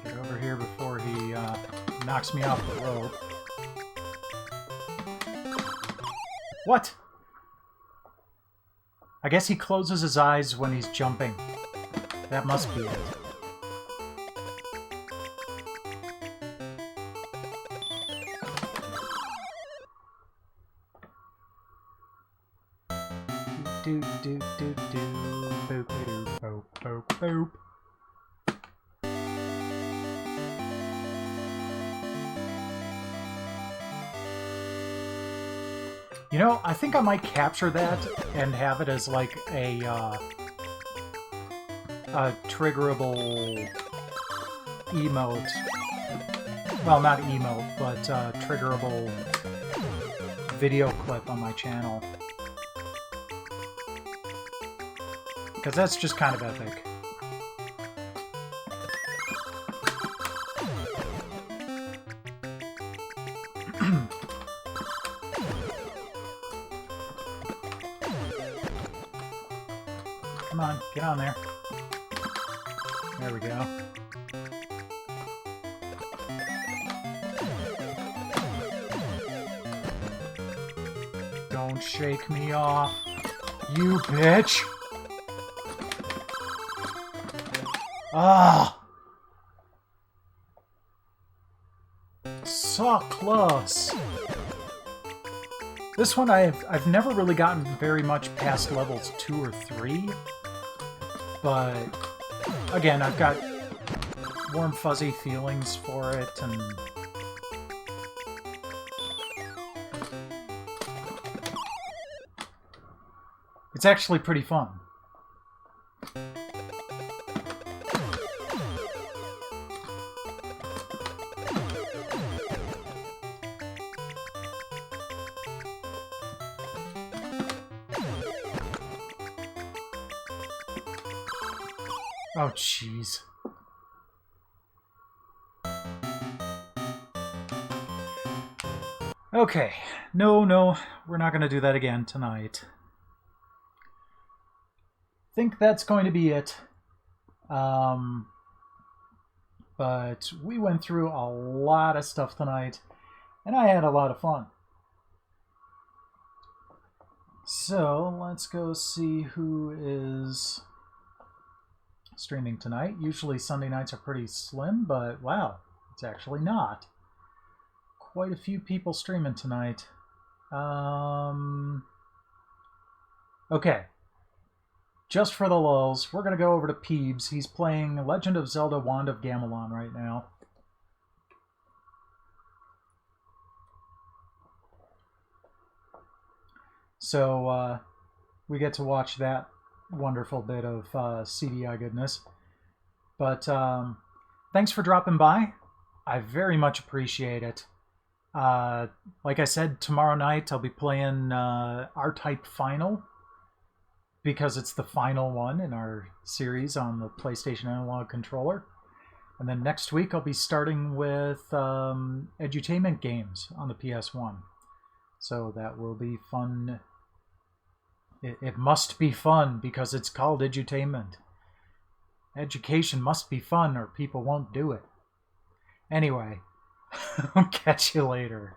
Get over here before he knocks me off the rope. What? I guess he closes his eyes when he's jumping. That must be it. Do do do do boop doo boop boop boop. You know, I think I might capture that and have it as like a triggerable emote. Well, not emote, but triggerable video clip on my channel. Because that's just kind of epic. Come on, get on there. There we go. Don't shake me off, you bitch! Ah! So close! This one I've never really gotten very much past levels 2 or 3. But again, I've got warm fuzzy feelings for it, and it's actually pretty fun. Oh, jeez. Okay. No, we're not going to do that again tonight. Think that's going to be it. But we went through a lot of stuff tonight, and I had a lot of fun. So let's go see who is streaming tonight. Usually Sunday nights are pretty slim, but wow, it's actually not. Quite a few people streaming tonight. Okay. Just for the lulz, we're going to go over to Peebs. He's playing Legend of Zelda Wand of Gamelon right now. So we get to watch that wonderful bit of CDI goodness. But thanks for dropping by. I very much appreciate it. Like I said, tomorrow night I'll be playing R-Type Final, because it's the final one in our series on the PlayStation Analog Controller. And then next week I'll be starting with edutainment games on the PS1. So that will be fun. It must be fun because it's called edutainment. Education must be fun or people won't do it. Anyway, I'll catch you later.